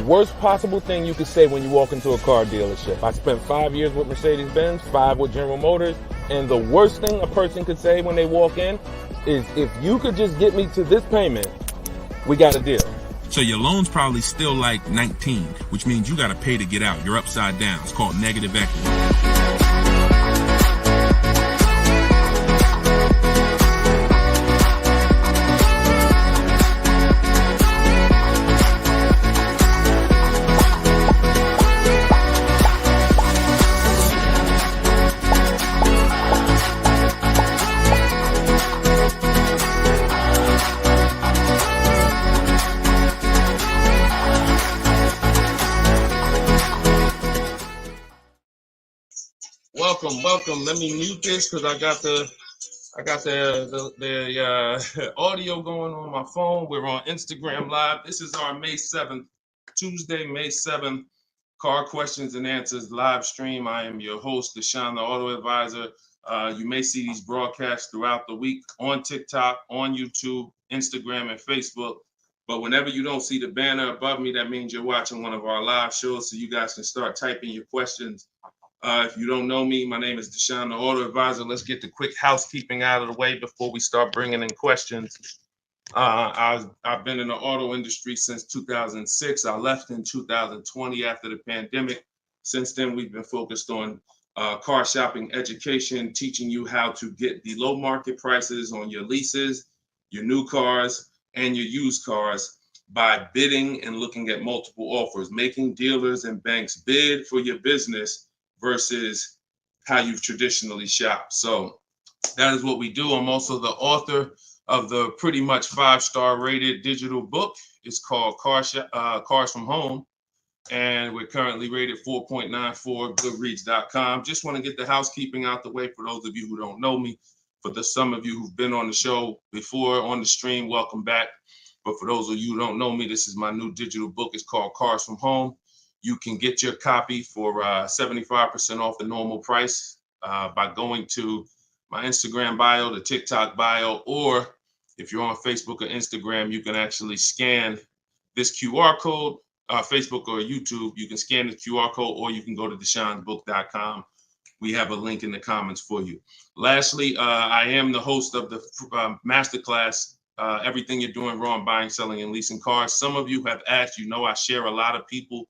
worst possible thing you could say when you walk into a car dealership. I spent 5 years with Mercedes-Benz, 5 with General Motors, and the worst thing a person could say when they walk in is, if you could just get me to this payment, we got a deal. So your loan's probably still like 19, which means you got to pay to get out. You're upside down. It's called negative equity. Welcome. Let me mute this because I got the audio going on my phone. We're on Instagram Live. This is our May 7th, Tuesday, May 7th, Car Questions and Answers live stream. I am your host, Deshone the Auto Advisor. You may see these broadcasts throughout the week on TikTok, on YouTube, Instagram, and Facebook. But whenever you don't see the banner above me, that means you're watching one of our live shows, so you guys can start typing your questions. If you don't know me, my name is Deshone the Auto Advisor. Let's get the quick housekeeping out of the way before we start bringing in questions. I've been in the auto industry since 2006. I left in 2020 after the pandemic. Since then, we've been focused on car shopping education, teaching you how to get the low market prices on your leases, your new cars, and your used cars by bidding and looking at multiple offers, making dealers and banks bid for your business versus how you've traditionally shopped. So that is what we do. I'm also the author of the pretty much 5-star rated digital book. It's called Cars from Home, and we're currently rated 4.94, goodreads.com. Just want to get the housekeeping out the way for those of you who don't know me. For some of you who've been on the show before on the stream, welcome back. But for those of you who don't know me, this is my new digital book. It's called Cars from Home. You can get your copy for 75% off the normal price by going to my Instagram bio, the TikTok bio, or if you're on Facebook or Instagram, you can actually scan this QR code, Facebook or YouTube. You can scan the QR code, or you can go to deshonebook.com. We have a link in the comments for you. Lastly, I am the host of the masterclass, Everything You're Doing Wrong, Buying, Selling, and Leasing Cars. Some of you have asked, I share a lot of people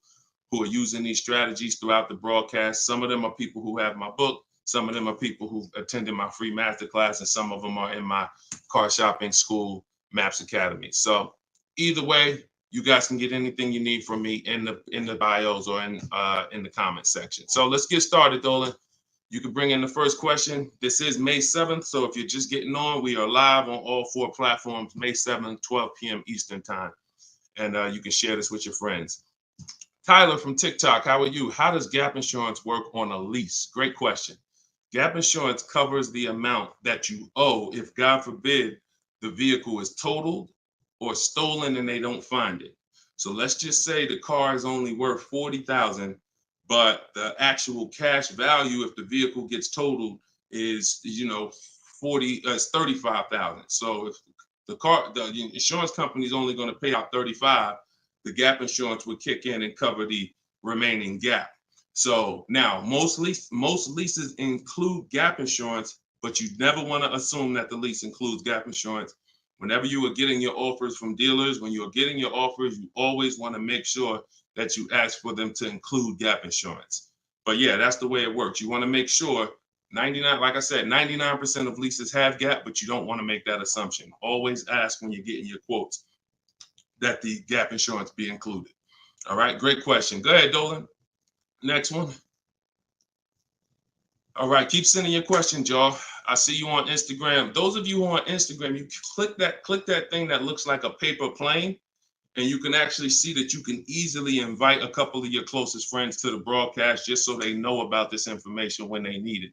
who are using these strategies throughout the broadcast. Some of them are people who have my book. Some of them are people who attended my free masterclass, and some of them are in my car shopping school, Maps Academy. So either way, you guys can get anything you need from me in the bios or in the comment section. So let's get started, Dolan. You can bring in the first question. This is May 7th. So if you're just getting on, we are live on all 4 platforms, May 7th, 12 p.m. Eastern time. And you can share this with your friends. Tyler from TikTok, how are you? How does gap insurance work on a lease? Great question. Gap insurance covers the amount that you owe if, God forbid, the vehicle is totaled or stolen and they don't find it. So let's just say the car is only worth $40,000, but the actual cash value if the vehicle gets totaled is, $35,000. So if the insurance company is only going to pay out $35,000, the gap insurance would kick in and cover the remaining gap. So now most leases include gap insurance, but you never want to assume that the lease includes gap insurance. Whenever you are getting your offers from dealers, when you're getting your offers, you always want to make sure that you ask for them to include gap insurance. But yeah, that's the way it works. You want to make sure 99% of leases have gap, but you don't want to make that assumption. Always ask when you're getting your quotes that the gap insurance be included. All right, great question. Go ahead, Dolan. Next one. All right, keep sending your questions, y'all. I see you on Instagram. Those of you who are on Instagram, you click that thing that looks like a paper plane, and you can actually see that you can easily invite a couple of your closest friends to the broadcast just so they know about this information when they need it.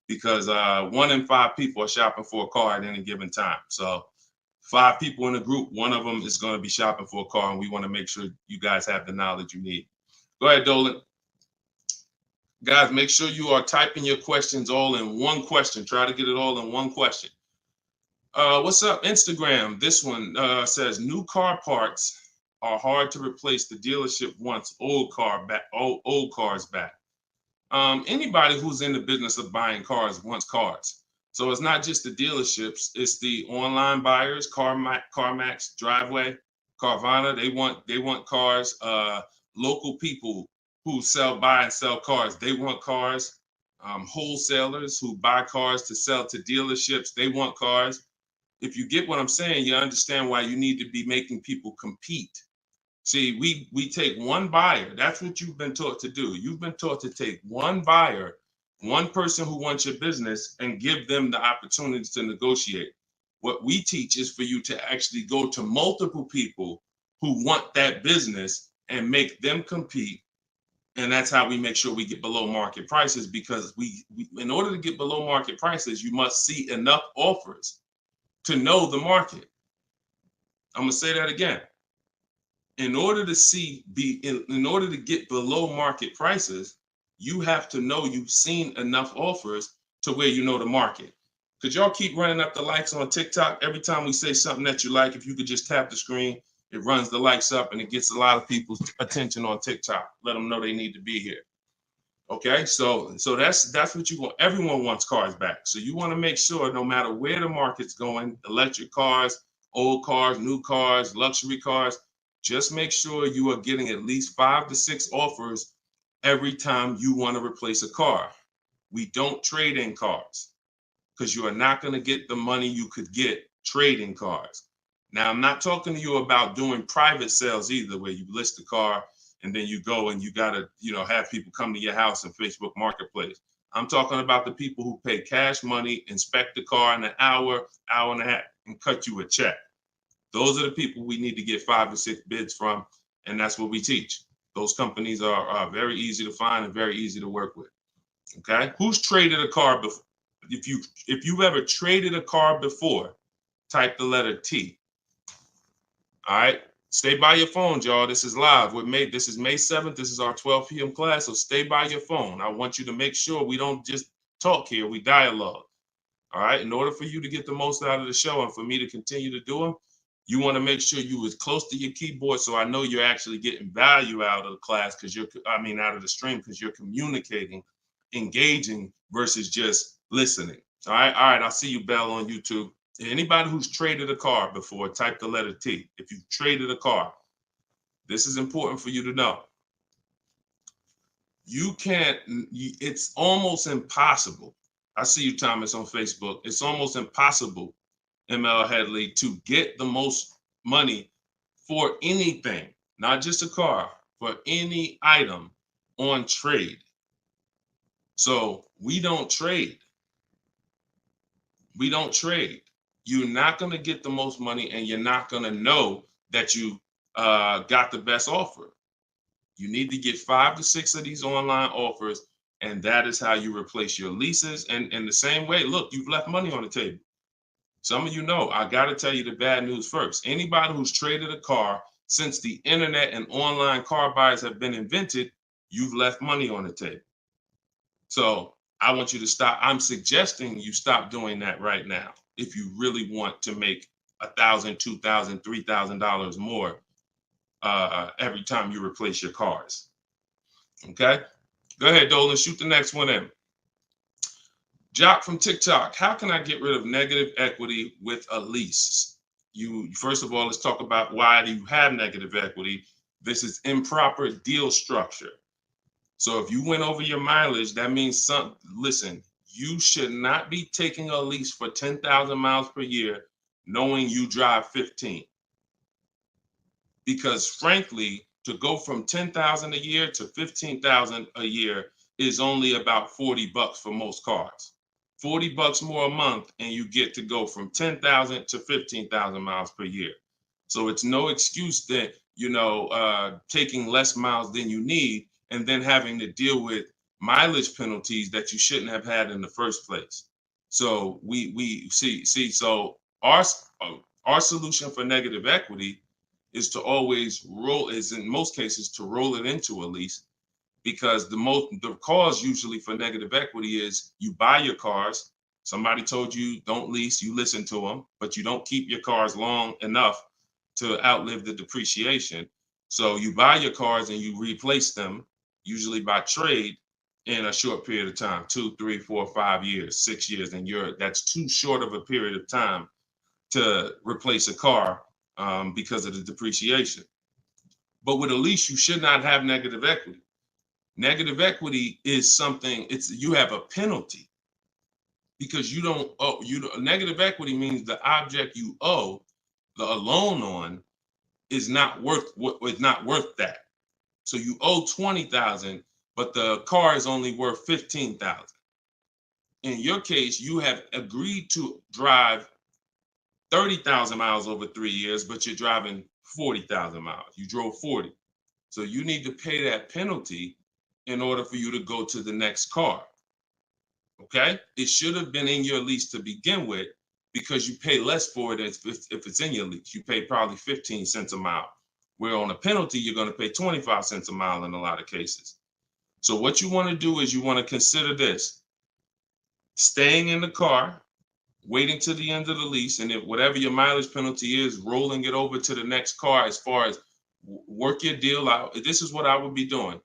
Because 1 in 5 people are shopping for a car at any given time. So 5 people in a group, 1 of them is going to be shopping for a car, and we want to make sure you guys have the knowledge you need. Go ahead, Dolan. Guys, make sure you are typing your questions all in one question. Try to get it all in one question. What's up, Instagram? This one says new car parts are hard to replace. The dealership wants old cars back. Anybody who's in the business of buying cars wants cars. So it's not just the dealerships, it's the online buyers, CarMax, Driveway, Carvana. They want cars. Local people who buy and sell cars, they want cars. Wholesalers who buy cars to sell to dealerships, they want cars. If you get what I'm saying, you understand why you need to be making people compete. See, we take one buyer. That's what you've been taught to do. You've been taught to take one buyer, one person who wants your business, and give them the opportunity to negotiate. What we teach is for you to actually go to multiple people who want that business and make them compete. And that's how we make sure we get below market prices, because we in order to get below market prices, you must see enough offers to know the market. I'm gonna say that again. In order to get below market prices, you have to know you've seen enough offers to where you know the market. Could y'all keep running up the likes on TikTok? Every time we say something that you like, if you could just tap the screen, it runs the likes up and it gets a lot of people's attention on TikTok. Let them know they need to be here. Okay, so that's what you want. Everyone wants cars back. So you want to make sure no matter where the market's going, electric cars, old cars, new cars, luxury cars, just make sure you are getting at least 5 to 6 offers every time you want to replace a car. We don't trade in cars because you are not going to get the money you could get trading cars. Now, I'm not talking to you about doing private sales either, where you list the car and then you go and you got to, have people come to your house in Facebook Marketplace. I'm talking about the people who pay cash money, inspect the car in an hour, hour and a half, and cut you a check. Those are the people we need to get 5 or 6 bids from, and that's what we teach. Those companies are very easy to find and very easy to work with. Okay, who's traded a car before? If you've ever traded a car before, type the letter T. All right, stay by your phone, y'all. This is live. This is May 7th. This is our 12 p.m. class, so stay by your phone. I want you to make sure we don't just talk here, we dialogue. All right, in order for you to get the most out of the show and for me to continue to do them, you want to make sure you as close to your keyboard so I know you're actually getting value out of the class, out of the stream, because you're communicating, engaging versus just listening. All right, I'll see you, Bell, on YouTube. Anybody who's traded a car before, type the letter T. If you've traded a car, this is important for you to know. It's almost impossible. I see you, Thomas, on Facebook. It's almost impossible, ML Headley, to get the most money for anything, not just a car, for any item on trade. So we don't trade. We don't trade. You're not going to get the most money, and you're not going to know that you got the best offer. You need to get 5 to 6 of these online offers, and that is how you replace your leases. And in the same way, look, you've left money on the table. Some of you know, I got to tell you the bad news first. Anybody who's traded a car since the internet and online car buyers have been invented, you've left money on the table. So I want you to stop. I'm suggesting you stop doing that right now if you really want to make $1,000, $2,000, $3,000 more every time you replace your cars. Okay? Go ahead, Dolan. Shoot the next one in. Jock from TikTok. How can I get rid of negative equity with a lease? First of all, let's talk about why do you have negative equity. This is improper deal structure. So if you went over your mileage, that means listen, you should not be taking a lease for 10,000 miles per year knowing you drive 15. Because frankly, to go from 10,000 a year to 15,000 a year is only about $40 for most cars. $40 more a month, and you get to go from 10,000 to 15,000 miles per year. So it's no excuse that, taking less miles than you need and then having to deal with mileage penalties that you shouldn't have had in the first place. So we see. So our solution for negative equity is to always in most cases to roll it into a lease, because the cause usually for negative equity is you buy your cars. Somebody told you don't lease, you listen to them, but you don't keep your cars long enough to outlive the depreciation. So you buy your cars and you replace them, usually by trade, in a short period of time, 2, 3, 4, 5 years, 6 years, and that's too short of a period of time to replace a car because of the depreciation. But with a lease, you should not have negative equity. Negative equity is something, you have a penalty because you don't owe. Negative equity means the object you owe a loan on is not worth that. So you owe 20,000, but the car is only worth 15,000. In your case, you have agreed to drive 30,000 miles over 3 years, but you're driving 40,000 miles. You drove 40. So you need to pay that penalty in order for you to go to the next car. Okay? It should have been in your lease to begin with because you pay less for it if it's in your lease. You pay probably 15 cents a mile, where on a penalty, you're going to pay 25 cents a mile in a lot of cases. So what you want to do is you want to consider this: staying in the car, waiting to the end of the lease, and if whatever your mileage penalty is, rolling it over to the next car. As far as work your deal out, this is what I would be doing.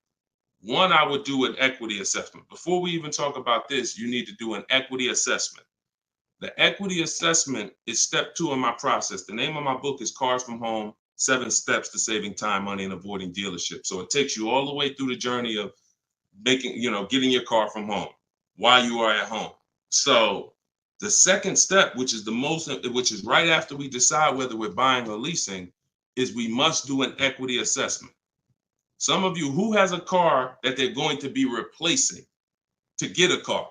One, I would do an equity assessment. Before we even talk about this, you need to do an equity assessment. The equity assessment is step 2 in my process. The name of my book is Cars from Home, 7 Steps to Saving Time, Money, and Avoiding Dealerships. So it takes you all the way through the journey of getting your car from home while you are at home. So the second step, which is right after we decide whether we're buying or leasing, is we must do an equity assessment. Some of you, who has a car that they're going to be replacing to get a car?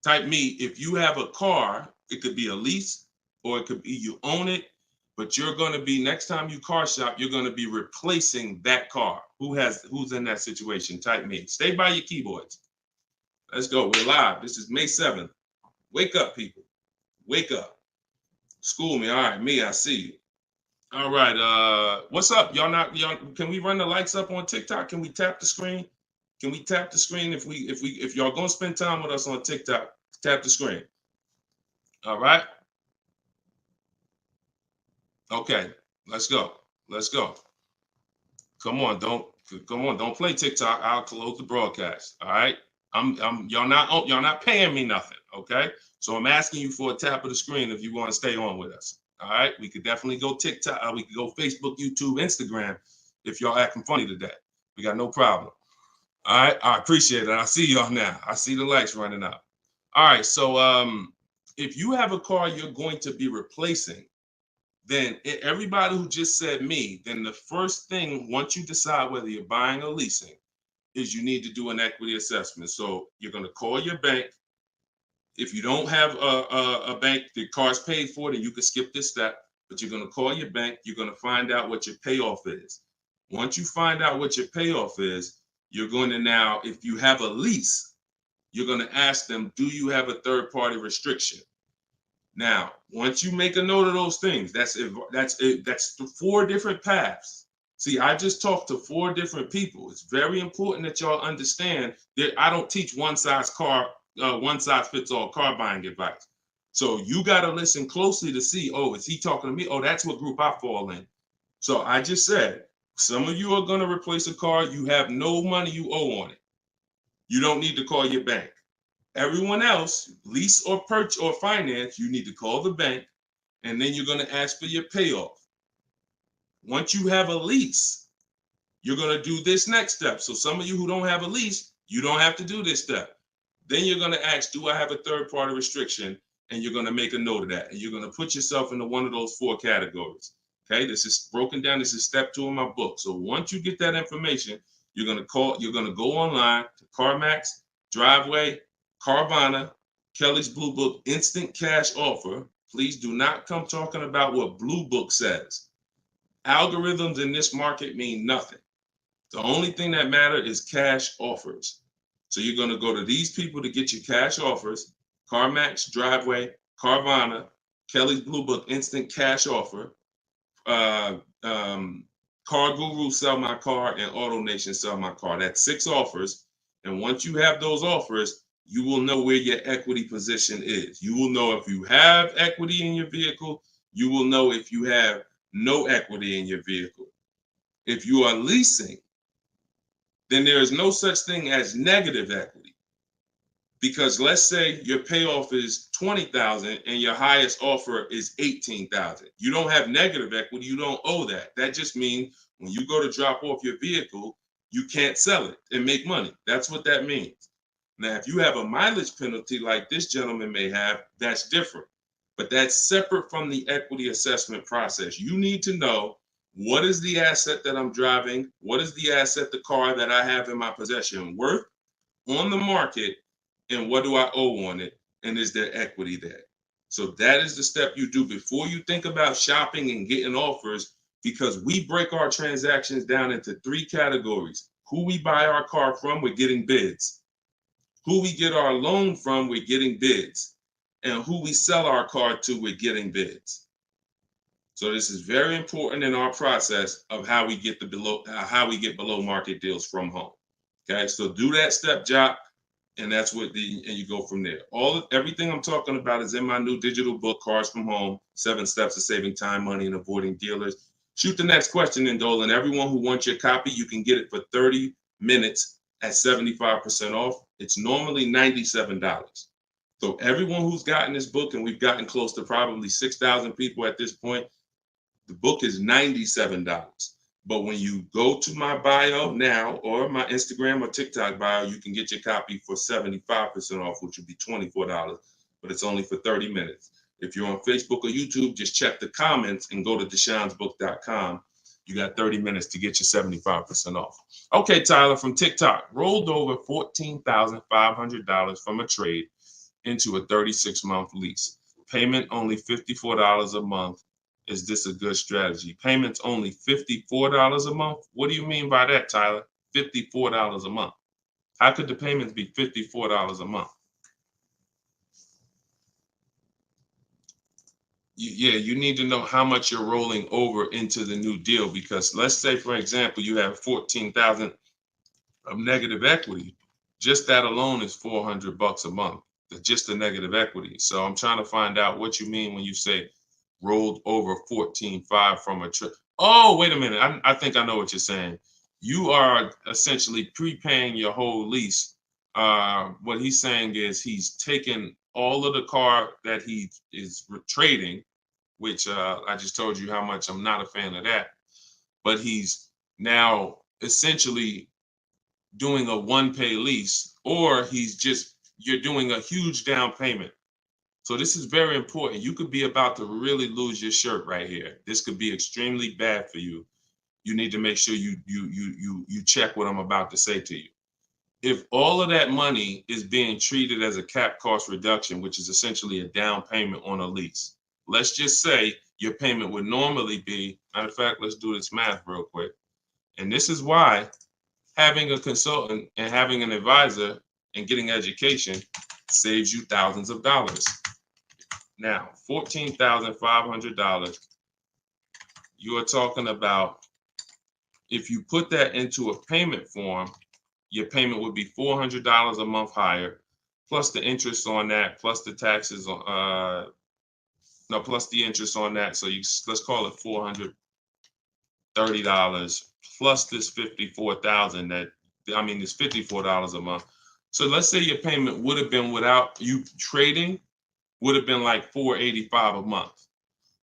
Type me. If you have a car, it could be a lease or it could be you own it, but you're going to be, next time you car shop, you're going to be replacing that car. Who's in that situation? Type me. Stay by your keyboards. Let's go. We're live. This is May 7th. Wake up, people. Wake up. School me. All right, me, I see you. All right. What's up? Y'all can we run the lights up on TikTok? Can we tap the screen? Can we tap the screen if y'all gonna spend time with us on TikTok? Tap the screen. All right. Okay. Let's go. Let's go. Come on. Don't play TikTok. I'll close the broadcast. All right. Y'all not paying me nothing. Okay. So I'm asking you for a tap of the screen if you want to stay on with us. All right. We could definitely go TikTok. We could go Facebook, YouTube, Instagram if y'all acting funny today. We got no problem. All right, I appreciate it. I see y'all now. I see the lights running up. All right, so if you have a car you're going to be replacing, then everybody who just said me, then the first thing, once you decide whether you're buying or leasing, is you need to do an equity assessment. So you're going to call your bank. If you don't have a bank, the car's paid for, then you can skip this step, but you're going to call your bank. You're going to find out what your payoff is. Once you find out what your payoff is, you're going to now, if you have a lease, you're going to ask them, do you have a third-party restriction? Now, once you make a note of those things, that's 4 different paths. See, I just talked to 4 different people. It's very important that y'all understand that I don't teach one size fits all car buying advice. So you got to listen closely to see, oh, is he talking to me? Oh, that's what group I fall in. So I just said, some of you are going to replace a car. You have no money you owe on it. You don't need to call your bank. Everyone else, lease or purchase or finance, you need to call the bank, and then you're going to ask for your payoff. Once you have a lease, you're going to do this next step. So some of you who don't have a lease, you don't have to do this step. Then you're going to ask, do I have a third-party restriction? And you're going to make a note of that. And you're going to put yourself into one of those 4 categories. Okay, this is broken down. This is step 2 in my book. So once you get that information, you're going to go online to CarMax, Driveway, Carvana, Kelly's Blue Book, Instant Cash Offer. Please do not come talking about what Blue Book says. Algorithms in this market mean nothing. The only thing that matters is cash offers. So you're going to go to these people to get your cash offers: CarMax, Driveway, Carvana, Kelly's Blue Book, Instant Cash Offer, Car Guru, Sell My Car, and Auto Nation, Sell My Car. That's 6 offers. And once you have those offers, you will know where your equity position is. You will know if you have equity in your vehicle. You will know if you have no equity in your vehicle. If you are leasing, then there is no such thing as negative equity. Because let's say your payoff is $20,000 and your highest offer is $18,000. You don't have negative equity, you don't owe that. That just means when you go to drop off your vehicle, you can't sell it and make money. That's what that means. Now, if you have a mileage penalty like this gentleman may have, that's different. But that's separate from the equity assessment process. You need to know, what is the asset that I'm driving? What is the asset, the car that I have in my possession, worth on the market? And what do I owe on it? And is there equity there? So that is the step you do before you think about shopping and getting offers, because we break our transactions down into 3 categories. Who we buy our car from, we're getting bids. Who we get our loan from, we're getting bids. And who we sell our car to, we're getting bids. So this is very important in our process of how we get below market deals from home. Okay, so do that step, Jock, and that's what and you go from there. Everything I'm talking about is in my new digital book, Cars from Home: 7 Steps to Saving Time, Money, and Avoiding Dealers. Shoot the next question in, Dolan. Everyone who wants your copy, you can get it for 30 minutes at 75% off. It's normally $97. So everyone who's gotten this book, and we've gotten close to probably 6,000 people at this point, the book is $97. But when you go to my bio now, or my Instagram or TikTok bio, you can get your copy for 75% off, which would be $24, but it's only for 30 minutes. If you're on Facebook or YouTube, just check the comments and go to deshonsbook.com. You got 30 minutes to get your 75% off. Okay, Tyler from TikTok, rolled over $14,500 from a trade into a 36-month lease. Payment only $54 a month. Is this a good strategy? Payments only $54 a month? What do you mean by that, Tyler? $54 a month. How could the payments be $54 a month? You need to know how much you're rolling over into the new deal, because let's say, for example, you have $14,000 of negative equity. Just that alone is $400 a month. Just the negative equity. So I'm trying to find out what you mean when you say rolled over 14.5 from a trip. Oh, wait a minute. I think I know what you're saying. You are essentially prepaying your whole lease. What he's saying is he's taken all of the car that he is trading, which I just told you how much I'm not a fan of that. But he's now essentially doing a one-pay lease, or you're doing a huge down payment. So this is very important. You could be about to really lose your shirt right here. This could be extremely bad for you. You need to make sure you check what I'm about to say to you. If all of that money is being treated as a cap cost reduction, which is essentially a down payment on a lease, let's just say your payment would normally be, matter of fact, let's do this math real quick. And this is why having a consultant and having an advisor and getting education saves you thousands of dollars. Now, $14,500, you are talking about, if you put that into a payment form, your payment would be $400 a month higher, plus the interest on that, plus the taxes, plus the interest on that. So let's call it $430 plus this $54,000 this $54 a month. So let's say your payment would have been, without you trading, would have been like $485 a month.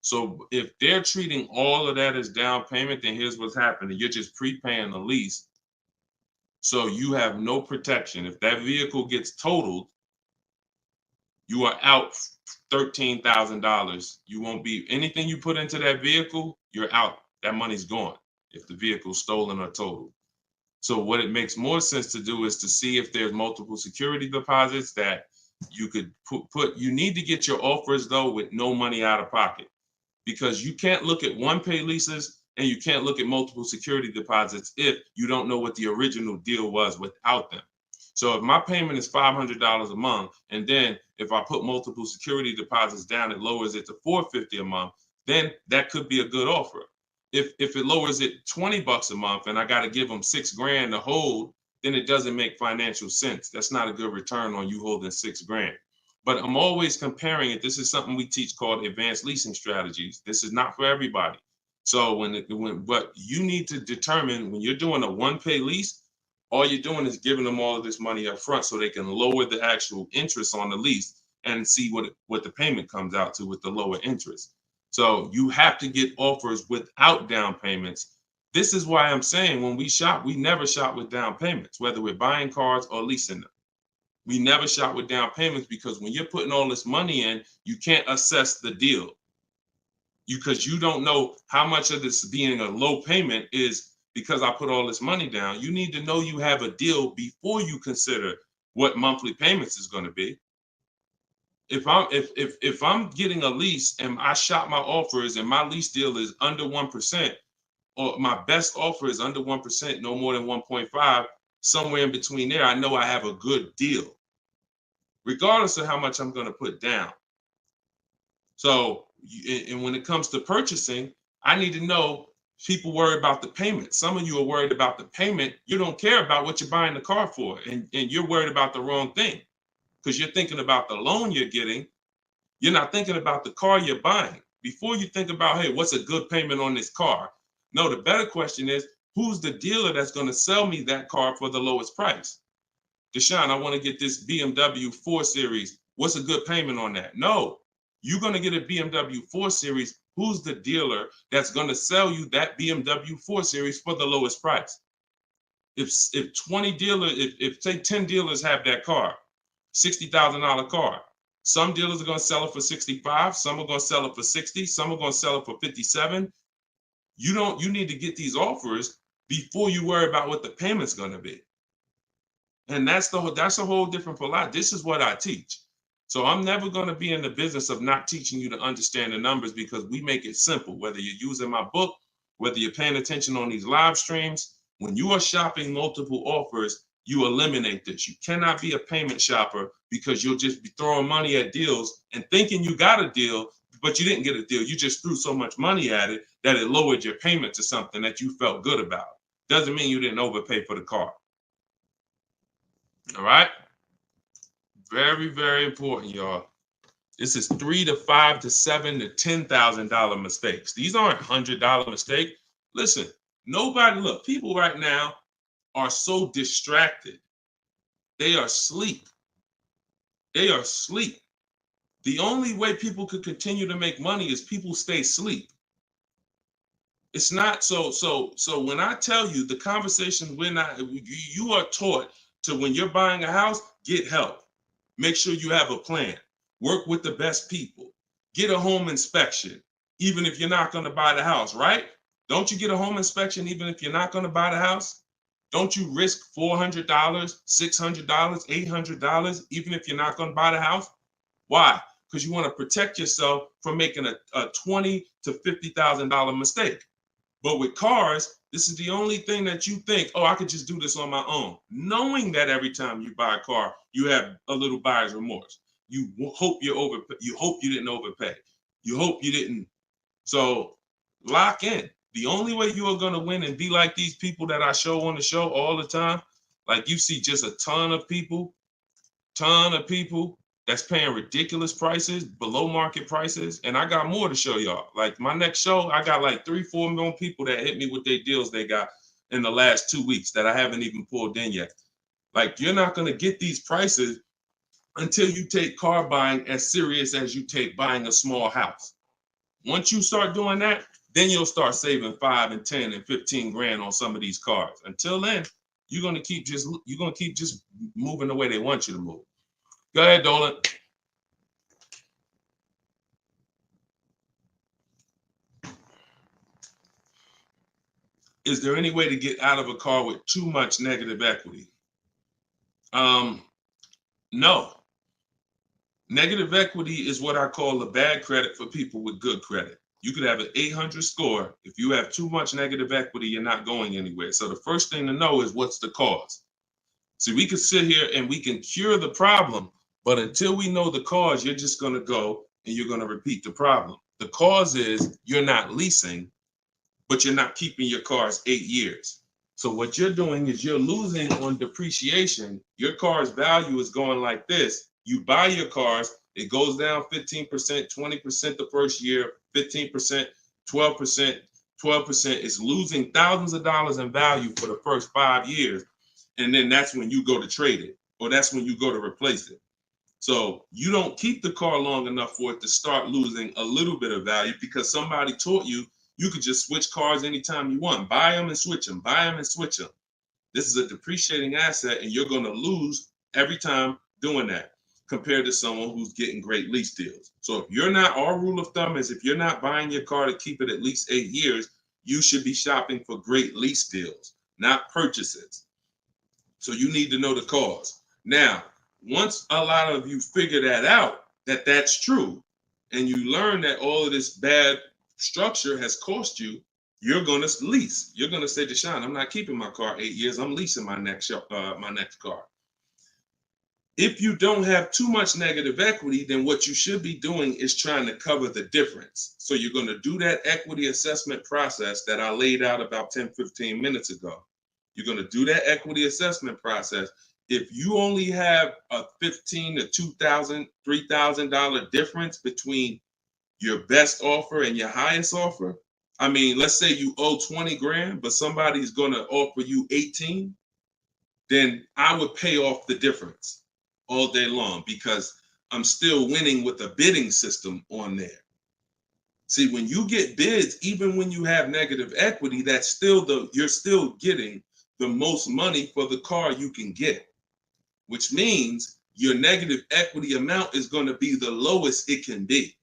So if they're treating all of that as down payment, then here's what's happening. You're just prepaying the lease. So you have no protection. If that vehicle gets totaled, you are out $13,000. You won't be, anything you put into that vehicle, you're out. That money's gone if the vehicle's stolen or totaled. So what it makes more sense to do is to see if there's multiple security deposits that you could put. You need to get your offers, though, with no money out of pocket, because you can't look at one-pay leases and you can't look at multiple security deposits if you don't know what the original deal was without them. So if my payment is $500 a month, and then if I put multiple security deposits down, it lowers it to $450 a month, then that could be a good offer. If it lowers it $20 a month and I got to give them $6,000 to hold, then it doesn't make financial sense. That's not a good return on you holding $6,000. But I'm always comparing it. This is something we teach called advanced leasing strategies. This is not for everybody. So but you need to determine when you're doing a one-pay lease, all you're doing is giving them all of this money up front so they can lower the actual interest on the lease and see what the payment comes out to with the lower interest. So you have to get offers without down payments. This is why I'm saying when we shop, we never shop with down payments, whether we're buying cars or leasing them. We never shop with down payments because when you're putting all this money in, you can't assess the deal because you don't know how much of this being a low payment is because I put all this money down. You need to know you have a deal before you consider what monthly payments is going to be. If I'm getting a lease and I shop my offers and my lease deal is under 1%, or my best offer is under 1%, no more than 1.5, somewhere in between there, I know I have a good deal, regardless of how much I'm going to put down. So, and when it comes to purchasing, I need to know people worry about the payment. Some of you are worried about the payment. You don't care about what you're buying the car for, and you're worried about the wrong thing because you're thinking about the loan you're getting. You're not thinking about the car you're buying. Before you think about, hey, what's a good payment on this car? No, the better question is, who's the dealer that's going to sell me that car for the lowest price? Deshone, I want to get this BMW 4 Series. What's a good payment on that? No, you're going to get a BMW 4 Series. Who's the dealer that's going to sell you that BMW 4 Series for the lowest price? If 20 dealers, if say 10 dealers have that car, $60,000 car, some dealers are going to sell it for 65, some are going to sell it for 60, some are going to sell it for 57. You need to get these offers before you worry about what the payment's going to be. And that's a whole different philosophy. This is what I teach. So I'm never going to be in the business of not teaching you to understand the numbers because we make it simple. Whether you're using my book, whether you're paying attention on these live streams, when you are shopping multiple offers, you eliminate this. You cannot be a payment shopper because you'll just be throwing money at deals and thinking you got a deal, but you didn't get a deal. You just threw so much money at it that it lowered your payment to something that you felt good about. Doesn't mean you didn't overpay for the car. All right. Very, very important, y'all. This is $3,000 to $5,000 to $7,000 to $10,000 mistakes. These aren't $100 mistakes. Listen, look, people right now are so distracted. They are asleep. They are asleep. The only way people could continue to make money is people stay asleep. It's not so when I tell you the conversation, you are taught to, when you're buying a house, get help. Make sure you have a plan. Work with the best people. Get a home inspection, even if you're not going to buy the house, right? Don't you get a home inspection even if you're not going to buy the house? Don't you risk $400, $600, $800, even if you're not going to buy the house? Why? Because you want to protect yourself from making a $20,000 to $50,000 mistake. But with cars, this is the only thing that you think, oh, I could just do this on my own. Knowing that every time you buy a car, you have a little buyer's remorse. You hope you hope you didn't overpay. You hope you didn't. So lock in. The only way you are going to win and be like these people that I show on the show all the time, like you see just a ton of people that's paying ridiculous prices, below market prices. And I got more to show y'all. Like my next show, I got like 3-4 million people that hit me with their deals they got in the last 2 weeks that I haven't even pulled in yet. Like you're not going to get these prices until you take car buying as serious as you take buying a small house. Once you start doing that, then you'll start saving 5 and 10 and 15 grand on some of these cars. Until then, you're going to keep just moving the way they want you to move. Go ahead, Dolan. Is there any way to get out of a car with too much negative equity? No. Negative equity is what I call a bad credit for people with good credit. You could have an 800 score. If you have too much negative equity, you're not going anywhere. So the first thing to know is what's the cause. See, we could sit here and we can cure the problem, but until we know the cause, you're just going to go and you're going to repeat the problem. The cause is you're not leasing, but you're not keeping your cars 8 years. So what you're doing is you're losing on depreciation. Your car's value is going like this. You buy your cars, it goes down 15%, 20% the first year, 15%, 12%, 12% is losing thousands of dollars in value for the first 5 years. And then that's when you go to trade it, or that's when you go to replace it. So you don't keep the car long enough for it to start losing a little bit of value because somebody taught you could just switch cars anytime you want. Buy them and switch them, buy them and switch them. This is a depreciating asset, and you're going to lose every time doing that compared to someone who's getting great lease deals. So if you're not, our rule of thumb is if you're not buying your car to keep it at least 8 years, you should be shopping for great lease deals, not purchases. So you need to know the cause. Now, once a lot of you figure that out, that that's true, and you learn that all of this bad structure has cost you, you're going to lease. You're going to say, Deshone, I'm not keeping my car 8 years. I'm leasing my next car. If you don't have too much negative equity, then what you should be doing is trying to cover the difference. So you're going to do that equity assessment process that I laid out about 10, 15 minutes ago. You're going to do that equity assessment process. If you only have a $1,500 to $2,000, $3,000 difference between your best offer and your highest offer, I mean, let's say you owe 20 grand, but somebody's going to offer you 18, then I would pay off the difference all day long because I'm still winning with a bidding system on there. See, when you get bids, even when you have negative equity, that's still you're still getting the most money for the car you can get, which means your negative equity amount is going to be the lowest it can be.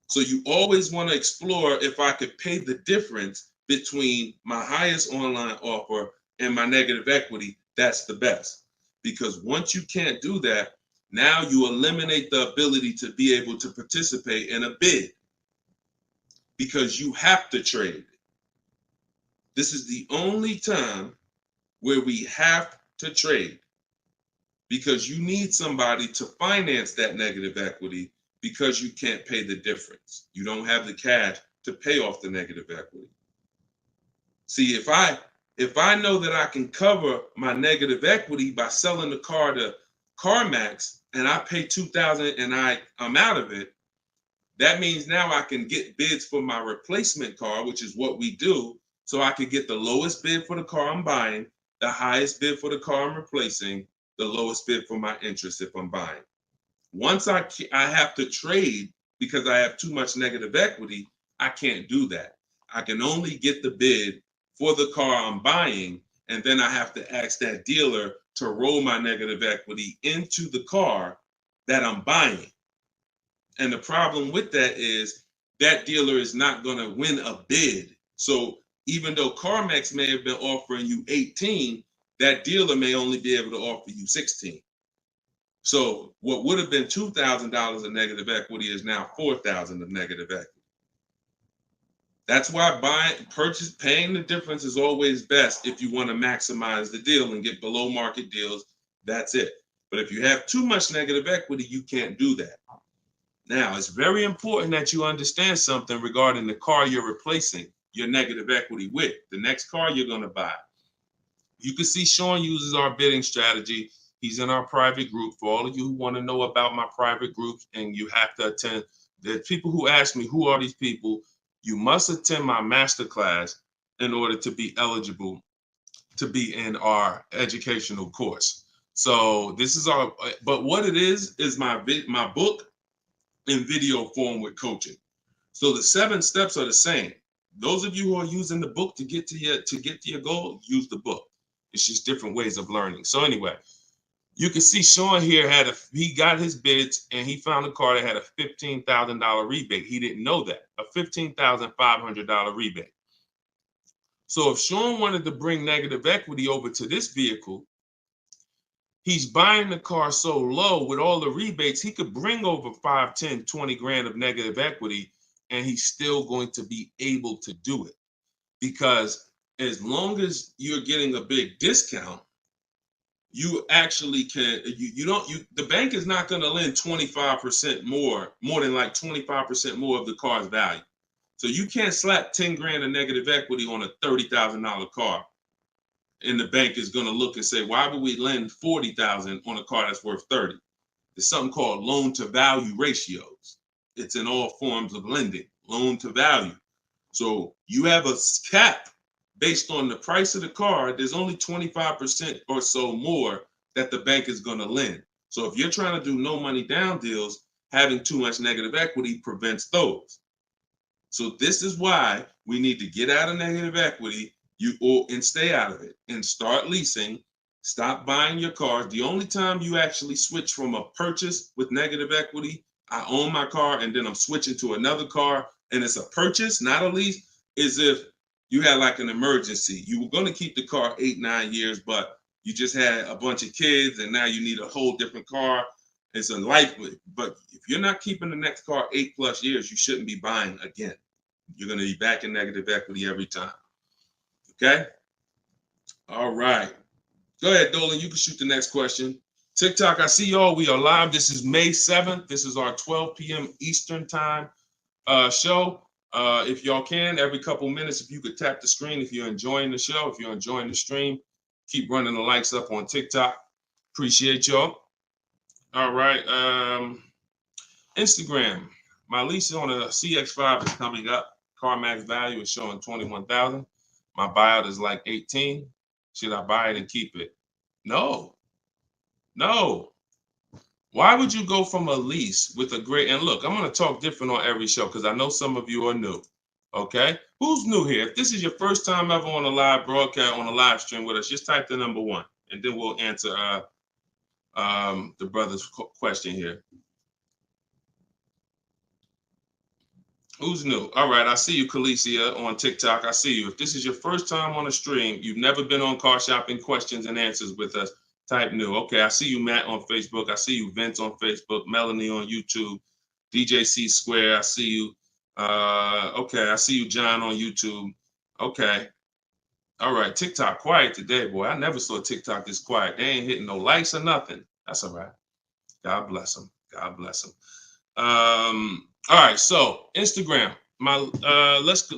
So you always want to explore if I could pay the difference between my highest online offer and my negative equity, that's the best. Because once you can't do that, now you eliminate the ability to be able to participate in a bid because you have to trade. This is the only time where we have to trade because you need somebody to finance that negative equity because you can't pay the difference. You don't have the cash to pay off the negative equity. See, if I know that I can cover my negative equity by selling the car to CarMax and I pay $2,000 and I'm out of it, that means now I can get bids for my replacement car, which is what we do. So I can get the lowest bid for the car I'm buying, the highest bid for the car I'm replacing, the lowest bid for my interest if I'm buying. Once I have to trade because I have too much negative equity, I can't do that. I can only get the bid for the car I'm buying, and then I have to ask that dealer to roll my negative equity into the car that I'm buying. And the problem with that is that dealer is not going to win a bid. So even though CarMax may have been offering you 18, that dealer may only be able to offer you 16. So what would have been $2,000 of negative equity is now $4,000 of negative equity. That's why paying the difference is always best if you want to maximize the deal and get below market deals. That's it. But if you have too much negative equity, you can't do that. Now, it's very important that you understand something regarding the car you're replacing your negative equity with, the next car you're going to buy. You can see Sean uses our bidding strategy. He's in our private group. For all of you who want to know about my private groups and you have to attend, there's people who ask me, who are these people? You must attend my masterclass in order to be eligible to be in our educational course. So this is but what it is my book in video form with coaching. So the 7 steps are the same. Those of you who are using the book to get to your goal, use the book. It's just different ways of learning. So anyway, you can see Sean here he got his bids and he found a car that had a $15,000 rebate. He didn't know that, a $15,500 rebate. So if Sean wanted to bring negative equity over to this vehicle, he's buying the car so low with all the rebates, he could bring over 5, 10, 20 grand of negative equity and he's still going to be able to do it. Because as long as you're getting a big discount, you actually can, the bank is not going to lend 25% more than like 25% more of the car's value. So you can't slap 10 grand of negative equity on a $30,000 car. And the bank is going to look and say, why would we lend $40,000 on a car that's worth 30? There's something called loan to value ratios. It's in all forms of lending, loan to value. So you have a cap based on the price of the car. There's only 25% or so more that the bank is going to lend. So if you're trying to do no money down deals, having too much negative equity prevents those. So this is why we need to get out of negative equity and stay out of it and start leasing. Stop buying your cars. The only time you actually switch from a purchase with negative equity, I own my car and then I'm switching to another car and it's a purchase, not a lease, is if you had like an emergency. You were going to keep the car 8-9 years, but you just had a bunch of kids and now you need a whole different car. It's a life, but if you're not keeping the next car 8+ years, you shouldn't be buying again. You're going to be back in negative equity every time. Okay? All right. Go ahead, Dolan. You can shoot the next question. TikTok, I see y'all. We are live. This is May 7th. This is our 12 p.m. Eastern time show. If y'all can, every couple minutes, if you could tap the screen, if you're enjoying the show, if you're enjoying the stream, keep running the likes up on TikTok. Appreciate y'all. All right. Instagram. My lease on a CX5 is coming up. CarMax value is showing 21,000. My buyout is like 18. Should I buy it and keep it? No. Why would you go from a lease with a great, and look, I'm going to talk different on every show because I know some of you are new. Okay? Who's new here? If this is your first time ever on a live broadcast, on a live stream with us, just type the number 1 and then we'll answer the brother's question here. Who's new? All right, I see you, Khaleesi, on TikTok. I see you. If this is your first time on a stream, you've never been on Car Shopping Questions and Answers with us, type new. Okay, I see you, Matt, on Facebook. I see you, Vince, on Facebook. Melanie on YouTube. DJC Square, I see you. Okay, I see you, John, on YouTube. Okay. All right, TikTok quiet today, boy. I never saw TikTok this quiet. They ain't hitting no likes or nothing. That's all right. God bless them. God bless them. All right, so Instagram. Let's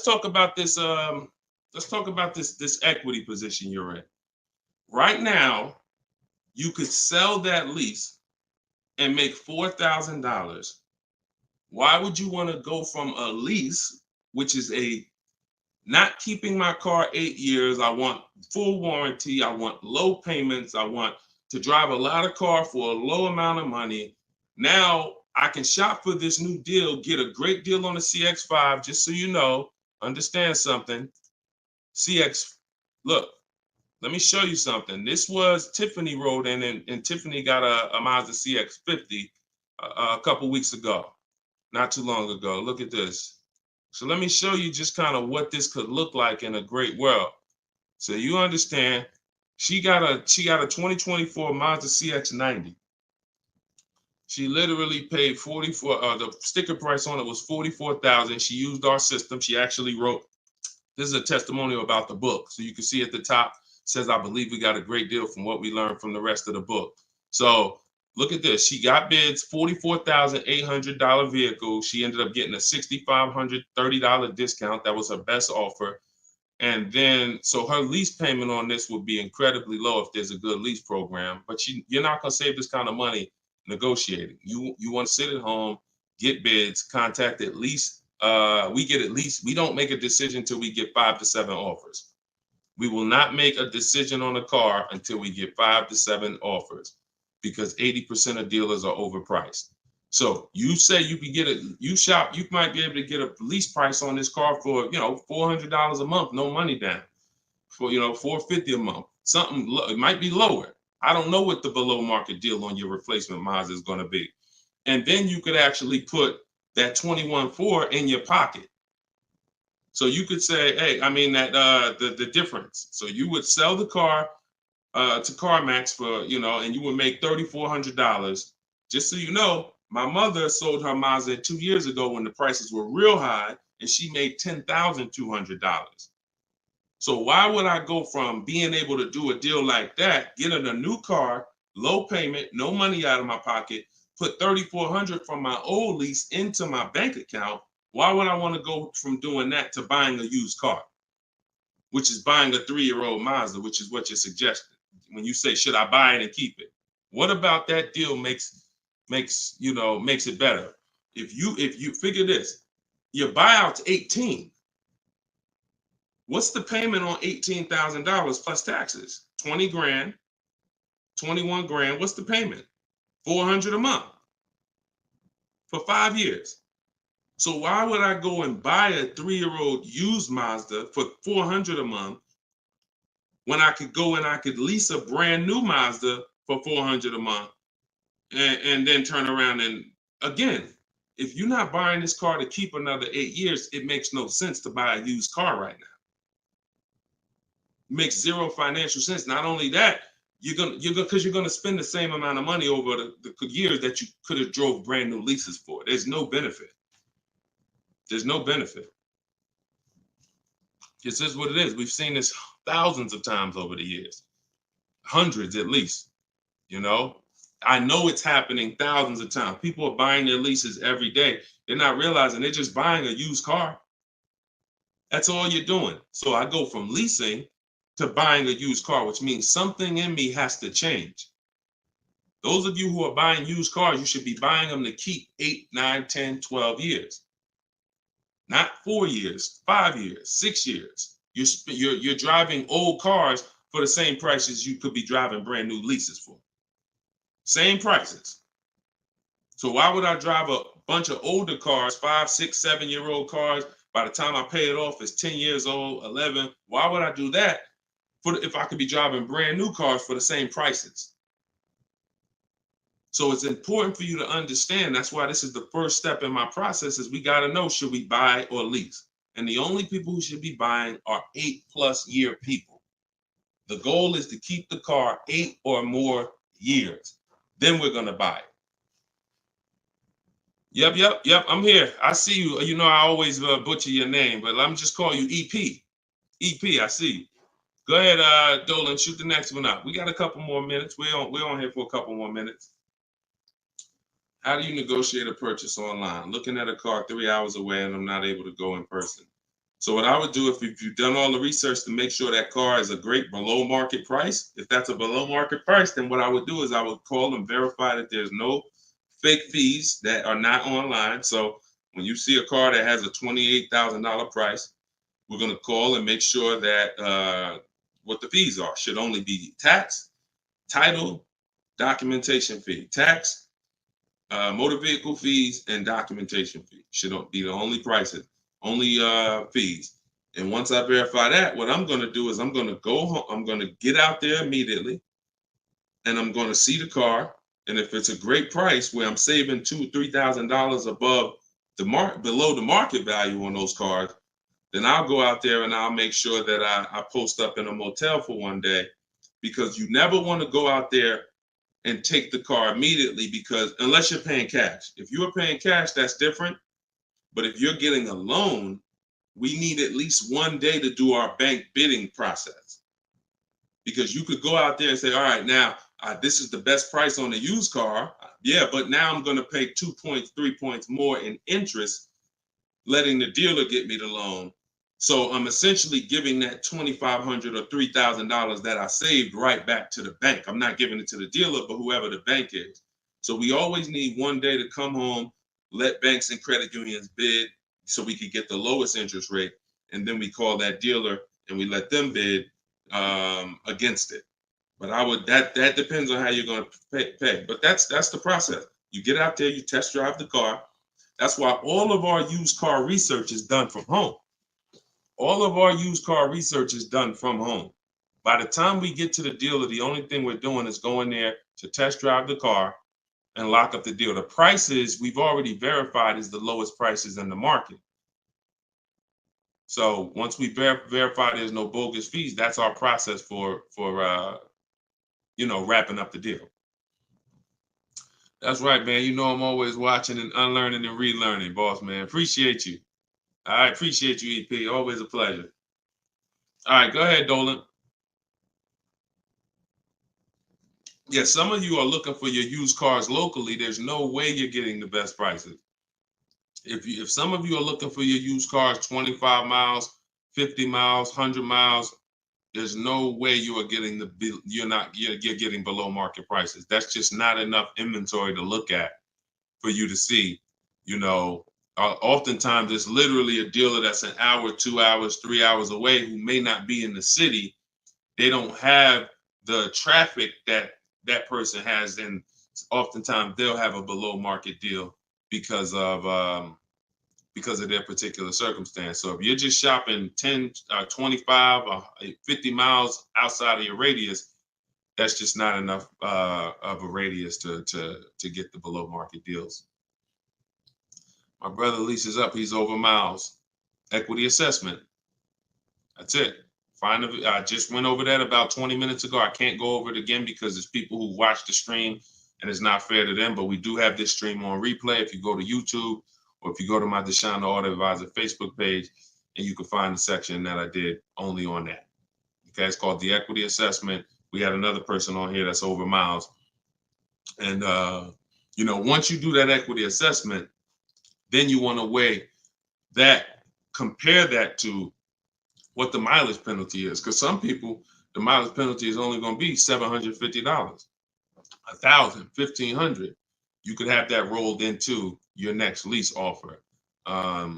talk about this. Let's talk about this equity position you're in. Right now, you could sell that lease and make $4,000. Why would you want to go from a lease, which is a not keeping my car 8 years? I want full warranty. I want low payments. I want to drive a lot of car for a low amount of money. Now I can shop for this new deal, get a great deal on the CX5. Just so you know, understand something. CX, look, let me show you something. This was Tiffany rode in, and Tiffany got a Mazda CX50 a couple weeks ago, not too long ago. Look at this. So let me show you just kind of what this could look like in a great world. So you understand, she got a 2024 Mazda CX90. She literally paid 44. The sticker price on it was 44,000. She used our system. She actually wrote. This is a testimonial about the book, so you can see at the top says, "I believe we got a great deal from what we learned from the rest of the book." So look at this. She got bids, $44,800 vehicle. She ended up getting a $6,530 discount. That was her best offer. And then, so her lease payment on this would be incredibly low if there's a good lease program. But you're not going to save this kind of money negotiating. You want to sit at home, get bids, contact at least. We don't make a decision until we get 5 to 7 offers. We will not make a decision on a car until we get 5 to 7 offers, because 80% of dealers are overpriced. So you say you can get you might be able to get a lease price on this car for, $400 a month, no money down, for, $450 a month. Something, it might be lower. I don't know what the below market deal on your replacement Mazda is going to be. And then you could actually put that 21.4 in your pocket. So you could say, hey, the difference. So you would sell the car to CarMax for, and you would make $3,400. Just so you know, my mother sold her Mazda 2 years ago when the prices were real high, and she made $10,200. So why would I go from being able to do a deal like that, getting a new car, low payment, no money out of my pocket, put $3,400 from my old lease into my bank account? Why would I want to go from doing that to buying a used car, which is buying a 3-year-old Mazda, which is what you're suggesting when you say, should I buy it and keep it? What about that deal makes it better? If you figure this, Your buyout's 18. What's the payment on $18,000 plus taxes? 20 grand, 21 grand. What's the payment? 400 a month for 5 years. So why would I go and buy a 3-year-old used Mazda for 400 a month when I could go and I could lease a brand new Mazda for 400 a month and then turn around and again, if you're not buying this car to keep another 8 years, it makes no sense to buy a used car right now. It makes zero financial sense. Not only that, you're gonna spend the same amount of money over the years that you could have drove brand new leases for. There's no benefit. There's no benefit. This is what it is. We've seen this thousands of times over the years, hundreds at least. You know, I know it's happening thousands of times. People are buying their leases every day. They're not realizing they're just buying a used car. That's all you're doing. So I go from leasing to buying a used car, which means something in me has to change. Those of you who are buying used cars, you should be buying them to keep 8, 9, 10, 12 years. Not 4 years, 5 years, 6 years. You're driving old cars for the same prices you could be driving brand new leases for. Same prices. So why would I drive a bunch of older cars, 5, 6, 7-year-old cars? By the time I pay it off, it's 10 years old, 11. Why would I do that if I could be driving brand new cars for the same prices? So it's important for you to understand. That's why this is the first step in my process is we got to know, should we buy or lease? And the only people who should be buying are 8+ year people. The goal is to keep the car 8 or more years. Then we're going to buy it. Yep. I'm here. I see you. You know, I always butcher your name, but let me just call you EP. EP, I see you. Go ahead, Dolan, shoot the next one up. We got a couple more minutes. We're on here for a couple more minutes. How do you negotiate a purchase online? Looking at a car 3 hours away and I'm not able to go in person. So what I would do if you've done all the research to make sure that car is a great below market price, if that's a below market price, then what I would do is I would call and verify that there's no fake fees that are not online. So when you see a car that has a $28,000 price, we're going to call and make sure that what the fees are should only be tax, title, documentation fee. Tax, motor vehicle fees, and documentation fee should be the only prices, only fees. And once I verify that, what I'm going to do is I'm going to go home. I'm going to get out there immediately, and I'm going to see the car. And if it's a great price where I'm saving $2,000-3,000 above below the market value on those cars, then I'll go out there and I'll make sure that I post up in a motel for one day, because you never want to go out there and take the car immediately, because unless you're paying cash. If you are paying cash, that's different. But if you're getting a loan, we need at least one day to do our bank bidding process. Because you could go out there and say, all right, now this is the best price on a used car. Yeah, but now I'm going to pay 2 points, 3 points more in interest, letting the dealer get me the loan. So I'm essentially giving that $2,500 or $3,000 that I saved right back to the bank. I'm not giving it to the dealer, but whoever the bank is. So we always need one day to come home, let banks and credit unions bid so we could get the lowest interest rate. And then we call that dealer and we let them bid against it. But that depends on how you're going to pay. But that's the process. You get out there, you test drive the car. That's why all of our used car research is done from home. All of our used car research is done from home. By the time we get to the dealer, the only thing we're doing is going there to test drive the car and lock up the deal. The prices we've already verified is the lowest prices in the market. So once we verify there's no bogus fees, that's our process for wrapping up the deal. That's right, man. You know I'm always watching and unlearning and relearning, boss man. Appreciate you. I appreciate you, EP. Always a pleasure. All right, go ahead, Dolan. Yeah, some of you are looking for your used cars locally. There's no way you're getting the best prices. If some of you are looking for your used cars 25 miles, 50 miles, 100 miles, there's no way you are getting you're getting below market prices. That's just not enough inventory to look at for you to see, Oftentimes, it's literally a dealer that's an hour, 2 hours, 3 hours away who may not be in the city. They don't have the traffic that that person has, and oftentimes they'll have a below market deal because of their particular circumstance. So if you're just shopping 10, 25, 50 miles outside of your radius, that's just not enough of a radius to get the below market deals. My brother leases up, he's over miles. Equity assessment. That's it. I just went over that about 20 minutes ago. I can't go over it again because there's people who watch the stream and it's not fair to them, but we do have this stream on replay. If you go to YouTube or if you go to my Deshone the Auto Advisor Facebook page, and you can find the section that I did only on that. Okay, it's called the equity assessment. We had another person on here that's over miles. And, once you do that equity assessment, then you want to weigh that, compare that to what the mileage penalty is. Because some people, the mileage penalty is only going to be $750, $1,000, $1,500. You could have that rolled into your next lease offer. What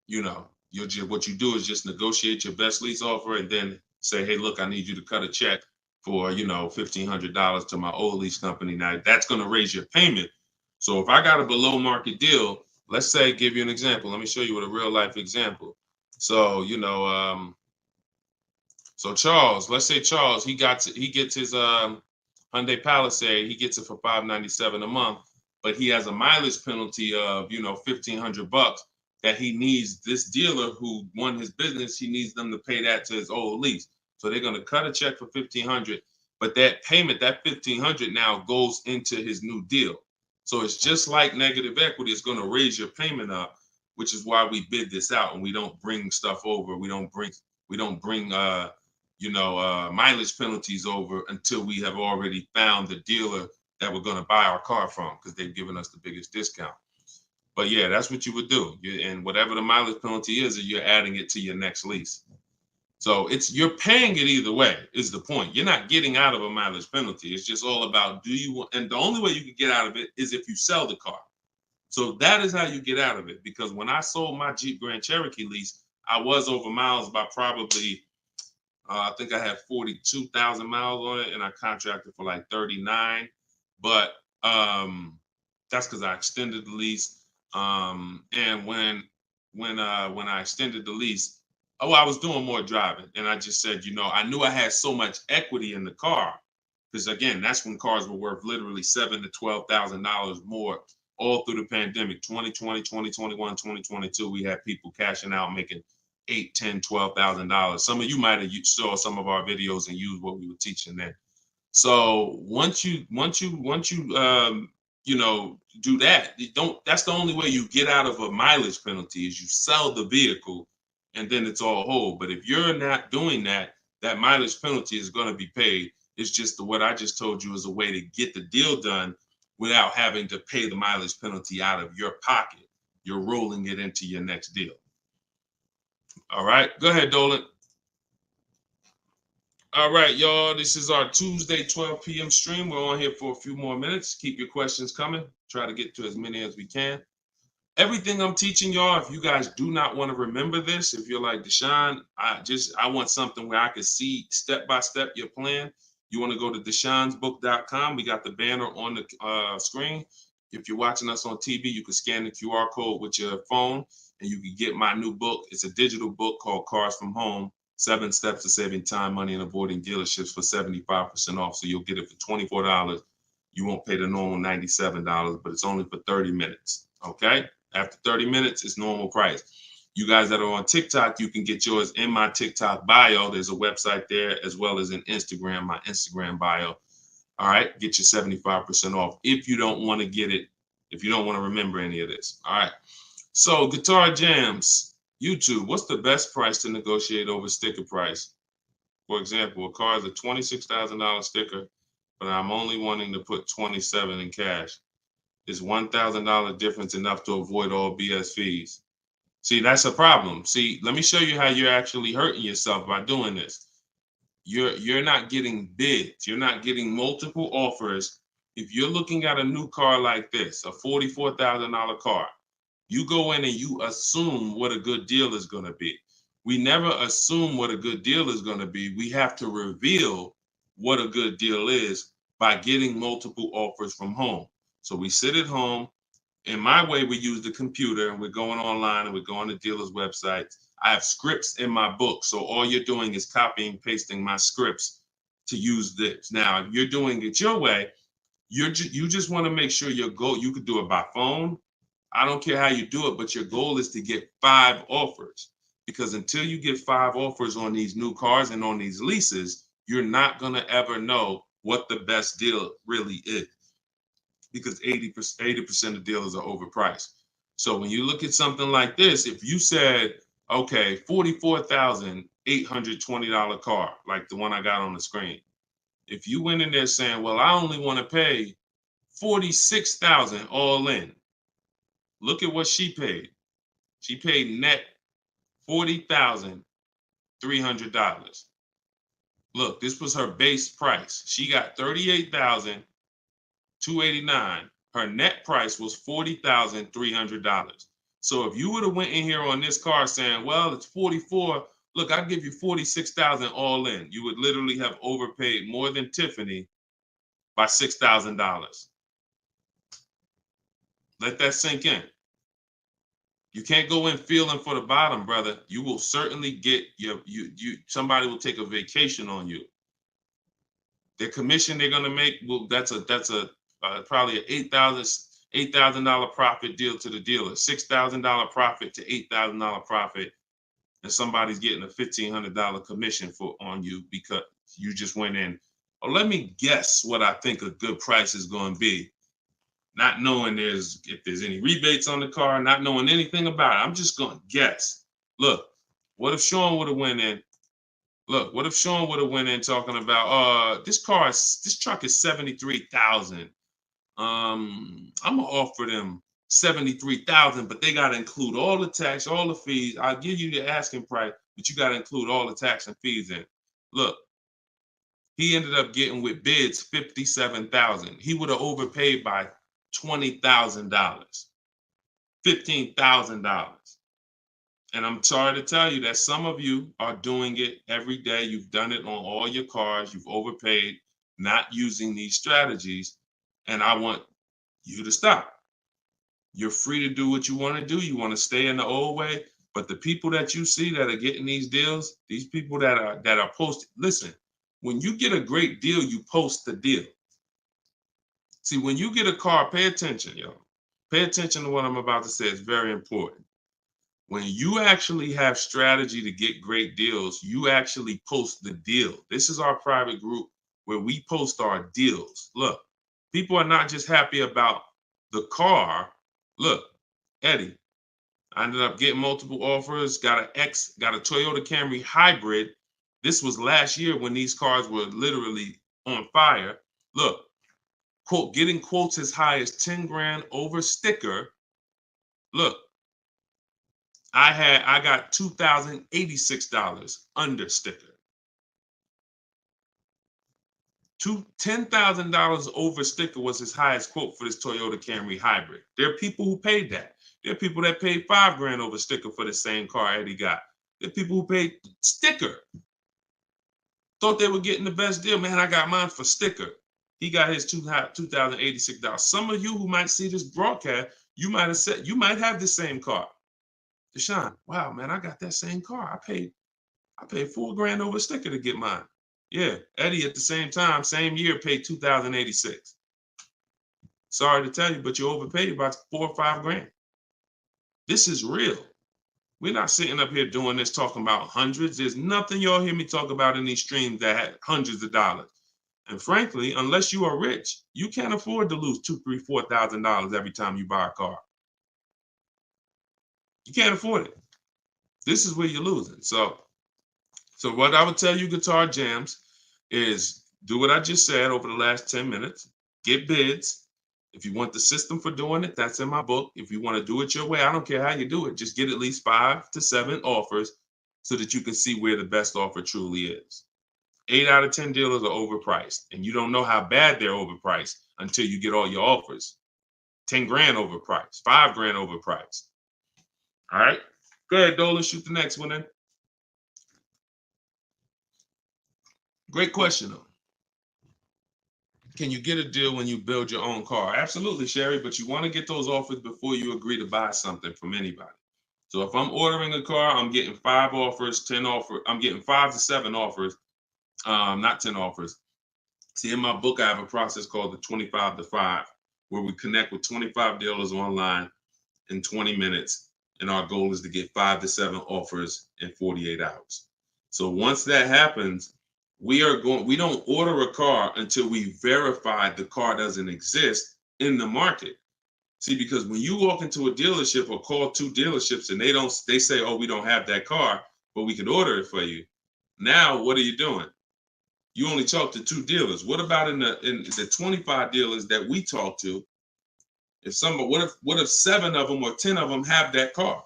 you do is just negotiate your best lease offer and then say, hey, look, I need you to cut a check for, $1,500 to my old lease company. Now that's going to raise your payment. So if I got a below market deal, let's say, give you an example. Let me show you with a real life example. So, so Charles, let's say Charles, he gets his Hyundai Palisade, he gets it for $597 a month, but he has a mileage penalty of, $1,500 that he needs. This dealer who won his business, he needs them to pay that to his old lease. So they're going to cut a check for $1,500, but that payment, that $1,500 now goes into his new deal. So it's just like negative equity. It's going to raise your payment up, which is why we bid this out and we don't bring stuff over. We don't bring mileage penalties over until we have already found the dealer that we're going to buy our car from, because they've given us the biggest discount. But yeah, that's what you would do. And whatever the mileage penalty is, you're adding it to your next lease. So you're paying it either way is the point. You're not getting out of a mileage penalty. It's just all about and the only way you can get out of it is if you sell the car. So that is how you get out of it. Because when I sold my Jeep Grand Cherokee lease, I was over miles by probably, I think I had 42,000 miles on it, and I contracted for like 39. But that's because I extended the lease. And when I extended the lease, I was doing more driving, and I just said, I knew I had so much equity in the car, because again, that's when cars were worth literally $7,000 to $12,000 more all through the pandemic. 2020, 2021, 2022, we had people cashing out, making $8,000, $10,000, $12,000. Some of you might have saw some of our videos and used what we were teaching then. So once you do that, that's the only way you get out of a mileage penalty is you sell the vehicle, and then it's all whole. But if you're not doing that, that mileage penalty is going to be paid. It's just what I just told you is a way to get the deal done without having to pay the mileage penalty out of your pocket. You're rolling it into your next deal. All right, go ahead, Dolan. All right, y'all, this is our Tuesday 12 p.m. stream. We're on here for a few more minutes. Keep your questions coming. Try to get to as many as we can. Everything I'm teaching y'all, if you guys do not want to remember this, if you're like, Deshone, I want something where I can see step-by-step your plan, you want to go to deshonesbook.com. We got the banner on the screen. If you're watching us on TV, you can scan the QR code with your phone, and you can get my new book. It's a digital book called Cars from Home, 7 Steps to Saving Time, Money, and Avoiding Dealerships for 75% off. So you'll get it for $24. You won't pay the normal $97, but it's only for 30 minutes, okay? After 30 minutes, it's normal price. You guys that are on TikTok, you can get yours in my TikTok bio. There's a website there, as well as in Instagram, my Instagram bio. All right, get your 75% off if you don't want to get it, if you don't want to remember any of this. All right, so Guitar Jams, YouTube, what's the best price to negotiate over sticker price? For example, a car is a $26,000 sticker, but I'm only wanting to put $27,000 in cash. Is $1,000 difference enough to avoid all BS fees? See, that's a problem. See, let me show you how you're actually hurting yourself by doing this. You're not getting bids. You're not getting multiple offers. If you're looking at a new car like this, a $44,000 car, You go in and you assume what a good deal is going to be. We never assume what a good deal is going to be. We have to reveal what a good deal is by getting multiple offers from home. So we sit at home. In my way, we use the computer and we're going online and we're going to dealers' websites. I have scripts in my book. So all you're doing is copying, pasting my scripts to use this. Now, if you're doing it your way, you just want to make sure your goal, you could do it by phone. I don't care how you do it, but your goal is to get 5 offers. Because until you get 5 offers on these new cars and on these leases, you're not going to ever know what the best deal really is. Because 80% of dealers are overpriced. So when you look at something like this, if you said, okay, $44,820 car, like the one I got on the screen. If you went in there saying, well, I only want to pay $46,000 all in. Look at what she paid. She paid net $40,300. Look, this was her base price. She got $38,289. Her net price was $40,300. So if you would have went in here on this car saying, well, it's 44, look, I'll give you 46,000 all in. You would literally have overpaid more than Tiffany by $6,000. Let that sink in. You can't go in feeling for the bottom, brother. You will certainly get somebody will take a vacation on you. Their commission they're gonna make, well, that's probably an $8,000 profit deal to the dealer, $6,000 profit to $8,000 profit, and somebody's getting a $1,500 commission on you because you just went in. Oh, let me guess what I think a good price is going to be. Not knowing if there's any rebates on the car, not knowing anything about it. I'm just going to guess. Look, what if Sean would have went in? Look, what if Sean would have went in talking about, this truck is $73,000. I'm gonna offer them $73,000, but they gotta include all the tax, all the fees. I'll give you the asking price, but you gotta include all the tax and fees in. Look, he ended up getting with bids $57,000. He would have overpaid by $20,000, $15,000. And I'm sorry to tell you that some of you are doing it every day. You've done it on all your cars. You've overpaid, not using these strategies. And I want you to stop. You're free to do what you want to do. You want to stay in the old way. But the people that you see that are getting these deals, these people that are posting, listen, when you get a great deal, you post the deal. See, when you get a car, pay attention, yo. Pay attention to what I'm about to say. It's very important. When you actually have strategy to get great deals, you actually post the deal. This is our private group where we post our deals. Look, people are not just happy about the car. Look, Eddie, I ended up getting multiple offers, got a Toyota Camry hybrid. This was last year when these cars were literally on fire. Look, quote, getting quotes as high as 10 grand over sticker. Look, I got $2,086 under sticker. $10,000 over sticker was his highest quote for this Toyota Camry hybrid. There are people who paid that. There are people that paid 5 grand over sticker for the same car Eddie got. There are people who paid sticker. Thought they were getting the best deal. Man, I got mine for sticker. He got his $2,086. Some of you who might see this broadcast, you might have said, you might have the same car. Deshone, wow, man, I got that same car. I paid 4 grand over sticker to get mine. Yeah, Eddie at the same time, same year, paid $2,086. Sorry to tell you, but you overpaid by 4 or 5 grand. This is real. We're not sitting up here doing this talking about hundreds. There's nothing y'all hear me talk about in these streams that had hundreds of dollars. And frankly, unless you are rich, you can't afford to lose $2,000, $3,000, $4,000 every time you buy a car. You can't afford it. This is where you're losing. So what I would tell you, Guitar Jams, is do what I just said over the last 10 minutes. Get bids. If you want the system for doing it, that's in my book. If you want to do it your way, I don't care how you do it. Just get at least 5 to 7 offers so that you can see where the best offer truly is. 8 out of 10 dealers are overpriced, and you don't know how bad they're overpriced until you get all your offers. 10 grand overpriced, 5 grand overpriced. All right. Go ahead, Dolan. Shoot the next one in. Great question, though. Can you get a deal when you build your own car? Absolutely, Sherry, but you want to get those offers before you agree to buy something from anybody. So if I'm ordering a car, I'm getting 5 offers, 10 offers. I'm getting 5 to 7 offers, not 10 offers. See, in my book, I have a process called the 25 to 5, where we connect with 25 dealers online in 20 minutes. And our goal is to get 5 to 7 offers in 48 hours. So once that happens, we don't order a car until we verify the car doesn't exist in the market. See, because when you walk into a dealership or call 2 dealerships and they say, oh, we don't have that car, but we could order it for you. Now, what are you doing? You only talk to 2 dealers. What about in the 25 dealers that we talk to? What if 7 of them or 10 of them have that car?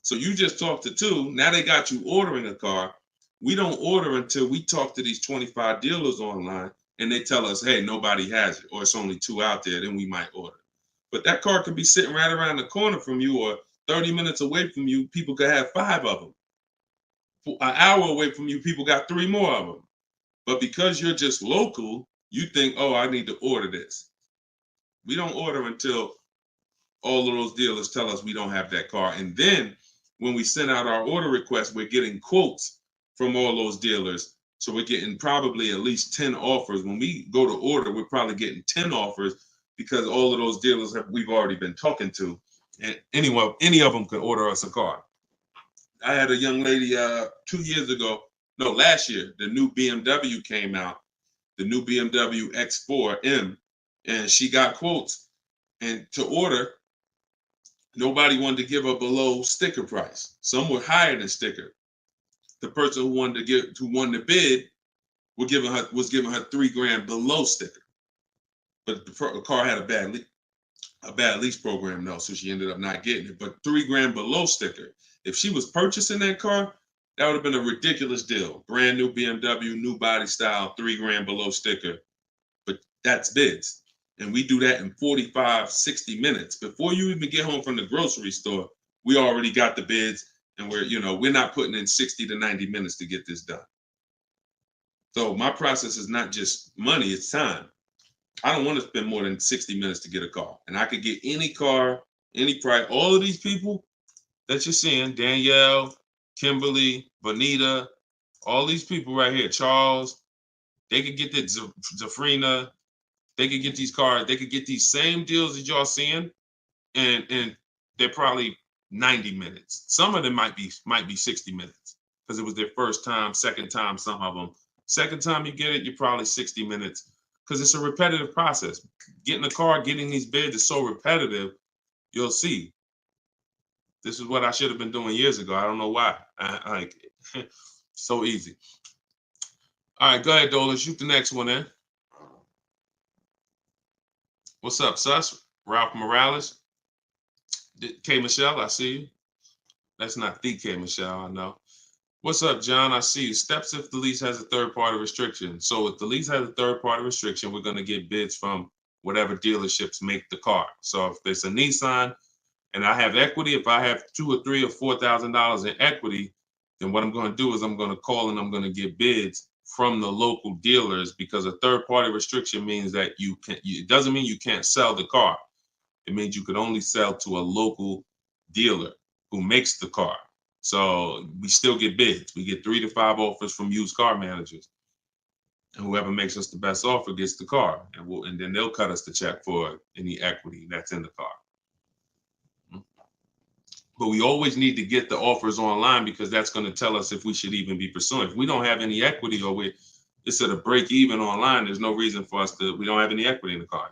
So you just talked to 2. Now they got you ordering a car. We don't order until we talk to these 25 dealers online and they tell us, hey, nobody has it, or it's only 2 out there, then we might order. But that car could be sitting right around the corner from you, or 30 minutes away from you. People could have 5 of them. An hour away from you, people got 3 more of them. But because you're just local, you think, oh, I need to order this. We don't order until all of those dealers tell us we don't have that car. And then when we send out our order request, we're getting quotes from all those dealers. So we're getting probably at least 10 offers. When we go to order, we're probably getting 10 offers because all of those dealers we've already been talking to. And any of them could order us a car. I had a young lady 2 years ago, no, last year, the new BMW came out, the new BMW X4M, and she got quotes. And to order, nobody wanted to give her below sticker price. Some were higher than sticker. The person who won the bid was giving her $3,000 below sticker. But the car had a bad lease program though, so she ended up not getting it. But $3,000 below sticker. If she was purchasing that car, that would have been a ridiculous deal. Brand new BMW, new body style, $3,000 below sticker. But that's bids. And we do that in 45, 60 minutes. Before you even get home from the grocery store, we already got the bids, and we're not putting in 60 to 90 minutes to get this done. So my process is not just money, it's time. I don't want to spend more than 60 minutes to get a car. And I could get any car, any price. All of these people that you're seeing, Danielle, Kimberly, Bonita, all these people right here, Charles, they could get that Zafrina, they could get these cars, they could get these same deals that y'all seeing, and they're probably 90 minutes. Some of them might be 60 minutes because it was their first time, second time, some of them. Second time you get it, you're probably 60 minutes because it's a repetitive process. Getting a car, getting these bids is so repetitive, you'll see. This is what I should have been doing years ago. I don't know why. So easy. All right, go ahead, Dola. Shoot the next one in. What's up, Sus? Ralph Morales. K. Michelle, I see you. That's not the K. Michelle, I know. What's up, John? I see you. Steps if the lease has a third-party restriction. So if the lease has a third-party restriction, we're going to get bids from whatever dealerships make the car. So if there's a Nissan and I have equity, if I have $2,000 or $3,000 or $4,000 in equity, then what I'm going to do is I'm going to call and I'm going to get bids from the local dealers, because a third-party restriction means that it doesn't mean you can't sell the car. It means you could only sell to a local dealer who makes the car. So we still get bids. We get 3 to 5 offers from used car managers. And whoever makes us the best offer gets the car. And then they'll cut us the check for any equity that's in the car. But we always need to get the offers online, because that's going to tell us if we should even be pursuing. If we don't have any equity, or it's at a break even online, there's no reason for us we don't have any equity in the car.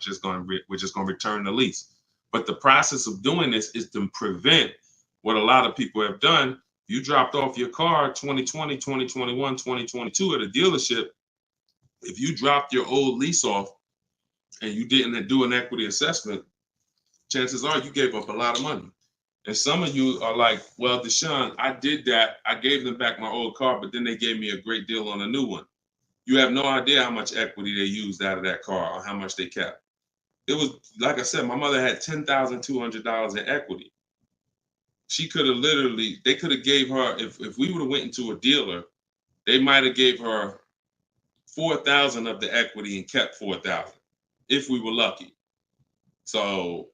We're just going to return the lease. But the process of doing this is to prevent what a lot of people have done. You dropped off your car 2020, 2021, 2022 at a dealership. If you dropped your old lease off and you didn't do an equity assessment, chances are you gave up a lot of money. And some of you are like, well, Deshone, I did that. I gave them back my old car, but then they gave me a great deal on a new one. You have no idea how much equity they used out of that car or how much they kept. It was, like I said, my mother had $10,200 in equity. She could have literally, they could have gave her, if we would have went into a dealer, they might have gave her 4,000 of the equity and kept 4,000 if we were lucky. So,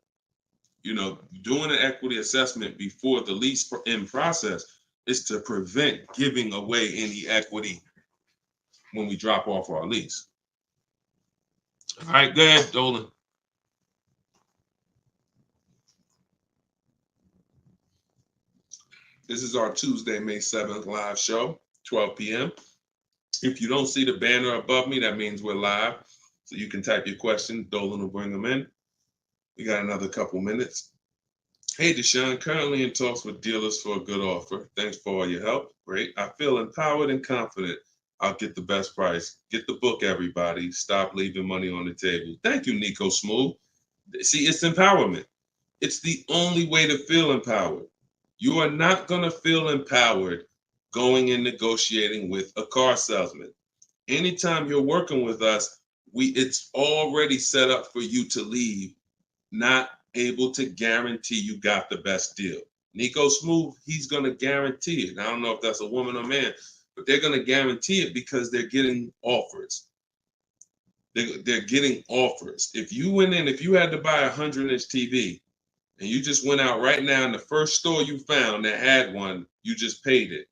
doing an equity assessment before the lease in process is to prevent giving away any equity when we drop off our lease. All right, go ahead, Dolan. This is our Tuesday, May 7th live show, 12 p.m. If you don't see the banner above me, that means we're live. So you can type your question. Dolan will bring them in. We got another couple minutes. Hey, Deshone, currently in talks with dealers for a good offer. Thanks for all your help. Great. I feel empowered and confident I'll get the best price. Get the book, everybody. Stop leaving money on the table. Thank you, Nico Smooth. See, it's empowerment. It's the only way to feel empowered. You are not going to feel empowered going and negotiating with a car salesman. Anytime you're working with us, it's already set up for you to leave not able to guarantee you got the best deal. Nico Smooth, he's going to guarantee it. I don't know if that's a woman or man, but they're going to guarantee it because they're getting offers. They're getting offers. If you went in, if you had to buy a 100-inch TV and you just went out right now in the first store you found that had one, you just paid it.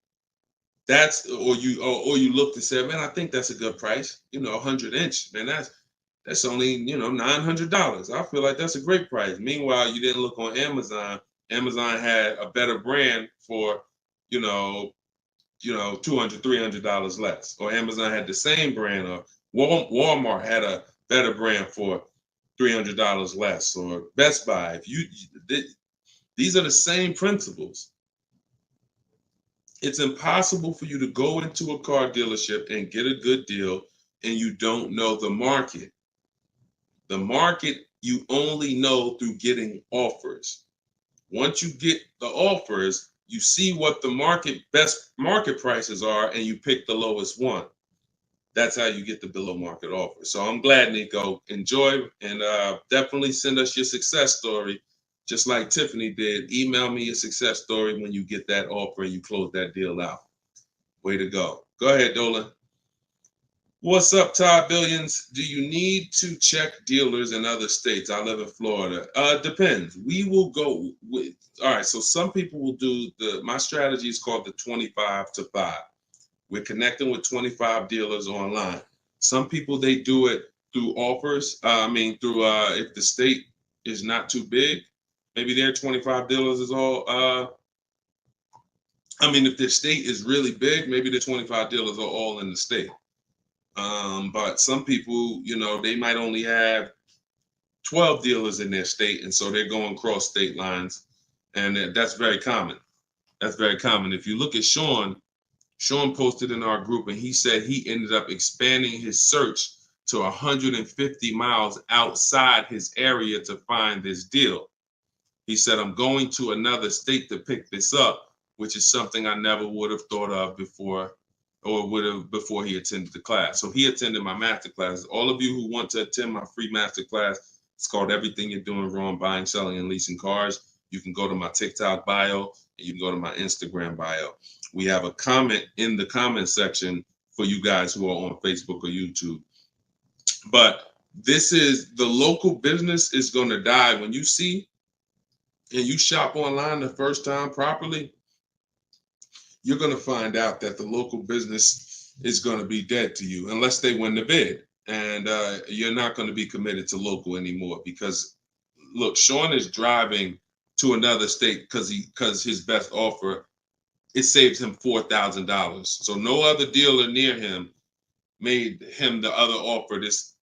Or you looked and said, man, I think that's a good price. 100-inch, man, that's only, $900. I feel like that's a great price. Meanwhile, you didn't look on Amazon. Amazon had a better brand for, $200, $300 less. Or Amazon had the same brand, or Walmart had a better brand for $300 less, or Best Buy. These are the same principles. It's impossible for you to go into a car dealership and get a good deal and you don't know the market. The market you only know through getting offers. Once you get the offers, you see what the best market prices are and you pick the lowest one. That's how you get the below market offer. So I'm glad, Nico. Enjoy, and definitely send us your success story. Just like Tiffany did, email me your success story when you get that offer and you close that deal out. Way to go. Go ahead, Dolan. What's up, Todd Billions? Do you need to check dealers in other states? I live in Florida. Depends. We will go with, all right, so some people will do my strategy is called the 25 to 5. We're connecting with 25 dealers online. Some people, they do it through offers. If the state is not too big, maybe their 25 dealers is all, if their state is really big, maybe the 25 dealers are all in the state. But some people, they might only have 12 dealers in their state, and so they're going cross state lines, and that's very common. That's very common. If you look at Sean posted in our group, and he said he ended up expanding his search to 150 miles outside his area to find this deal. He said, I'm going to another state to pick this up, which is something I never would have thought of before, or would have before he attended the class. So he attended my master class. All of you who want to attend my free master class, it's called Everything You're Doing Wrong, Buying, Selling, and Leasing Cars. You can go to my TikTok bio, and you can go to my Instagram bio. We have a comment in the comment section for you guys who are on Facebook or YouTube. But this is, the local business is going to die. When you see and you shop online the first time properly, you're going to find out that the local business is going to be dead to you unless they win the bid. And you're not going to be committed to local anymore, because look, Sean is driving to another state because his best offer, it saves him $4,000. So no other dealer near him made him the other offer. This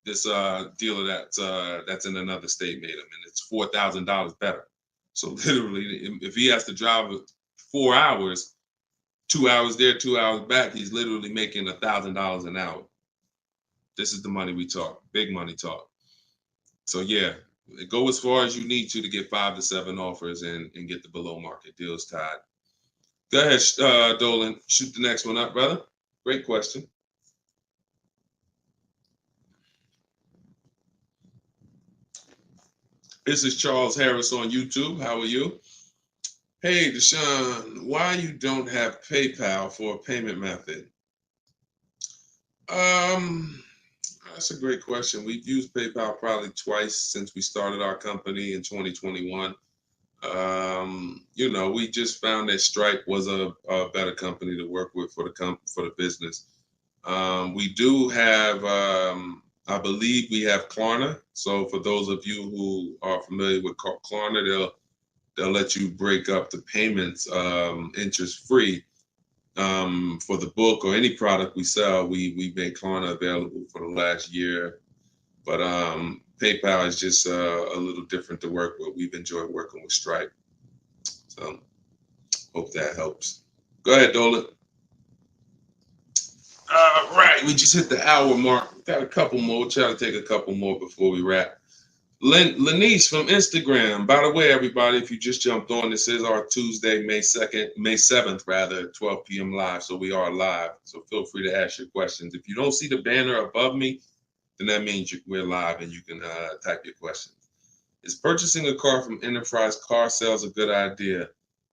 dealer that's in another state made him, and it's $4,000 better. So literally, if he has to drive 4 hours, 2 hours there, 2 hours back, he's literally making $1,000 an hour. This is the money we talk, big money talk. So yeah, go as far as you need to get 5 to 7 offers and get the below market deals tied. Go ahead, Dolan, shoot the next one up, brother. Great question. This is Charles Harris on YouTube. How are you? Hey, Deshone, why you don't have PayPal for a payment method? Um, that's a great question. We've used PayPal probably twice since we started our company in 2021. We just found that Stripe was a better company to work with for the business. We do have, I believe we have Klarna. So for those of you who are familiar with Klarna, they'll let you break up the payments interest free. For the book or any product we sell, we make Klarna available for the last year. But PayPal is just a little different to work with. We've enjoyed working with Stripe. So hope that helps. Go ahead, Dolan. Right, we just hit the hour mark. Got a couple more. We'll try to take a couple more before we wrap. Lenice from Instagram. By the way, everybody, if you just jumped on, this is our Tuesday, May 7th, rather, 12 p.m. live. So we are live. So feel free to ask your questions. If you don't see the banner above me, then that means we're live and you can type your questions. Is purchasing a car from Enterprise Car Sales a good idea?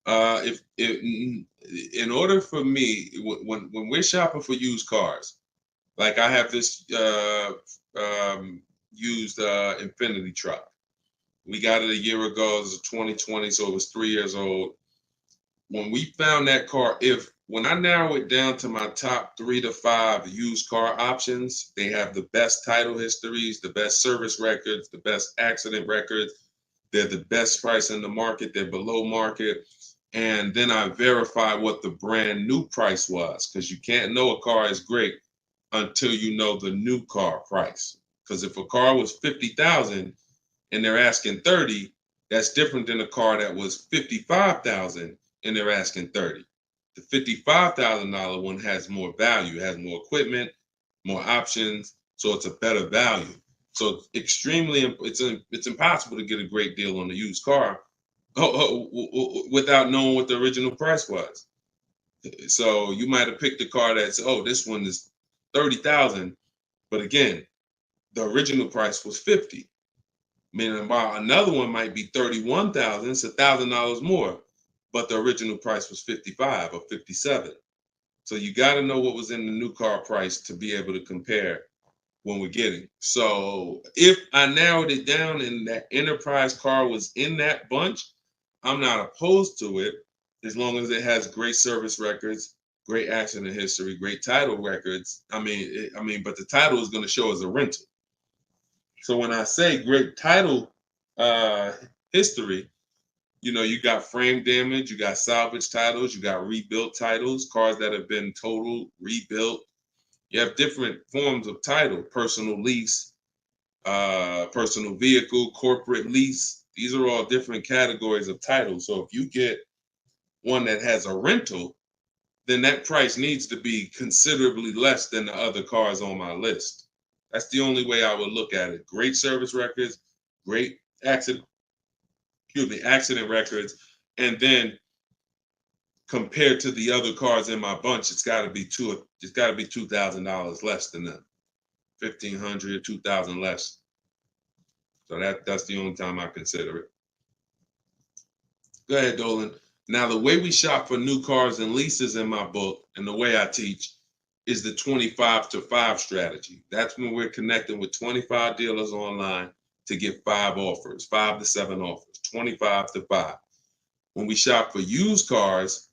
If in order for me, when we're shopping for used cars, like I have this used Infinity truck. We got it a year ago. It was 2020, so it was 3 years old. When we found that car, when I narrow it down to my top 3 to 5 used car options, they have the best title histories, the best service records, the best accident records. They're the best price in the market. They're below market. And then I verify what the brand new price was, because you can't know a car is great until you know the new car price. Because if a car was 50,000 and they're asking 30, that's different than a car that was 55,000 and they're asking 30. The $55,000 one has more value, has more equipment, more options, so it's a better value. So it's impossible to get a great deal on a used car without knowing what the original price was. So you might have picked a car that's, this one is 30,000, but again, the original price was 50. Meaning, while another one might be 31,000, it's $1,000 more, but the original price was 55 or 57. So you got to know what was in the new car price to be able to compare when we're getting. So if I narrowed it down and that Enterprise car was in that bunch, I'm not opposed to it as long as it has great service records, great accident history, great title records. But the title is going to show as a rental. So when I say great title history, you got frame damage, you got salvage titles, you got rebuilt titles, cars that have been totaled, rebuilt. You have different forms of title: personal lease, personal vehicle, corporate lease. These are all different categories of title. So if you get one that has a rental, then that price needs to be considerably less than the other cars on my list. That's the only way I would look at it. Great service records, great accident records, and then compared to the other cars in my bunch, it's got to be $2,000 less than them. 1,500, 2,000 less. So that's the only time I consider it. Go ahead, Dolan. Now, the way we shop for new cars and leases in my book, and the way I teach, is the 25 to 5 strategy. That's when we're connecting with 25 dealers online to get 5 offers, 5 to 7 offers, 25 to 5. When we shop for used cars,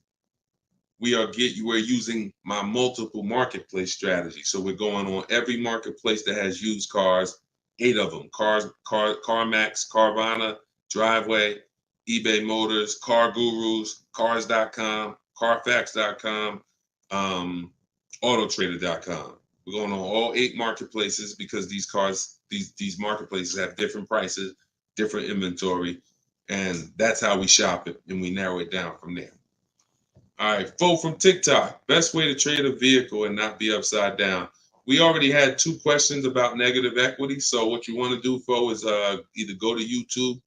we're using my multiple marketplace strategy. So we're going on every marketplace that has used cars, 8 of them: CarMax, Carvana, Driveway, eBay Motors, Car Gurus, Cars.com, Carfax.com, Autotrader.com. We're going on all 8 marketplaces because these marketplaces have different prices, different inventory, and that's how we shop it, and we narrow it down from there. All right, Fo from TikTok. Best way to trade a vehicle and not be upside down. We already had 2 questions about negative equity. So what you want to do, Fo, is either go to YouTube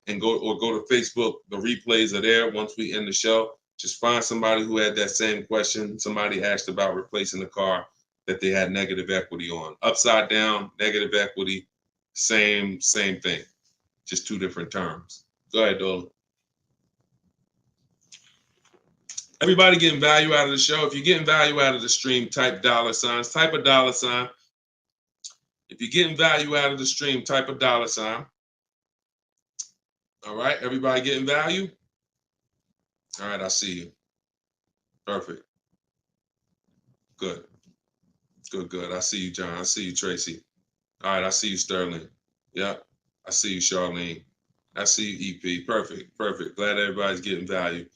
and go to Facebook. The replays are there once we end the show. Just find somebody who had that same question. Somebody asked about replacing a car that they had negative equity on. Upside down, negative equity, same thing. Just 2 different terms. Go ahead, Dolan. Everybody getting value out of the show. If you're getting value out of the stream, type $signs, type a $sign. If you're getting value out of the stream, type a $sign. All right, everybody getting value? All right, I see you. Perfect. Good. Good. I see you, John. I see you, Tracy. All right, I see you, Sterling. Yep. I see you, Charlene. I see you, EP. Perfect. Glad everybody's getting value.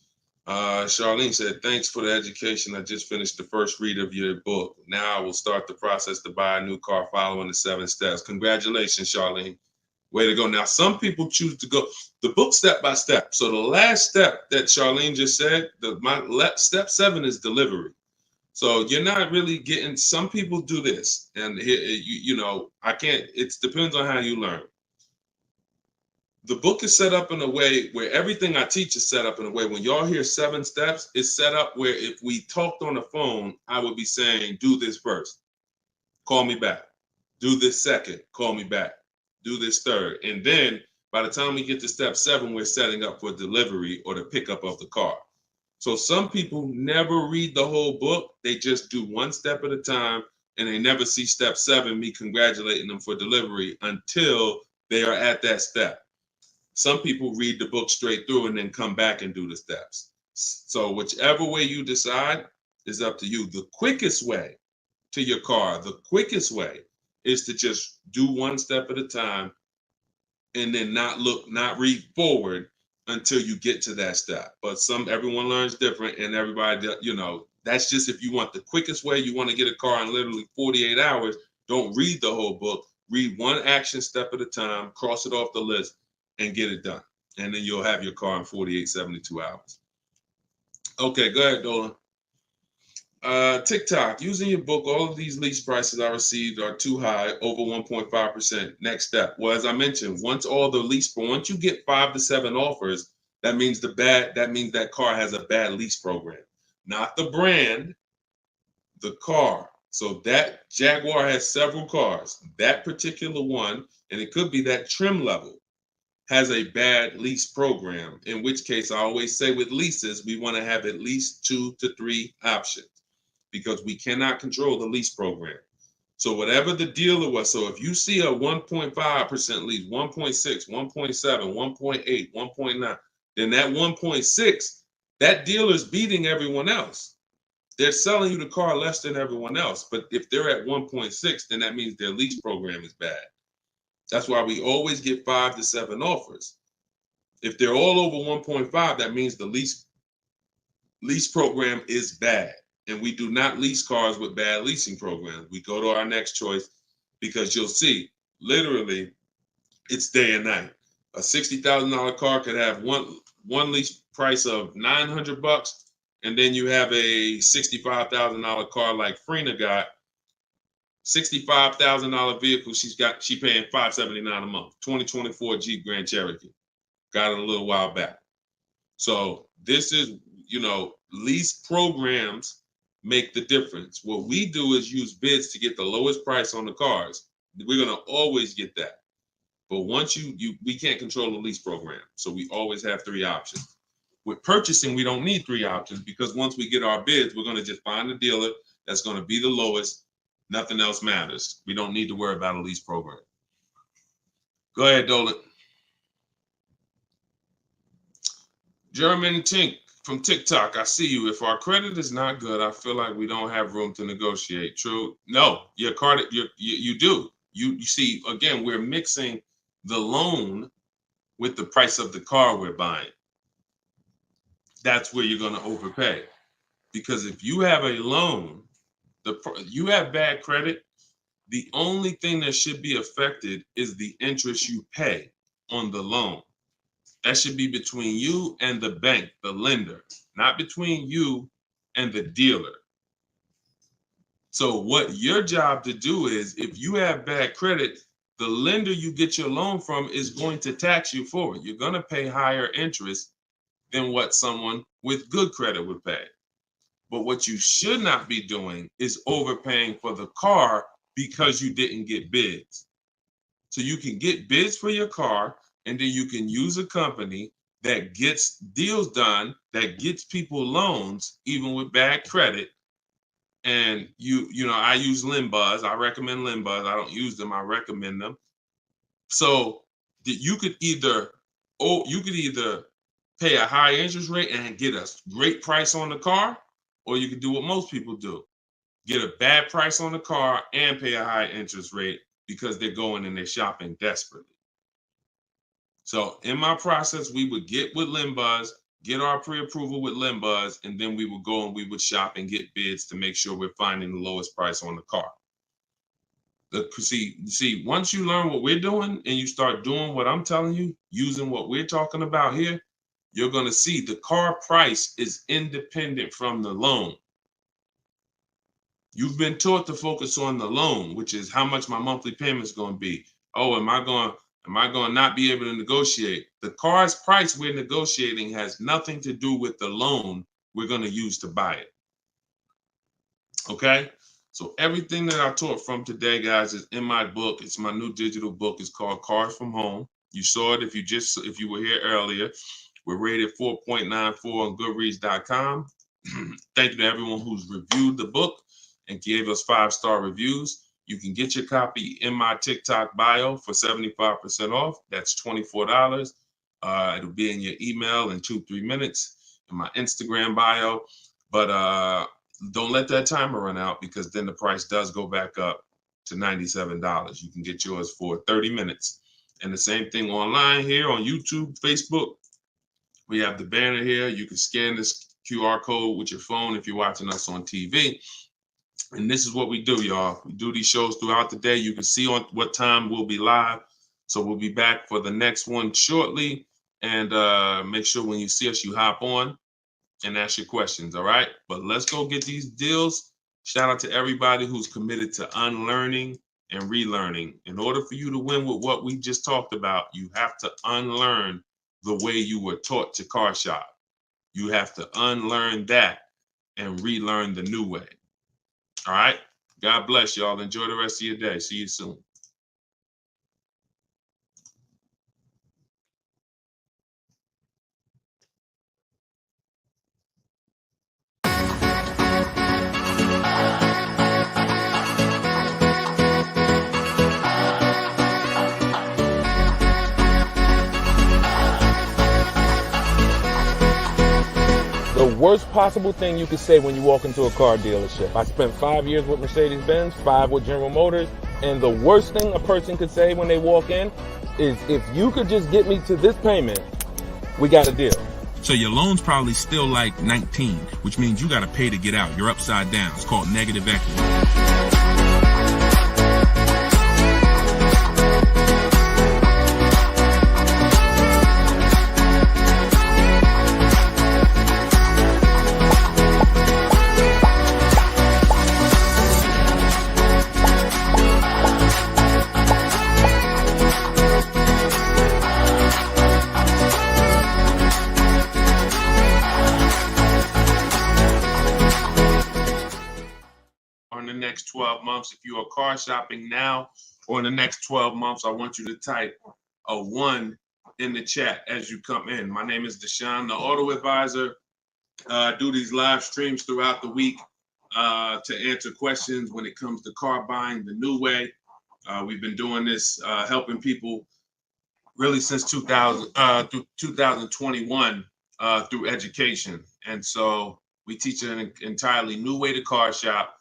Charlene said, thanks for the education. I just finished the first read of your book. Now I will start the process to buy a new car following the 7 steps. Congratulations, Charlene. Way to go. Now, some people choose to go the book step by step. So the last step that Charlene just said, step 7 is delivery. So you're not really getting, some people do this. And I can't, it depends on how you learn. The book is set up in a way where everything I teach is set up in a way when y'all hear 7 steps, it's set up where if we talked on the phone, I would be saying, do this first, call me back. Do this second, call me back. Do this third. And then by the time we get to step 7, we're setting up for delivery or the pickup of the car. So some people never read the whole book. They just do 1 step at a time and they never see step 7, me congratulating them for delivery until they are at that step. Some people read the book straight through and then come back and do the steps. So whichever way you decide is up to you. The quickest way to your car, the quickest way is to just do 1 step at a time and then not read forward until you get to that step. But everyone learns different, and everybody, that's just if you want the quickest way, you want to get a car in literally 48 hours, don't read the whole book. Read 1 action step at a time, cross it off the list, and get it done. And then you'll have your car in 48, 72 hours. Okay, go ahead, Dolan. TikTok, using your book, all of these lease prices I received are too high, over 1.5%. Next step. Well, as I mentioned, once you get 5 to 7 offers, that means that car has a bad lease program. Not the brand, the car. So that Jaguar has several cars. That particular one, and it could be that trim level, has a bad lease program, in which case I always say with leases, we want to have at least 2 to 3 options, because we cannot control the lease program. So whatever the dealer was, so if you see a 1.5% lease, 1.6, 1.7, 1.8, 1.9, then that 1.6, that dealer's beating everyone else. They're selling you the car less than everyone else. But if they're at 1.6, then that means their lease program is bad. That's why we always get 5 to 7 offers. If they're all over 1.5, that means the lease program is bad. And we do not lease cars with bad leasing programs. We go to our next choice, because you'll see, literally, it's day and night. A $60,000 car could have one lease price of $900, and then you have a $65,000 car like Frena got. $65,000 vehicle, she paying $579 a month. 2024 Jeep Grand Cherokee. Got it a little while back. So this is, lease programs make the difference. What we do is use bids to get the lowest price on the cars. We're gonna always get that. But once we can't control the lease program. So we always have 3 options. With purchasing, we don't need 3 options, because once we get our bids, we're gonna just find a dealer that's gonna be the lowest. Nothing else matters. We don't need to worry about a lease program. Go ahead, Dolan. German Tink from TikTok, I see you. If our credit is not good, I feel like we don't have room to negotiate. True? No, your credit, you do. You see, again, we're mixing the loan with the price of the car we're buying. That's where you're going to overpay. Because if you have a loan, you have bad credit, the only thing that should be affected is the interest you pay on the loan. That should be between you and the bank, the lender, not between you and the dealer. So what your job to do is, if you have bad credit, the lender you get your loan from is going to tax you for it. You're going to pay higher interest than what someone with good credit would pay. But what you should not be doing is overpaying for the car because you didn't get bids. So you can get bids for your car, and then you can use a company that gets deals done, that gets people loans, even with bad credit. And you know, I use Limbuzz. I recommend Limbuzz. I don't use them. I recommend them. So you could either, pay a high interest rate and get a great price on the car, or you could do what most people do: get a bad price on the car and pay a high interest rate because they're going and they're shopping desperately. So in my process, we would get with Limbuzz, get our pre-approval with Limbuzz, and then we would go and we would shop and get bids to make sure we're finding the lowest price on the car. See, once you learn what we're doing and you start doing what I'm telling you, using what we're talking about here, you're going to see the car price is independent from the loan. You've been taught to focus on the loan, which is how much my monthly payment is going to be. Oh, am I going to not be able to negotiate? The car's price we're negotiating has nothing to do with the loan we're going to use to buy it. Okay? So everything that I taught from today, guys, is in my book. It's my new digital book. It's called Cars from Home. You saw it if you were here earlier. We're rated 4.94 on Goodreads.com. Thank you to everyone who's reviewed the book and gave us 5-star reviews. You can get your copy in my TikTok bio for 75% off. That's $24. It'll be in your email in 2-3 minutes, in my Instagram bio. But don't let that timer run out, because then the price does go back up to $97. You can get yours for 30 minutes. And the same thing online here on YouTube, Facebook. We have the banner here. You can scan this QR code with your phone if you're watching us on TV. And this is what we do, y'all. We do these shows throughout the day. You can see on what time we'll be live. So we'll be back for the next one shortly. And make sure when you see us, you hop on and ask your questions, all right? But let's go get these deals. Shout out to everybody who's committed to unlearning and relearning. In order for you to win with what we just talked about, you have to unlearn the way you were taught to car shop. You have to unlearn that and relearn the new way. All right? God bless y'all. Enjoy the rest of your day. See you soon. The worst possible thing you could say when you walk into a car dealership. I spent 5 years with Mercedes-Benz, 5 with General Motors, and the worst thing a person could say when they walk in is, if you could just get me to this payment, we got a deal. So your loan's probably still like 19, which means you got to pay to get out. You're upside down. It's called negative equity. In the next 12 months, if you are car shopping now, or in the next 12 months, I want you to type a 1 in the chat as you come in. My name is Deshone the Auto Advisor. I do these live streams throughout the week to answer questions when it comes to car buying the new way. We've been doing this, helping people really since 2021 through education. And so we teach an entirely new way to car shop.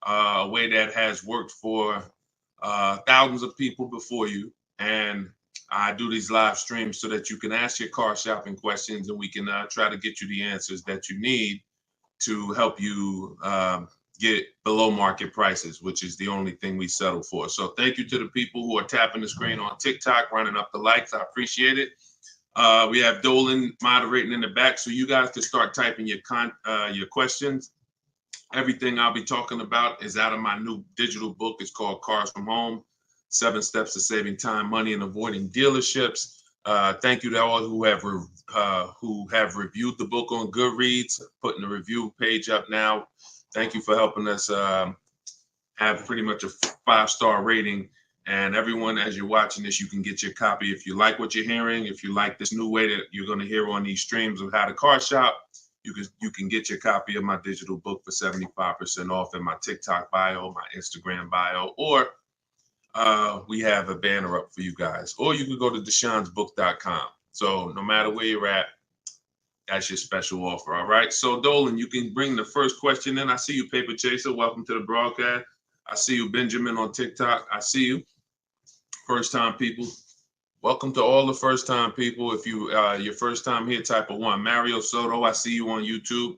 A way that has worked for thousands of people before you. And I do these live streams so that you can ask your car shopping questions, and we can try to get you the answers that you need to help you get below market prices, which is the only thing we settle for. So thank you to the people who are tapping the screen on TikTok, running up the likes. I appreciate it. We have Dolan moderating in the back, so you guys can start typing your questions. Everything I'll be talking about is out of my new digital book. It's called Cars from Home, 7 Steps to Saving Time, Money, and Avoiding Dealerships. Thank you to all who have reviewed the book on Goodreads, putting the review page up now. Thank you for helping us have pretty much a 5-star rating And everyone, as you're watching this, you can get your copy. If you like what you're hearing, if you like this new way that you're going to hear on these streams of how to car shop, you can get your copy of my digital book for 75% off in my TikTok bio, my Instagram bio, or we have a banner up for you guys. Or you can go to deshonsbook.com. So no matter where you're at, that's your special offer. All right. So Dolan, you can bring the first question in. I see you, Paper Chaser. Welcome to the broadcast. I see you, Benjamin, on TikTok. I see you. First time people. Welcome to all the first time people. If you your first time here, type of 1. Mario Soto, I see you on YouTube.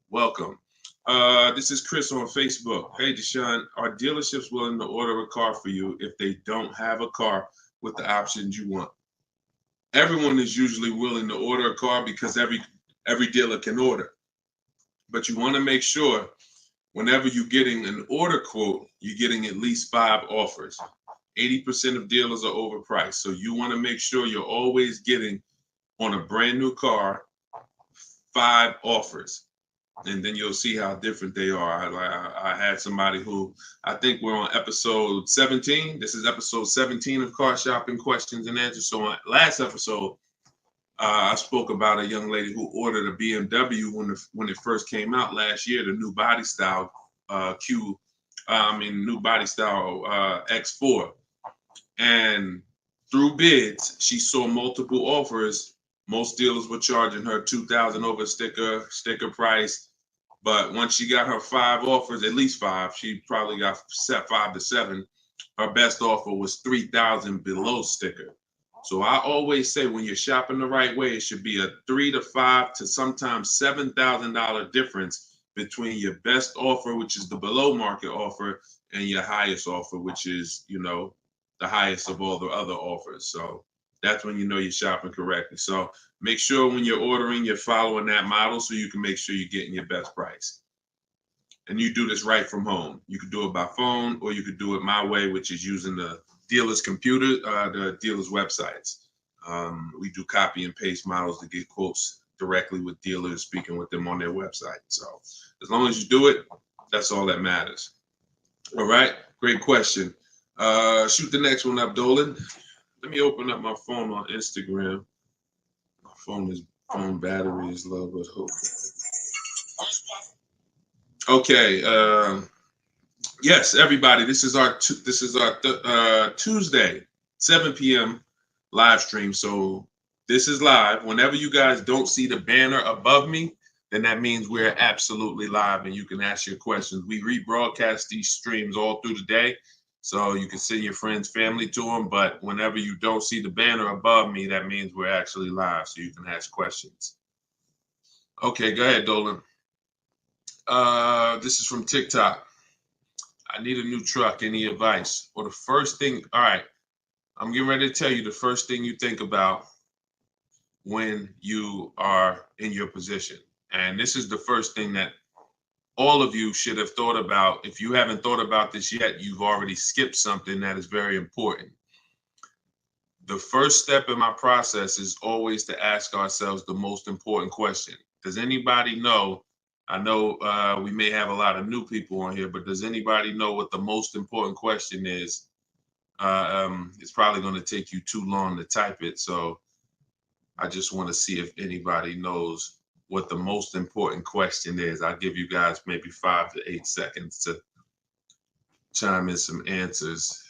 Welcome. This is Chris on Facebook. Hey, Deshone, are dealerships willing to order a car for you if they don't have a car with the options you want? Everyone is usually willing to order a car because every dealer can order. But you want to make sure whenever you're getting an order quote, you're getting at least 5 offers. 80% of dealers are overpriced. So you want to make sure you're always getting on a brand new car 5 offers. And then you'll see how different they are. I had somebody who, I think we're on episode 17. This is episode 17 of Car Shopping Questions and Answers. So on last episode, I spoke about a young lady who ordered a BMW when it first came out last year, the new body style new body style X4. And through bids, she saw multiple offers. Most dealers were charging her $2,000 over sticker price. But once she got her 5 offers, at least 5, she probably got set 5 to 7. Her best offer was $3,000 below sticker. So I always say when you're shopping the right way, it should be a $3,000 to $5,000 to sometimes $7,000 difference between your best offer, which is the below market offer, and your highest offer, which is, the highest of all the other offers. So that's when you know you're shopping correctly. So make sure when you're ordering, you're following that model so you can make sure you're getting your best price. And you do this right from home. You could do it by phone, or you could do it my way, which is using the dealer's computer, the dealer's websites. We do copy and paste models to get quotes directly with dealers, speaking with them on their website. So as long as you do it, that's all that matters. All right, great question. Shoot the next one up, Dolan. Let me open up my phone on Instagram. My phone battery is low, but hope. Okay. Yes, everybody. This is our Tuesday 7 p.m. live stream. So this is live. Whenever you guys don't see the banner above me, then that means we're absolutely live, and you can ask your questions. We rebroadcast these streams all through the day, so you can send your friends, family to them. But whenever you don't see the banner above me, that means we're actually live, so you can ask questions. Okay, go ahead, Dolan. This is from TikTok. I need a new truck. Any advice? Or the first thing, all right, I'm getting ready to tell you the first thing you think about when you are in your position. And this is the first thing that all of you should have thought about. If you haven't thought about this yet, you've already skipped something that is very important. The first step in my process is always to ask ourselves the most important question. Does anybody know? I know we may have a lot of new people on here, but does anybody know what the most important question is? It's probably going to take you too long to type it. So I just want to see if anybody knows what the most important question is. I'll give you guys maybe 5 to 8 seconds to chime in some answers.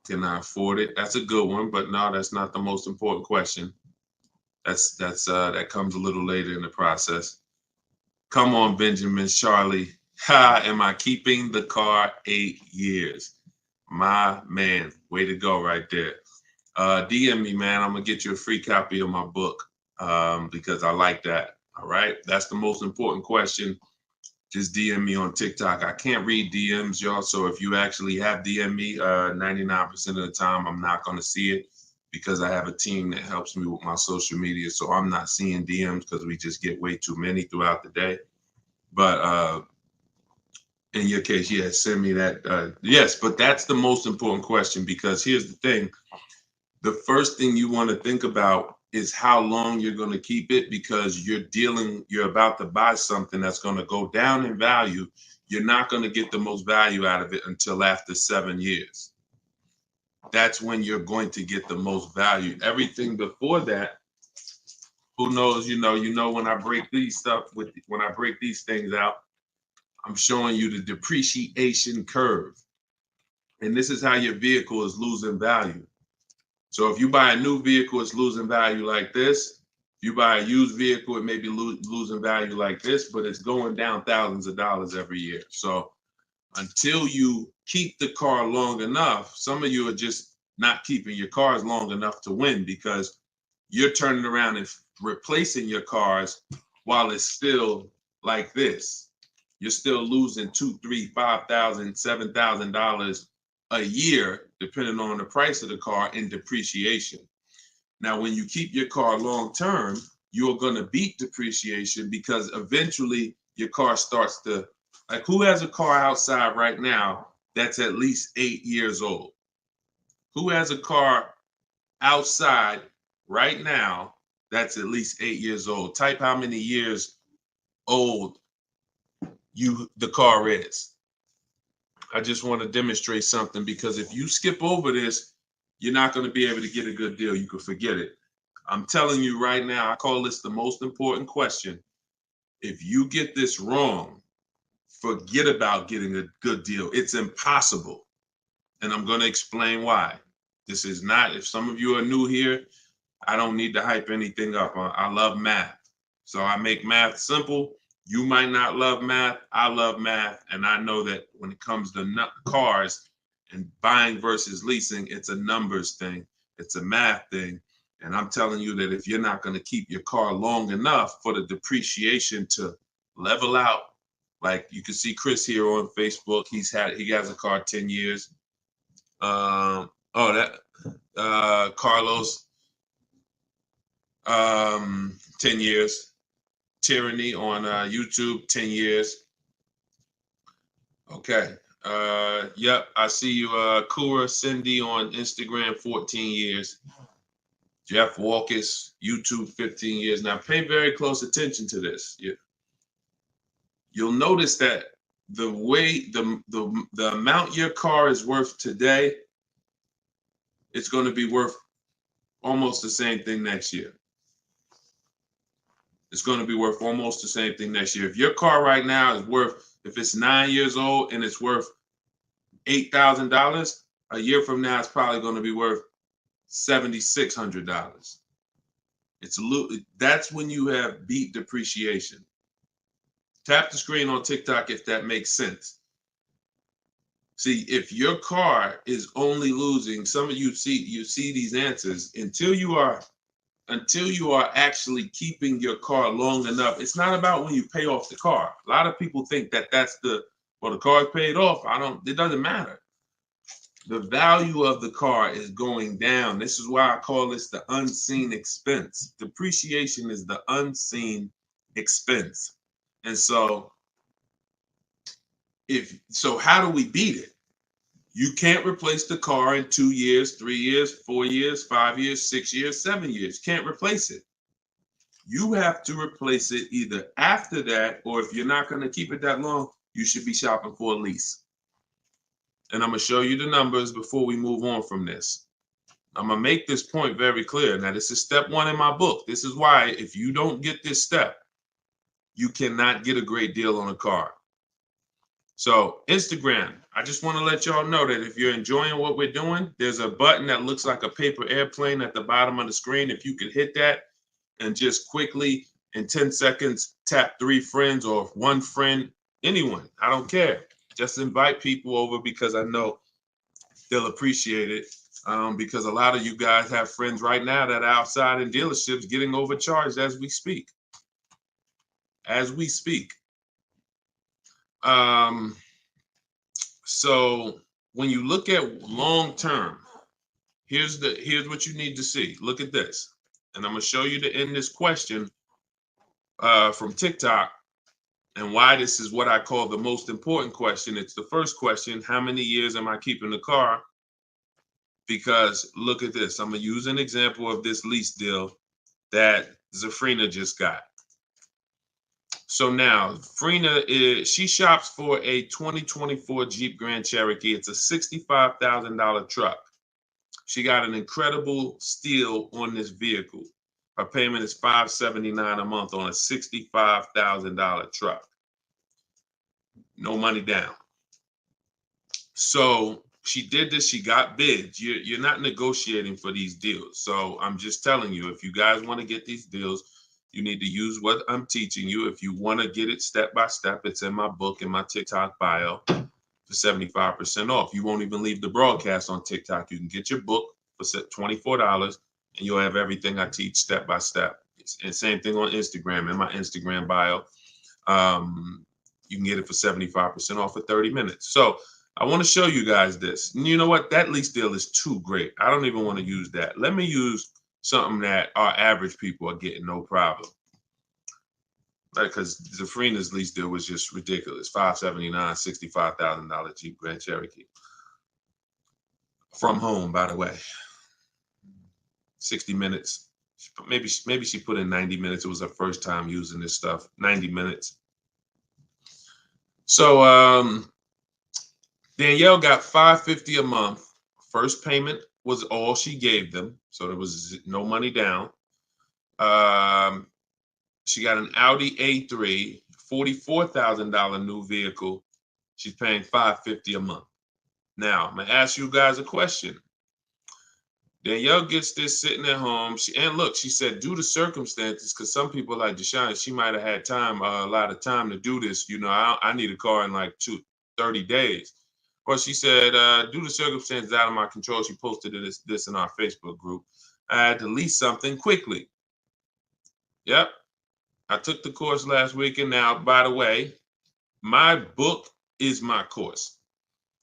Can I afford it? That's a good one, but no, that's not the most important question. That comes a little later in the process. Come on, Benjamin, Charlie. Am I keeping the car 8 years? My man, way to go right there. DM me, man. I'm gonna get you a free copy of my book because I like that. All right, that's the most important question. Just DM me on TikTok. I can't read DMs, y'all. So if you actually have DM me, 99% of the time, I'm not gonna see it because I have a team that helps me with my social media. So I'm not seeing DMs because we just get way too many throughout the day. But in your case, yes, send me that. Yes, but that's the most important question because here's the thing. The first thing you want to think about is how long you're going to keep it because you're about to buy something that's going to go down in value. You're not going to get the most value out of it until after 7 years. that's when you're going to get the most value. Everything before that, who knows, when I break these things out, I'm showing you the depreciation curve. And this is how your vehicle is losing value. So if you buy a new vehicle, it's losing value like this. If you buy a used vehicle, it may be losing value like this, but it's going down thousands of dollars every year. So until you keep the car long enough, some of you are just not keeping your cars long enough to win, because you're turning around and replacing your cars while it's still like this. You're still losing $2,000, $3,000, $5,000, $7,000 a year, depending on the price of the car, in depreciation. Now, when you keep your car long term, you're going to beat depreciation, because eventually your car starts to, like, who has a car outside right now that's at least 8 years old? Who has a car outside right now that's at least 8 years old? Type how many years old the car is. I just want to demonstrate something, because if you skip over this, you're not going to be able to get a good deal. You can forget it. I'm telling you right now, I call this the most important question. If you get this wrong, forget about getting a good deal. It's impossible. And I'm going to explain why. This is not, if some of you are new here, I don't need to hype anything up. I love math. So I make math simple. You might not love math. I love math. And I know that when it comes to cars and buying versus leasing, it's a numbers thing. It's a math thing. And I'm telling you that if you're not going to keep your car long enough for the depreciation to level out, like you can see Chris here on Facebook, he has a car 10 years. Carlos, 10 years. Tyranny on YouTube, 10 years. Okay. Yep, I see you. Kura Cindy on Instagram, 14 years. Jeff Walkus, YouTube, 15 years. Now pay very close attention to this. You'll notice that the way the amount your car is worth today, it's going to be worth almost the same thing next year. It's going to be worth almost the same thing next year. If your car right now is worth, if it's 9 years old and it's worth $8,000, a year from now it's probably going to be worth $7,600. That's when you have beat depreciation. Tap the screen on TikTok if that makes sense. See, if your car is only losing, some of you see these answers, until you are actually keeping your car long enough. It's not about when you pay off the car. A lot of people think that that's the car's paid off. It doesn't matter. The value of the car is going down. This is why I call this the unseen expense. Depreciation is the unseen expense. And so how do we beat it? You can't replace the car in 2 years, 3 years, 4 years, 5 years, 6 years, 7 years. Can't replace it. You have to replace it either after that, or if you're not going to keep it that long, you should be shopping for a lease. And I'm going to show you the numbers before we move on from this. I'm going to make this point very clear. Now, this is step 1 in my book. This is why if you don't get this step, you cannot get a great deal on a car. So Instagram, I just want to let y'all know that if you're enjoying what we're doing, there's a button that looks like a paper airplane at the bottom of the screen. If you could hit that and just quickly in 10 seconds, tap 3 friends or 1 friend, anyone, I don't care. Just invite people over, because I know they'll appreciate it. Because a lot of you guys have friends right now that are outside in dealerships getting overcharged as we speak. So when you look at long term, here's what you need to see. Look at this. And I'm going to show you to end this question from TikTok, and why this is what I call the most important question. It's the first question: how many years am I keeping the car? Because look at this. I'm going to use an example of this lease deal that Zafrina just got. So now Frina she shops for a 2024 Jeep Grand Cherokee. It's a $65,000 truck. She got an incredible steal on this vehicle. Her payment is $579 a month on a $65,000 truck. No money down. So she did this. She got bids. You're not negotiating for these deals. So I'm just telling you, if you guys want to get these deals, you need to use what I'm teaching you. If you want to get it step by step, it's in my book, in my TikTok bio for 75% off. You won't even leave the broadcast on TikTok. You can get your book for $24 and you'll have everything I teach step by step. And same thing on Instagram, in my Instagram bio. You can get it for 75% off for 30 minutes. So I want to show you guys this. And you know what? That lease deal is too great. I don't even want to use that. Let me use something that our average people are getting no problem. Because Zafrina's lease deal was just ridiculous. $579, $65,000 Jeep Grand Cherokee. From home, by the way. 60 minutes. Maybe she put in 90 minutes. It was her first time using this stuff. 90 minutes. So Danielle got $550 a month. First payment was all she gave them. So there was no money down. She got an Audi A3, $44,000 new vehicle. She's paying $550 a month. Now, I'm going to ask you guys a question. Danielle gets this sitting at home. And look, she said, due to circumstances, because some people like Deshone, she might have had time, a lot of time to do this. You know, I need a car in like 30 days. But she said, due to circumstances out of my control, she posted this in our Facebook group. I had to lease something quickly. Yep. I took the course last week. And now, by the way, my book is my course.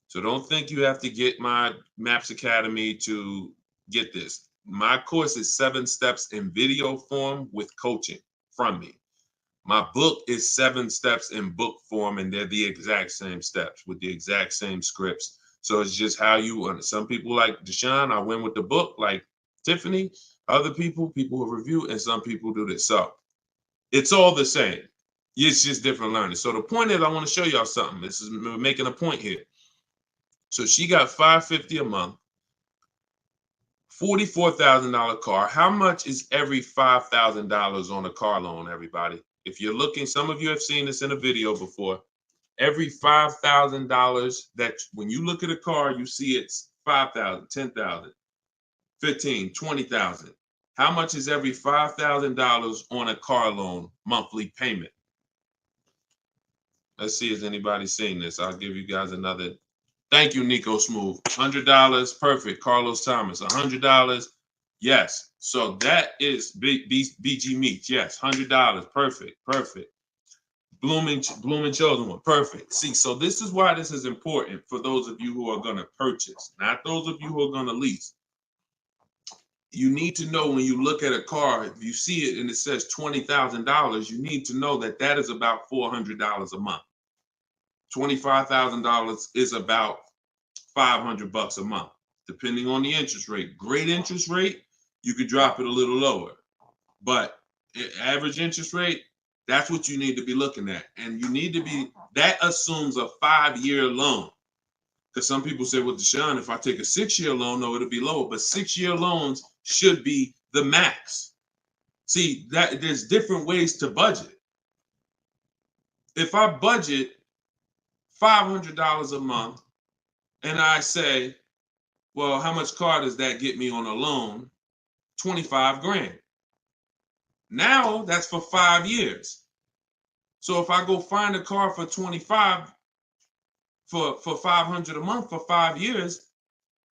So don't think you have to get my Maps Academy to get this. My course is 7 steps in video form with coaching from me. My book is 7 steps in book form, and they're the exact same steps with the exact same scripts. So it's just how you, some people like Deshone, I win with the book, like Tiffany, other people who review, and some people do this. So it's all the same. It's just different learning. So the point is, I want to show y'all something. We're making a point here. So she got $550 a month, $44,000 car. How much is every $5,000 on a car loan, everybody? If you're looking, some of you have seen this in a video before. Every $5,000 that when you look at a car, you see it's $5,000, $10,000, $15,000, $20,000. How much is every $5,000 on a car loan monthly payment? Let's see if anybody's seen this. I'll give you guys another. Thank you, Nico Smooth. $100, perfect. Carlos Thomas, $100. Yes. So that is BG Meats. Yes, $100. Perfect. Perfect. Blooming Chosen One. Perfect. See, so this is why this is important for those of you who are going to purchase, not those of you who are going to lease. You need to know when you look at a car, if you see it and it says $20,000, you need to know that that is about $400 a month. $25,000 is about $500 a month, depending on the interest rate. Great interest rate, you could drop it a little lower. But average interest rate, that's what you need to be looking at. And you need to be, that assumes a 5-year loan. Because some people say, well, Deshone, if I take a 6-year loan, no, it'll be lower. But 6-year loans should be the max. See, there's different ways to budget. If I budget $500 a month and I say, well, how much car does that get me on a loan? 25 grand. Now that's for 5 years. So if I go find a car for 25 for $500 a month for 5 years,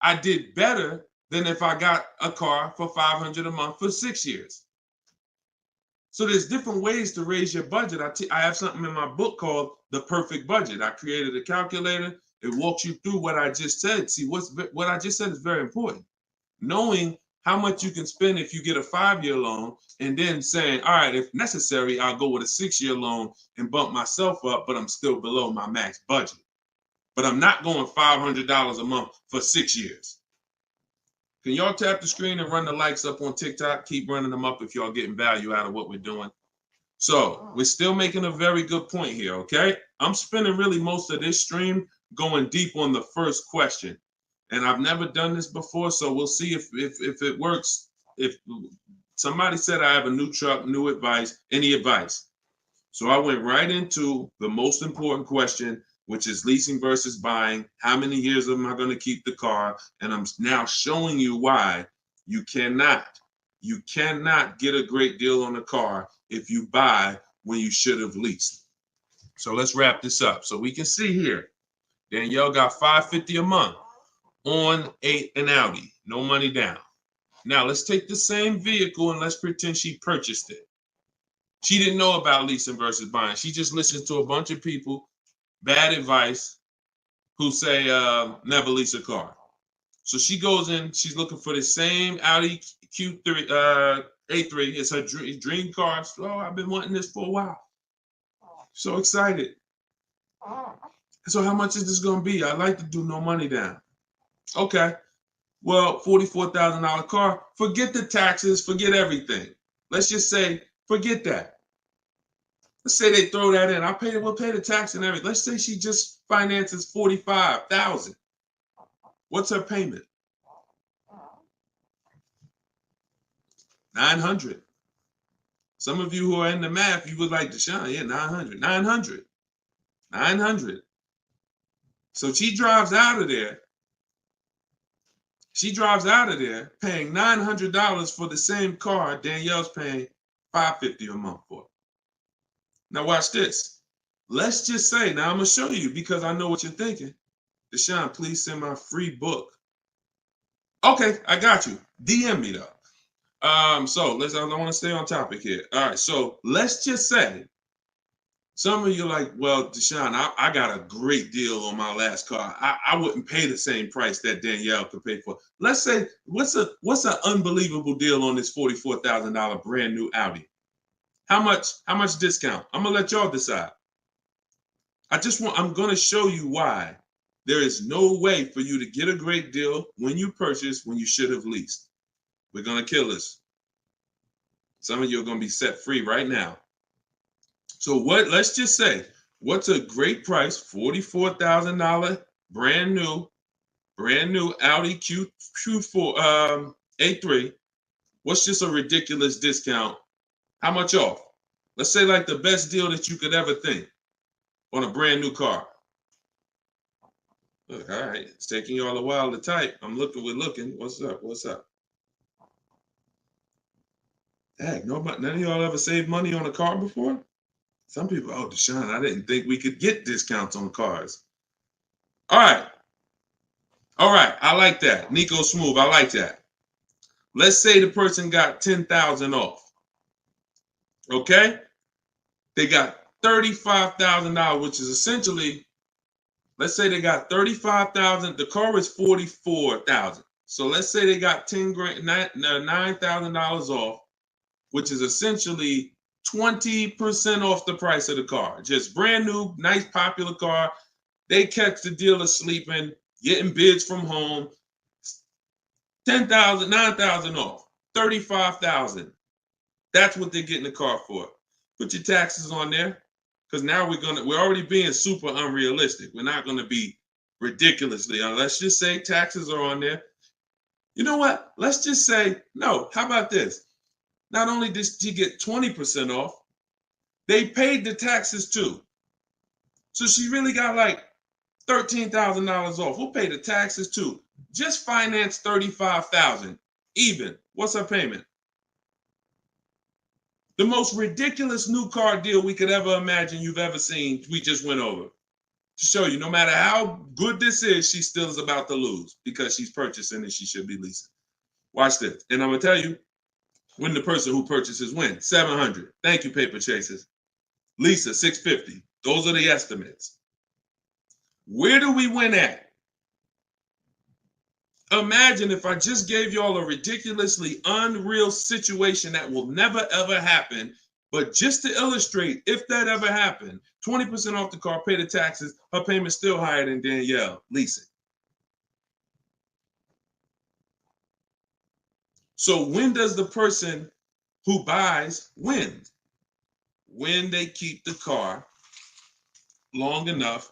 I did better than if I got a car for $500 a month for 6 years. So there's different ways to raise your budget. I have something in my book called The Perfect Budget. I created a calculator. It walks you through what I just said. See, what I just said is very important. Knowing how much you can spend if you get a 5-year loan, and then saying, all right, if necessary, I'll go with a 6-year loan and bump myself up, but I'm still below my max budget. But I'm not going $500 a month for 6 years. Can y'all tap the screen and run the likes up on TikTok? Keep running them up if y'all getting value out of what we're doing. So we're still making a very good point here, okay? I'm spending really most of this stream going deep on the first question. And I've never done this before, so we'll see if it works. If somebody said I have a new truck, new advice, any advice? So I went right into the most important question, which is leasing versus buying. How many years am I going to keep the car? And I'm now showing you why you cannot get a great deal on a car if you buy when you should have leased. So let's wrap this up. So we can see here, Danielle got $550 a month on an Audi, no money down. Now let's take the same vehicle and let's pretend she purchased it. She didn't know about leasing versus buying. She just listened to a bunch of people, bad advice, who say never lease a car. So she goes in, she's looking for the same Audi Q3, A3. It's her dream car. So, I've been wanting this for a while. So excited. So how much is this going to be? I'd like to do no money down. Okay. Well, $44,000 car. Forget the taxes. Forget everything. Let's just say, forget that. Let's say they throw that in. We'll pay the tax and everything. Let's say she just finances $45,000. What's her payment? $900. Some of you who are in the math, you would like Deshone, yeah, $900. So she drives out of there. She drives out of there paying $900 for the same car Danielle's paying $550 a month for. Now watch this. Let's just say, now I'm going to show you because I know what you're thinking. Deshone, please send my free book. Okay, I got you. DM me though. I want to stay on topic here. All right, so let's just say some of you are like, well, Deshone, I got a great deal on my last car. I wouldn't pay the same price that Danielle could pay for. Let's say, what's an unbelievable deal on this $44,000 brand new Audi? How much discount? I'm gonna let y'all decide. I'm gonna show you why there is no way for you to get a great deal when you purchase when you should have leased. We're gonna kill this. Some of you are gonna be set free right now. So let's just say, what's a great price? $44,000 brand new Audi Q4 A3. What's just a ridiculous discount? How much off? Let's say like the best deal that you could ever think on a brand new car. Look, all right, it's taking y'all a while to type. We're looking. What's up? Heck, none of y'all ever saved money on a car before? Some people, oh, Deshone, I didn't think we could get discounts on cars. All right, I like that. Nico Smooth, I like that. Let's say the person got $10,000 off. Okay? They got $35,000, which is essentially, let's say they got $35,000. The car is $44,000. So let's say they got $9,000 off, which is essentially 20% off the price of the car. Just brand new, nice, popular car. They catch the dealer sleeping, getting bids from home. $10,000, $9,000 off, $35,000. That's what they're getting the car for. Put your taxes on there, because now we're already being super unrealistic. We're not gonna be ridiculously. Let's just say taxes are on there. You know what? Let's just say no. How about this? Not only did she get 20% off, they paid the taxes too. So she really got like $13,000 off. We'll pay the taxes too. Just finance $35,000 even. What's her payment? The most ridiculous new car deal we could ever imagine you've ever seen, we just went over. To show you, no matter how good this is, she still is about to lose because she's purchasing and she should be leasing. Watch this. And I'm going to tell you, when the person who purchases wins, $700. Thank you, paper chasers. Lisa, $650. Those are the estimates. Where do we win at? Imagine if I just gave y'all a ridiculously unreal situation that will never ever happen, but just to illustrate, if that ever happened, 20% off the car, pay the taxes, her payment's still higher than Danielle leasing. So when does the person who buys win? When they keep the car long enough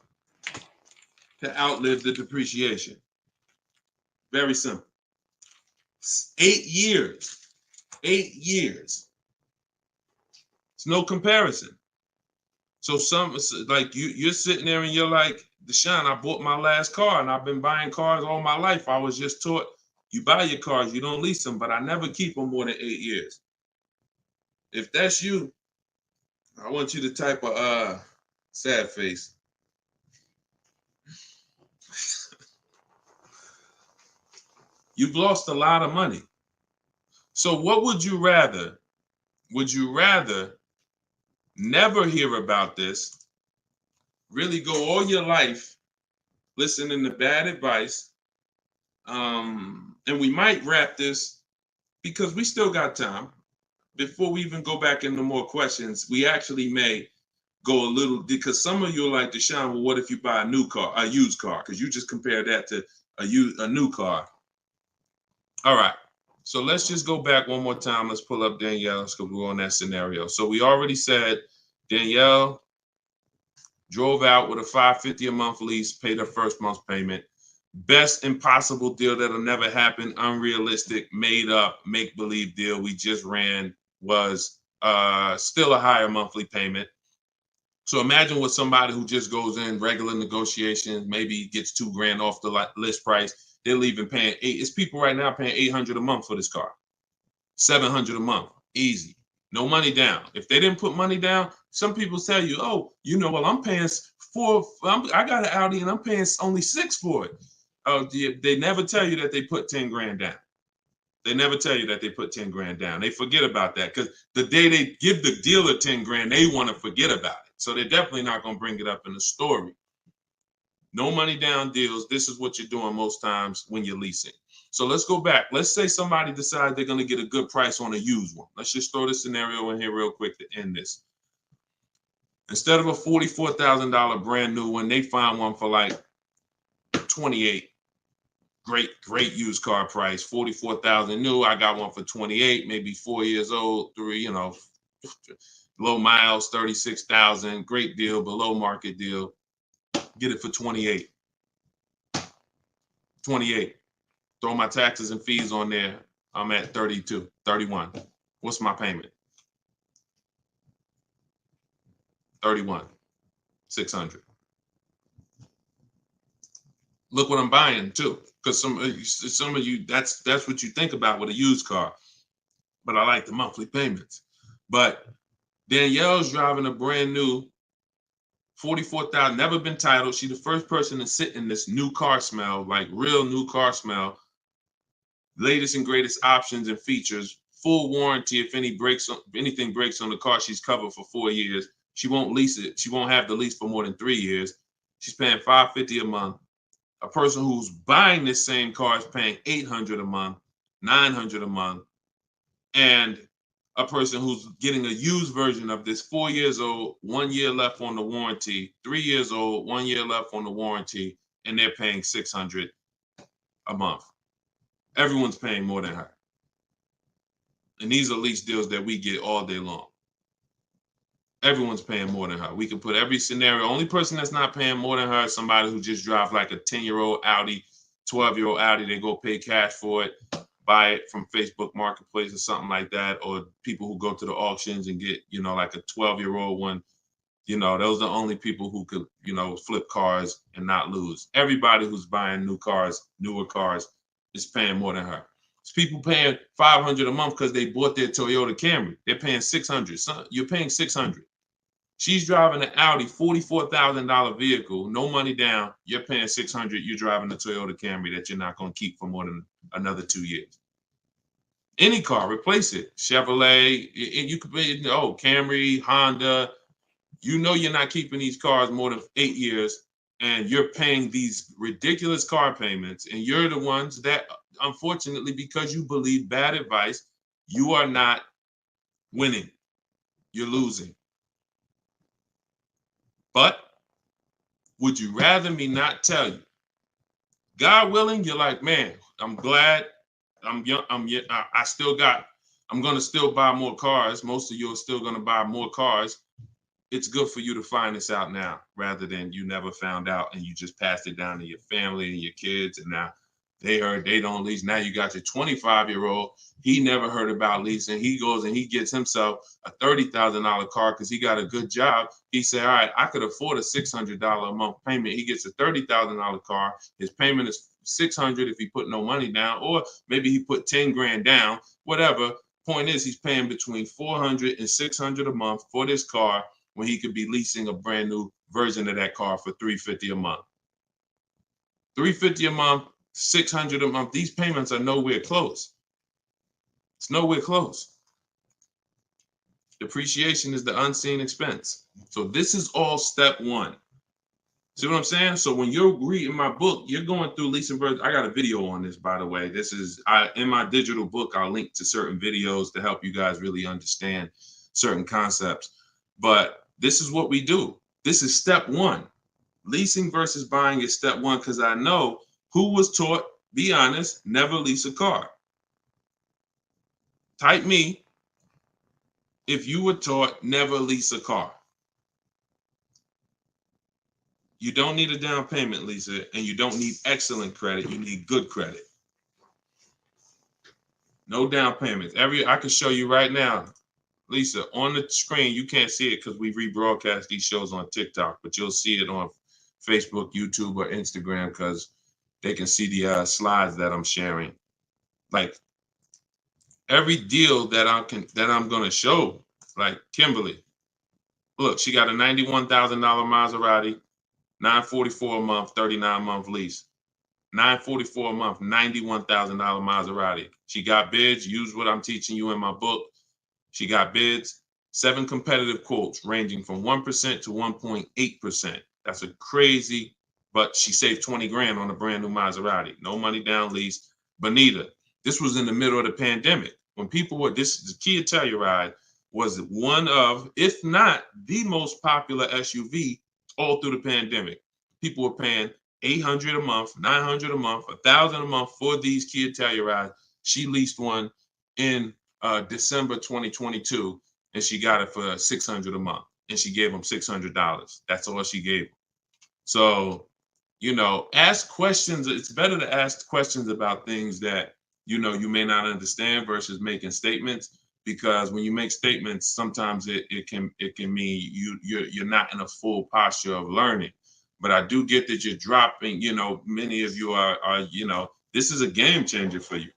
to outlive the depreciation. Very simple. 8 years. 8 years. It's no comparison. So like you're sitting there and you're like, Deshone, I bought my last car and I've been buying cars all my life. I was just taught you buy your cars, you don't lease them, but I never keep them more than 8 years. If that's you, I want you to type a sad face. You've lost a lot of money. So what would you rather? Would you rather never hear about this, really go all your life listening to bad advice? And we might wrap this because we still got time. Before we even go back into more questions, we actually may go a little, because some of you are like, Deshone, well, what if you buy a new car, a used car? Because you just compared that to a new car. All right. So let's just go back one more time. Let's pull up Danielle's because we're on that scenario. So we already said Danielle drove out with a $550 a month lease, paid her first month's payment. Best impossible deal that'll never happen, unrealistic, made up, make-believe deal we just ran was still a higher monthly payment. So imagine with somebody who just goes in regular negotiations, maybe gets $2,000 off the list price. They're leaving paying it's people right now paying $800 a month for this car, $700 a month, easy, no money down. If they didn't put money down, some people tell you, oh, well, I'm paying I got an Audi and I'm paying only $6,000 for it. They never tell you that they put $10,000 down. They never tell you that they put $10,000 down. They forget about that because the day they give the dealer $10,000, they want to forget about it. So they're definitely not going to bring it up in the story. No money down deals. This is what you're doing most times when you're leasing. So let's go back. Let's say somebody decides they're going to get a good price on a used one. Let's just throw this scenario in here real quick to end this. Instead of a $44,000 brand new one, they find one for like $28,000. Great used car price. $44,000 new. I got one for $28,000, maybe 4 years old, low miles, $36,000. Great deal, below market deal. Get it for $28,000. $28,000. Throw my taxes and fees on there. I'm at $32,000, $31,000. What's my payment? $31,600. Look what I'm buying too, because some of you that's what you think about with a used car. But I like the monthly payments. But Danielle's driving a brand new $44,000, never been titled. She's the first person to sit in this new car smell, like real new car smell. Latest and greatest options and features, full warranty. If anything breaks on the car, she's covered for 4 years. She won't lease it. She won't have the lease for more than 3 years. She's paying $550 a month. A person who's buying this same car is paying $800 a month, $900 a month, and a person who's getting a used version of this 4 years old, 1 year left on the warranty, 3 years old, 1 year left on the warranty, and they're paying $600 a month. Everyone's paying more than her. And these are lease deals that we get all day long. Everyone's paying more than her. We can put every scenario. Only person that's not paying more than her is somebody who just drives like a 10-year-old Audi, 12-year-old Audi. They go pay cash for it, buy it from Facebook Marketplace or something like that, or people who go to the auctions and get, like a 12-year-old one. Those are the only people who could, flip cars and not lose. Everybody who's buying new cars, newer cars, is paying more than her. It's people paying $500 a month because they bought their Toyota Camry. They're paying $600. So you're paying $600. She's driving an Audi, $44,000 vehicle, no money down. You're paying $600. You're driving a Toyota Camry that you're not going to keep for more than another 2 years. Any car, replace it. Chevrolet, you could pay, Camry, Honda. You're not keeping these cars more than 8 years, and you're paying these ridiculous car payments, and you're the ones that, unfortunately, because you believe bad advice, you are not winning. You're losing. But would you rather me not tell you? God willing, you're like, man, I'm glad I'm young. I'm going to still buy more cars. Most of you are still going to buy more cars. It's good for you to find this out now rather than you never found out and you just passed it down to your family and your kids. And now They heard they don't lease. Now you got your 25-year-old. He never heard about leasing. He goes and he gets himself a $30,000 car because he got a good job. He said, all right, I could afford a $600 a month payment. He gets a $30,000 car. His payment is $600 if he put no money down, or maybe he put 10 grand down, whatever. Point is, he's paying between $400 and $600 a month for this car when he could be leasing a brand new version of that car for $350 a month. $350 a month, $600 a month. These payments are nowhere close. It's nowhere close. Depreciation is the unseen expense. So this is all step one. See what I'm saying? So when you're reading my book, you're going through leasing versions. I got a video on this, by the way. This is in my digital book. I'll link to certain videos to help you guys really understand certain concepts. But this is what we do. This is step one. Leasing versus buying is step one, because I know who was taught, be honest, never lease a car. Type me if you were taught never lease a car. You don't need a down payment, Lisa, and you don't need excellent credit. You need good credit. No down payments. I can show you right now, Lisa, on the screen. You can't see it because we rebroadcast these shows on TikTok, but you'll see it on Facebook, YouTube, or Instagram because they can see the slides that I'm sharing. Like every deal that I'm gonna show, like Kimberly. Look, she got a $91,000 Maserati, $944 a month, 39-month lease. $944 a month, $91,000 Maserati. She got bids. Use what I'm teaching you in my book. She got bids. 7 competitive quotes ranging from 1% to 1.8%. That's a crazy, but she saved 20 grand on a brand new Maserati. No money down lease. Bonita, this was in the middle of the pandemic. When people were, the Kia Telluride was one of, if not the most popular SUV all through the pandemic. People were paying $800 a month, $900 a month, $1,000 a month for these Kia Tellurides. She leased one in December 2022, and she got it for $600 a month, and she gave them $600. That's all she gave them. So, ask questions. It's better to ask questions about things that you may not understand versus making statements. Because when you make statements, sometimes it can mean you're not in a full posture of learning. But I do get that you're dropping. Many of you are this is a game changer for you.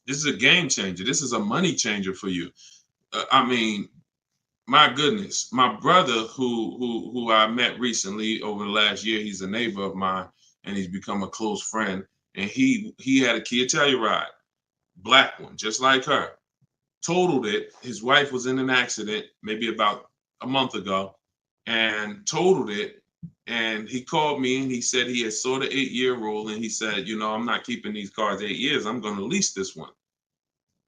This is a game changer. This is a money changer for you. I mean, my goodness, my brother who I met recently over the last year, he's a neighbor of mine, and he's become a close friend. And he had a Kia Telluride, black one, just like her. Totaled it. His wife was in an accident maybe about a month ago and totaled it. And he called me and he said he had saw the 8-year rule, and he said, I'm not keeping these cars 8 years. I'm going to lease this one.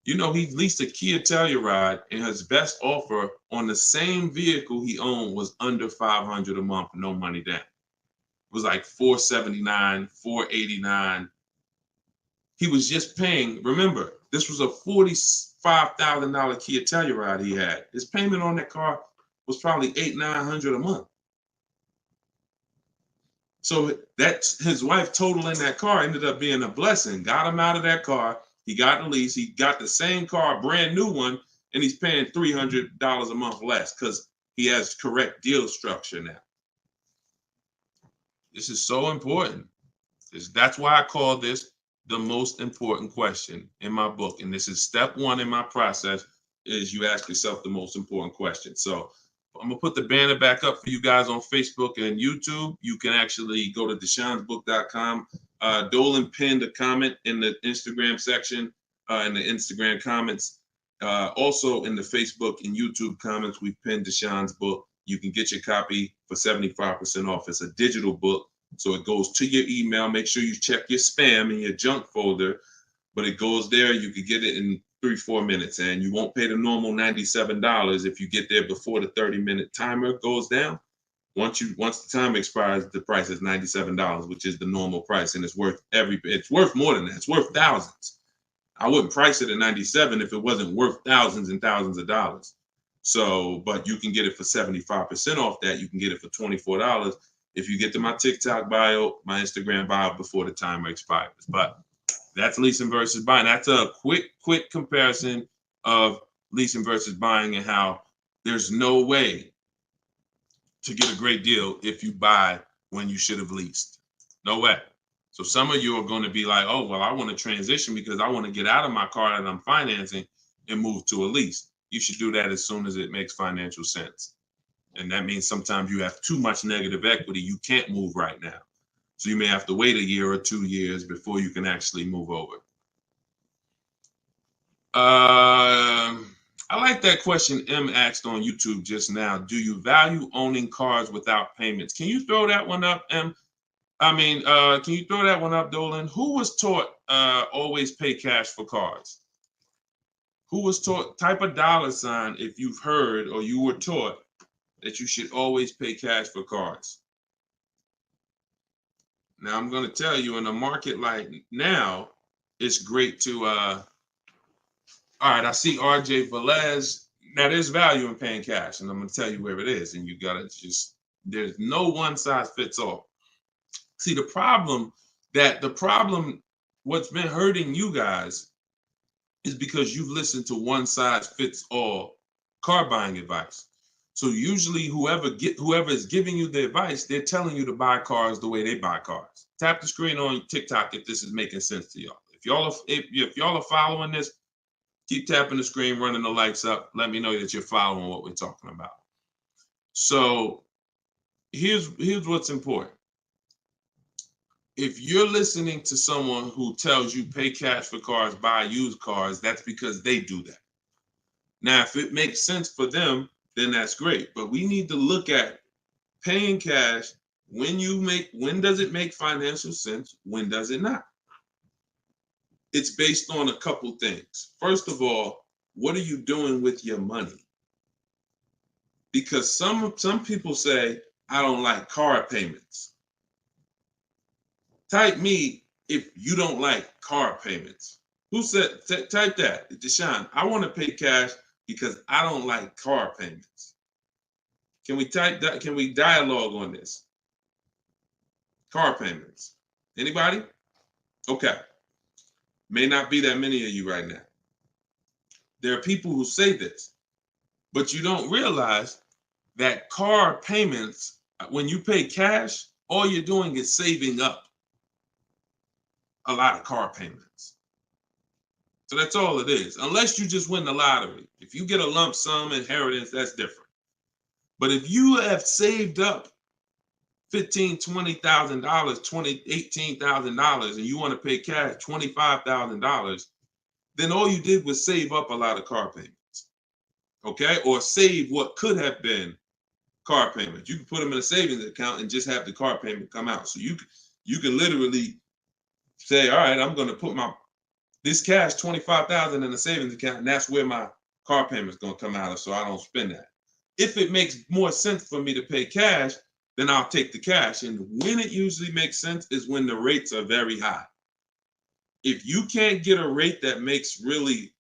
He leased a Kia Telluride, and his best offer on the same vehicle he owned was under $500 a month, no money down. It was like $479, $489. He was just paying. Remember, this was a $45,000 Kia Telluride he had. His payment on that car was probably $800-900 a month. So that's his wife totaling that car ended up being a blessing. Got him out of that car. He got the lease. He got the same car, brand new one, and he's paying $300 a month less because he has correct deal structure now. This is so important. That's why I call this the most important question in my book. And this is step one in my process, is you ask yourself the most important question. So I'm gonna put the banner back up for you guys on Facebook and YouTube. You can actually go to deshonsbook.com. Dolan pinned a comment in the Instagram section, in the Instagram comments. Also in the Facebook and YouTube comments, we've pinned Deshon's book. You can get your copy for 75% off. It's a digital book, so it goes to your email. Make sure you check your spam and your junk folder, but it goes there. You can get it in 3-4 minutes, and you won't pay the normal $97 if you get there before the 30-minute timer goes down. Once the time expires, the price is $97, which is the normal price, and it's worth more than that. It's worth thousands. I wouldn't price it at $97 if it wasn't worth thousands and thousands of dollars. So, but you can get it for 75% off that. You can get it for $24 if you get to my TikTok bio, my Instagram bio before the timer expires. But that's leasing versus buying. That's a quick comparison of leasing versus buying and how there's no way to get a great deal if you buy when you should have leased. No way. So some of you are going to be like, oh, well, I want to transition because I want to get out of my car that I'm financing and move to a lease. You should do that as soon as it makes financial sense. And that means sometimes you have too much negative equity. You can't move right now. So you may have to wait a year or 2 years before you can actually move over. I like that question M asked on YouTube just now. Do you value owning cars without payments? Can you throw that one up, M? Can you throw that one up, Dolan? Who was taught always pay cash for cars? Who was taught, type a $sign if you've heard or you were taught that you should always pay cash for cars. Now, I'm going to tell you, in a market like now, it's great to, all right, I see RJ Velez. Now, there's value in paying cash, and I'm going to tell you where it is, and you got to just, there's no one size fits all. See, the problem, what's been hurting you guys is because you've listened to one size fits all car buying advice. So usually whoever is giving you the advice, they're telling you to buy cars the way they buy cars. Tap the screen on TikTok if this is making sense to y'all. If y'all are following this, keep tapping the screen, running the lights up. Let me know that you're following what we're talking about. So here's what's important. If you're listening to someone who tells you pay cash for cars, buy used cars, that's because they do that. Now, if it makes sense for them, then that's great. But we need to look at paying cash. When does it make financial sense? When does it not? It's based on a couple things. First of all, what are you doing with your money? Because some people say, I don't like car payments. Type me if you don't like car payments. Who said, type that, Deshone, I want to pay cash because I don't like car payments. Can we type that? Can we dialogue on this? Car payments. Anybody? Okay. May not be that many of you right now. There are people who say this, but you don't realize that car payments, when you pay cash, all you're doing is saving up a lot of car payments. So that's all it is, unless you just win the lottery. If you get a lump sum inheritance, that's different. But if you have saved up $15,000, $20,000, $18,000, and you want to pay cash $25,000, then all you did was save up a lot of car payments, okay? Or save what could have been car payments. You can put them in a savings account and just have the car payment come out. So you can literally say, all right, I'm going to put this cash, $25,000 in a savings account, and that's where my car payment is going to come out of, so I don't spend that. If it makes more sense for me to pay cash, then I'll take the cash. And when it usually makes sense is when the rates are very high. If you can't get a rate that makes really,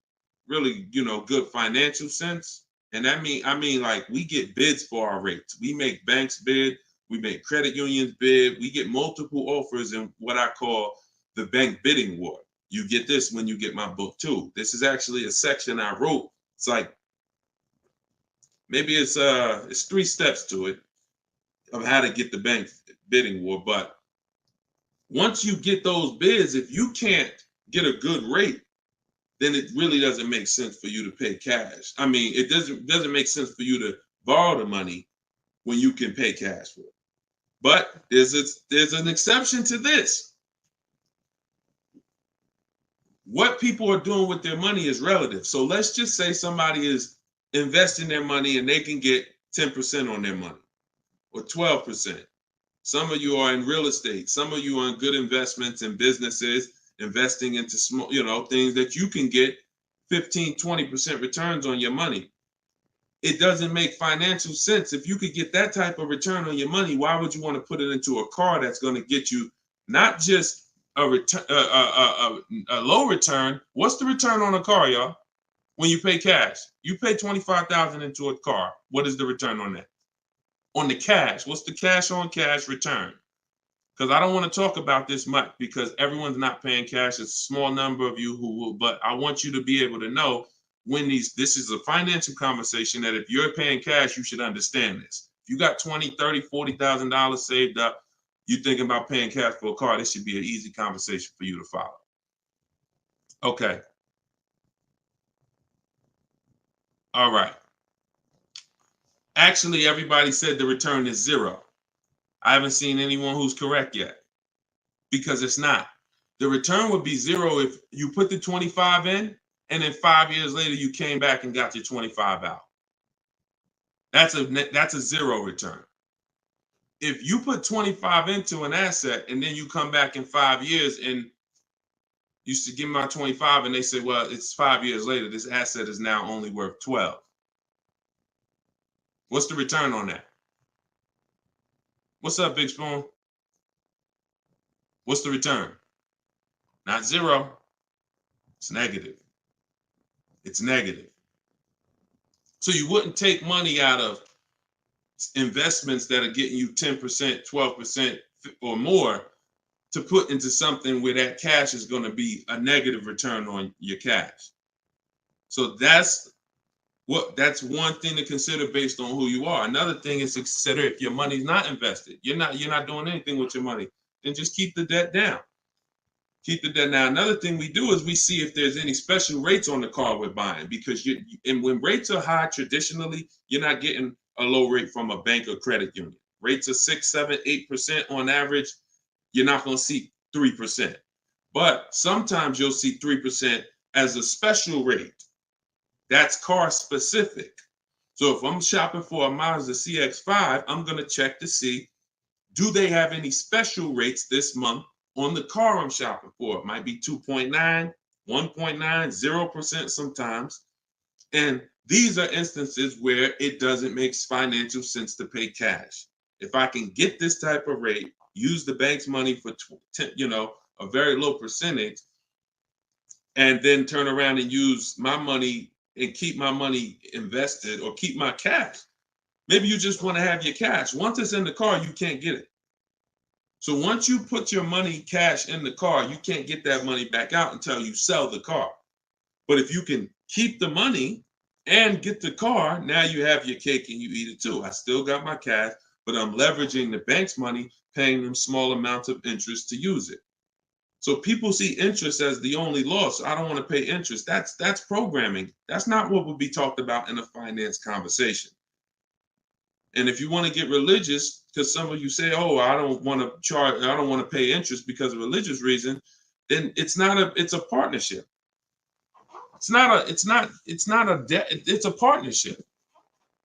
really, good financial sense, and I mean like we get bids for our rates. We make banks bid, we make credit unions bid, we get multiple offers in what I call the bank bidding war. You get this when you get my book too. This is actually a section I wrote. It's like, maybe it's 3 steps to it of how to get the bank bidding war. But once you get those bids, if you can't get a good rate, then it really doesn't make sense for you to pay cash. I mean, it doesn't make sense for you to borrow the money when you can pay cash for it. But there's an exception to this. What people are doing with their money is relative. So let's just say somebody is investing their money and they can get 10% on their money or 12%. Some of you are in real estate. Some of you are in good investments and businesses, investing into small, things that you can get 15, 20% returns on your money. It doesn't make financial sense. If you could get that type of return on your money, why would you want to put it into a car that's going to get you not just a low return? What's the return on a car, y'all? When you pay cash, you pay $25,000 into a car. What is the return on that? on the cash. What's the cash on cash return? Because I don't want to talk about this much because everyone's not paying cash. It's a small number of you who will, but I want you to be able to know when this is a financial conversation that if you're paying cash, you should understand this. If you got $20,000, $30,000, $40,000 saved up, you're thinking about paying cash for a car, this should be an easy conversation for you to follow. Okay. All right. Actually, everybody said the return is 0. I haven't seen anyone who's correct yet because it's not. The return would be 0 if you put the 25 in and then 5 years later you came back and got your 25 out. That's a 0 return. If you put 25 into an asset and then you come back in 5 years and you used to give me my 25 and they say, well, it's 5 years later, this asset is now only worth 12. What's the return on that? What's up, Big Spoon? What's the return? Not 0. It's negative. It's negative. So you wouldn't take money out of investments that are getting you 10%, 12% or more to put into something where that cash is going to be a negative return on your cash. So that's one thing to consider based on who you are. Another thing is to consider if your money's not invested, you're not doing anything with your money, then just keep the debt down. Keep the debt down. Another thing we do is we see if there's any special rates on the car we're buying, because and when rates are high, traditionally, you're not getting a low rate from a bank or credit union. Rates are 6, 7, 8% on average. You're not going to see 3%. But sometimes you'll see 3% as a special rate. That's car specific. So if I'm shopping for a Mazda CX-5, I'm going to check to see, do they have any special rates this month on the car I'm shopping for? It might be 2.9, 1.9, 0% sometimes. And these are instances where it doesn't make financial sense to pay cash. If I can get this type of rate, use the bank's money for a very low percentage, and then turn around and use my money and keep my money invested or keep my cash. Maybe you just want to have your cash. Once it's in the car, you can't get it. So once you put your money cash in the car, you can't get that money back out until you sell the car. But if you can keep the money and get the car, now you have your cake and you eat it too. I still got my cash, but I'm leveraging the bank's money, paying them small amounts of interest to use it. So people see interest as the only loss. I don't want to pay interest. That's programming. That's not what would be talked about in a finance conversation. And if you want to get religious, because some of you say, "Oh, I don't want to pay interest because of religious reason," then it's a partnership. It's not a debt. It's a partnership.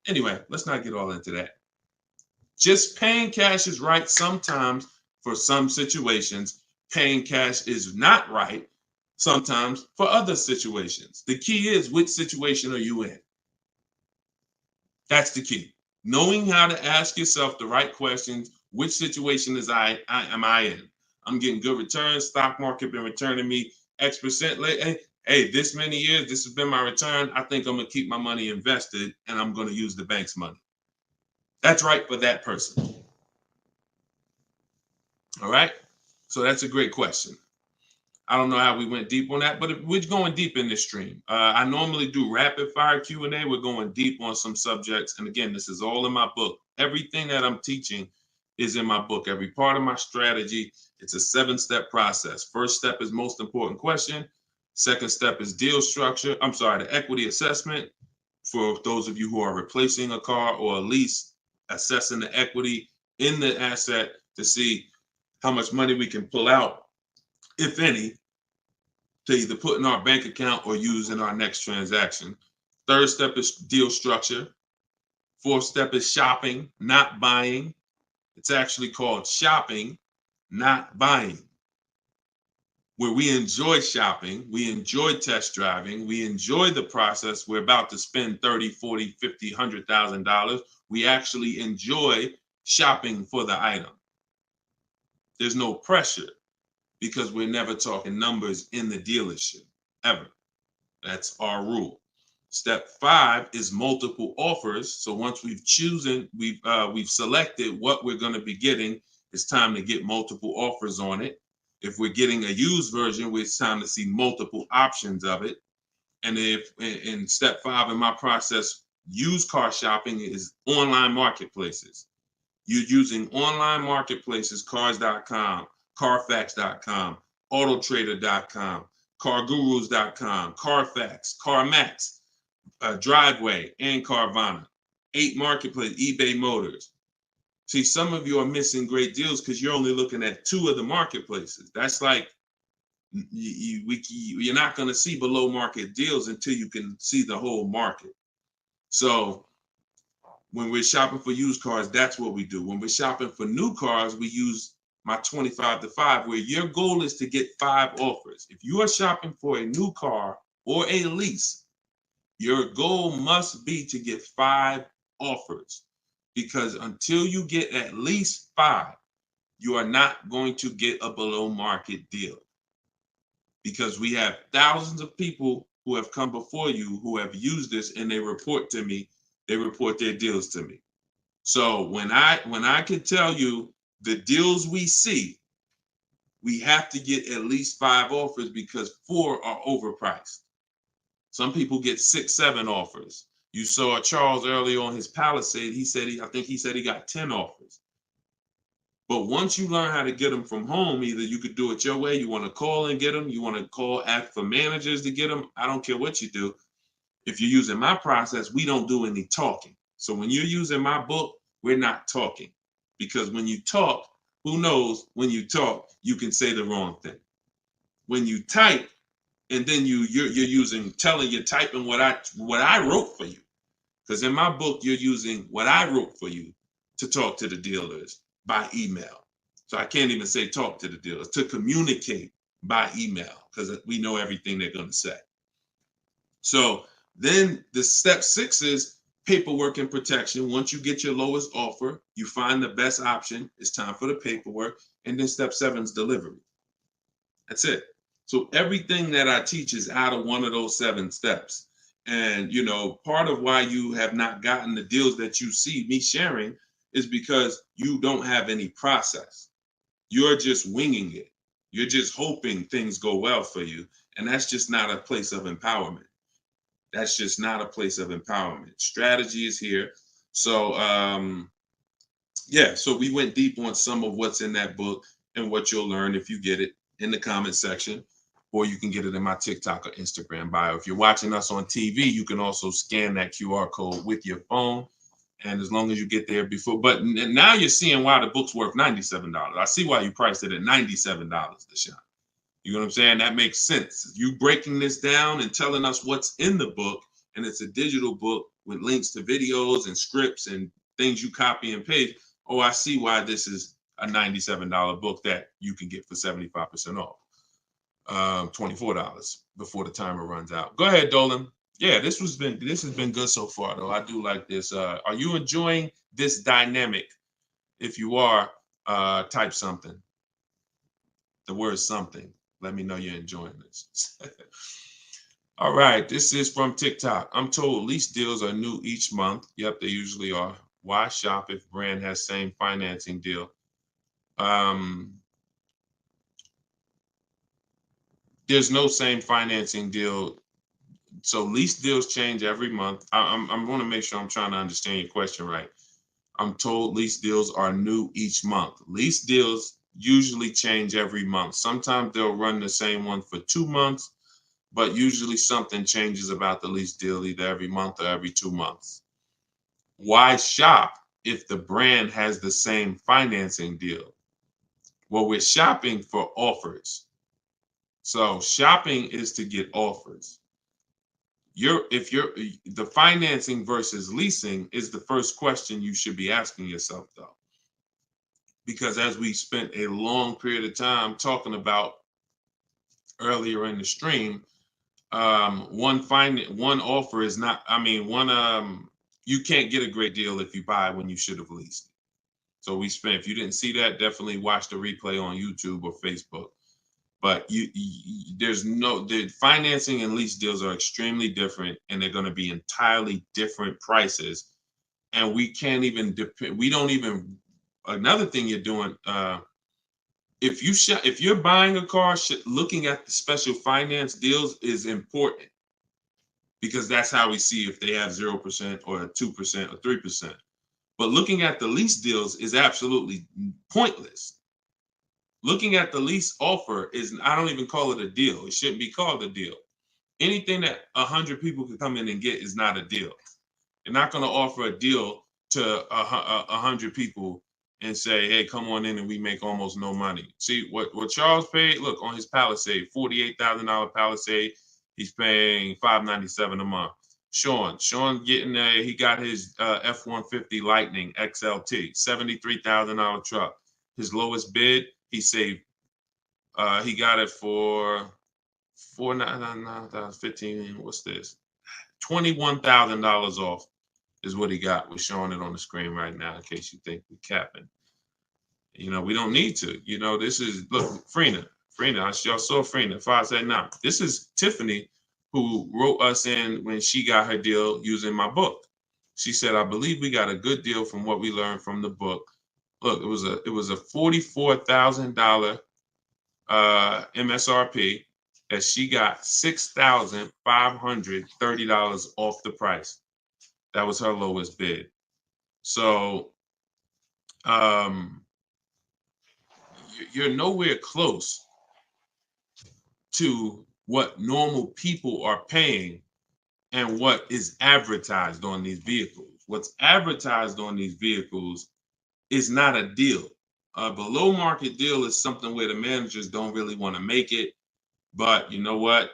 Anyway, let's not get all into that. Just paying cash is right sometimes for some situations. Paying cash is not right sometimes for other situations. The key is, which situation are you in? That's the key. Knowing how to ask yourself the right questions. Which situation am I in? I'm getting good returns. Stock market been returning me X percent late. Hey, this many years, this has been my return. I think I'm going to keep my money invested and I'm going to use the bank's money. That's right for that person. All right. So that's a great question. I don't know how we went deep on that, but we're going deep in this stream. I normally do rapid fire Q&A. We're going deep on some subjects. And again, this is all in my book. Everything that I'm teaching is in my book. Every part of my strategy, it's a 7-step process. First step is most important question. Second step is deal structure. The equity assessment for those of you who are replacing a car or a lease, assessing the equity in the asset to see how much money we can pull out, if any, to either put in our bank account or use in our next transaction. Third step is deal structure. Fourth step is shopping, not buying. It's actually called shopping, not buying, where we enjoy shopping, we enjoy test driving, we enjoy the process. We're about to spend $30,000, $40,000, $50,000, $100,000. We actually enjoy shopping for the item. There's no pressure because we're never talking numbers in the dealership, ever. That's our rule. Step 5 is multiple offers. So once we've selected what we're going to be getting, it's time to get multiple offers on it. If we're getting a used version, it's time to see multiple options of it. And if in step 5 in my process, used car shopping is online marketplaces. You're using online marketplaces, cars.com, carfax.com, autotrader.com, cargurus.com, Carfax, CarMax, Driveway, and Carvana. 8 marketplaces, eBay Motors. See, some of you are missing great deals because you're only looking at 2 of the marketplaces. That's like you're not going to see below market deals until you can see the whole market. So when we're shopping for used cars, that's what we do. When we're shopping for new cars, we use my 25 to 5, where your goal is to get 5 offers. If you are shopping for a new car or a lease, your goal must be to get 5 offers, because until you get at least 5, you are not going to get a below market deal. Because we have thousands of people who have come before you who have used this, and they report to me, they report their deals to me. So when I can tell you the deals we see, we have to get at least 5 offers, because 4 are overpriced. Some people get 6, 7 offers. You saw Charles earlier on his Palisade. I think he said he got 10 offers. But once you learn how to get them from home, either you could do it your way, you want to call and get them, you want to call, ask for managers to get them. I don't care what you do. If you're using my process, we don't do any talking. So when you're using my book, we're not talking. Because when you talk, who knows, when you talk, you can say the wrong thing. When you type, and then you're typing what I wrote for you. Because in my book, you're using what I wrote for you to talk to the dealers by email. So I can't even say talk to the dealers, to communicate by email, because we know everything they're going to say. So then the step 6 is paperwork and protection. Once you get your lowest offer, you find the best option. It's time for the paperwork. And then step 7 is delivery. That's it. So everything that I teach is out of one of those 7 steps. And, part of why you have not gotten the deals that you see me sharing is because you don't have any process. You're just winging it. You're just hoping things go well for you. And that's just not a place of empowerment. That's just not a place of empowerment. Strategy is here. So, so we went deep on some of what's in that book and what you'll learn if you get it in the comment section, or you can get it in my TikTok or Instagram bio. If you're watching us on TV, you can also scan that QR code with your phone. And as long as you get there before, but now you're seeing why the book's worth $97. I see why you priced it at $97, Deshone. You know what I'm saying? That makes sense. You breaking this down and telling us what's in the book, and it's a digital book with links to videos and scripts and things you copy and paste. Oh, I see why this is a $97 book that you can get for 75% off. $24 before the timer runs out. Go ahead, Dolan. Yeah, this has been good so far, though. I do like this. Are you enjoying this dynamic? If you are, type something. The word something. Let me know you're enjoying this. All right, this is from TikTok. I'm told lease deals are new each month. Yep, they usually are. Why shop if brand has same financing deal? There's no same financing deal. So lease deals change every month. I'm going to make sure I'm trying to understand your question right. I'm told lease deals are new each month. Lease deals usually change every month. Sometimes they'll run the same one for 2 months, but usually something changes about the lease deal either every month or every 2 months. Why shop if the brand has the same financing deal? Well, we're shopping for offers. So shopping is to get offers. The financing versus leasing is the first question you should be asking yourself, though. Because as we spent a long period of time talking about earlier in the stream, one offer is not, you can't get a great deal if you buy when you should have leased. So if you didn't see that, definitely watch the replay on YouTube or Facebook. But the financing and lease deals are extremely different, and they're going to be entirely different prices. And we can't even depend. We don't even. Another thing you're doing, if you're buying a car, looking at the special finance deals is important, because that's how we see if they have 0% or 2% or 3%. But looking at the lease deals is absolutely pointless. Looking at the lease offer is, I don't even call it a deal. It shouldn't be called a deal. Anything that 100 people can come in and get is not a deal. You're not going to offer a deal to 100 people and say, hey, come on in and we make almost no money. See, what Charles paid, look, on his Palisade, $48,000 Palisade, he's paying $597 a month. Sean getting he got his F-150 Lightning XLT, $73,000 truck. His lowest bid, he saved, he got it for $4,999, what's this? $21,000 off is what he got. We're showing it on the screen right now in case you think we're capping. We don't need to. This is, look, Frina, y'all saw Frina, 579. This is Tiffany, who wrote us in when she got her deal using my book. She said, I believe we got a good deal from what we learned from the book. Look, it was a $44,000 MSRP that she got $6,530 off the price. That was her lowest bid. So you're nowhere close to what normal people are paying and what is advertised on these vehicles. What's advertised on these vehicles is not a deal. A below market deal is something where the managers don't really want to make it. But you know what?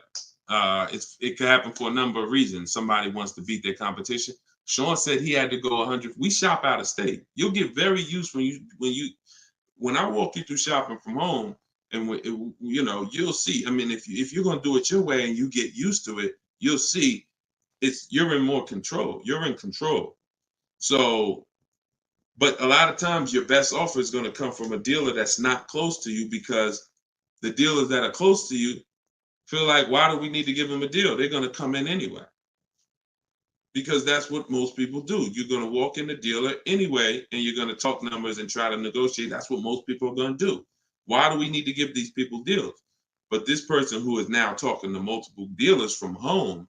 It could happen for a number of reasons. Somebody wants to beat their competition. Sean said he had to go 100. We shop out of state. You'll get very used when I walk you through shopping from home, and you'll see. I mean, if you're gonna do it your way and you get used to it, you'll see you're in more control. You're in control. So, but a lot of times your best offer is going to come from a dealer that's not close to you, because the dealers that are close to you feel like, why do we need to give them a deal? They're going to come in anyway. Because that's what most people do. You're going to walk in the dealer anyway, and you're going to talk numbers and try to negotiate. That's what most people are going to do. Why do we need to give these people deals? But this person who is now talking to multiple dealers from home,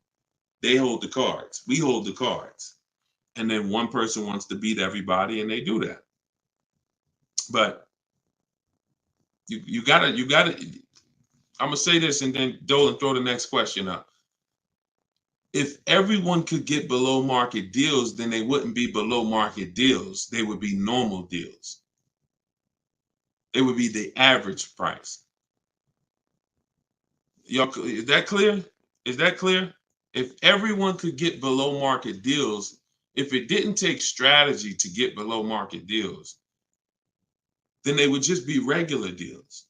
they hold the cards. We hold the cards. And then one person wants to beat everybody, and they do that. But you gotta, I'm going to say this, and then Dolan, throw the next question up. If everyone could get below market deals, then they wouldn't be below market deals. They would be normal deals. It would be the average price. Y'all, is that clear? Is that clear? If everyone could get below market deals, if it didn't take strategy to get below market deals, then they would just be regular deals.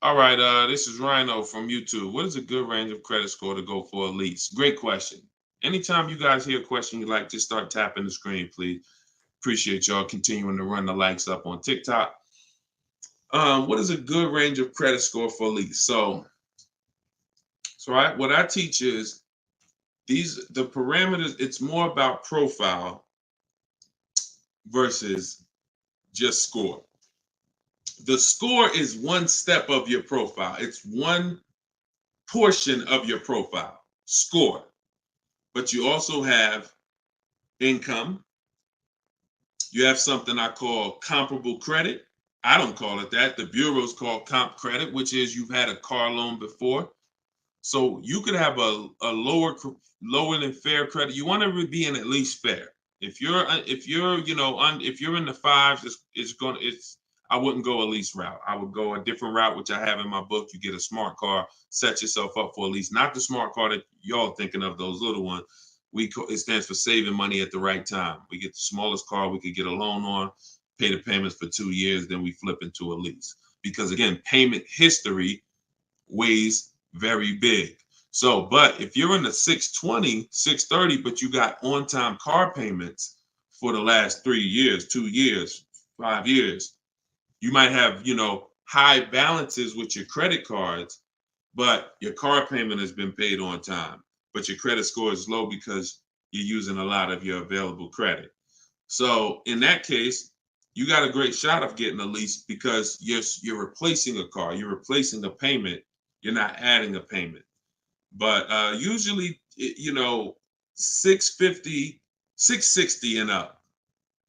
All right, this is Rhino from YouTube. What is a good range of credit score to go for a lease? Great question. Anytime you guys hear a question you like, just start tapping the screen, please. Appreciate y'all continuing to run the likes up on TikTok. What is a good range of credit score for a lease? So what I teach is the parameters. It's more about profile versus just score. The score is one step of your profile. It's one portion of your profile, score. But you also have income. You have something I call comparable credit. I don't call it that. The bureaus call comp credit, which is you've had a car loan before. So you could have a lower than fair credit. You want to be in at least fair. If you're in the fives, I wouldn't go a lease route. I would go a different route, which I have in my book. You get a smart car, set yourself up for a lease. Not the smart car that y'all thinking of, those little ones. It stands for saving money at the right time. We get the smallest car we could get a loan on, pay the payments for 2 years, then we flip into a lease. Because again, payment history weighs very big. So, but if you're in the 620, 630, but you got on-time car payments for the last 3 years, 2 years, 5 years, you might have, high balances with your credit cards, but your car payment has been paid on time, but your credit score is low because you're using a lot of your available credit. So in that case, you got a great shot of getting a lease because you're replacing a car, you're replacing a payment, you're not adding a payment. But usually, 650, 660 and up.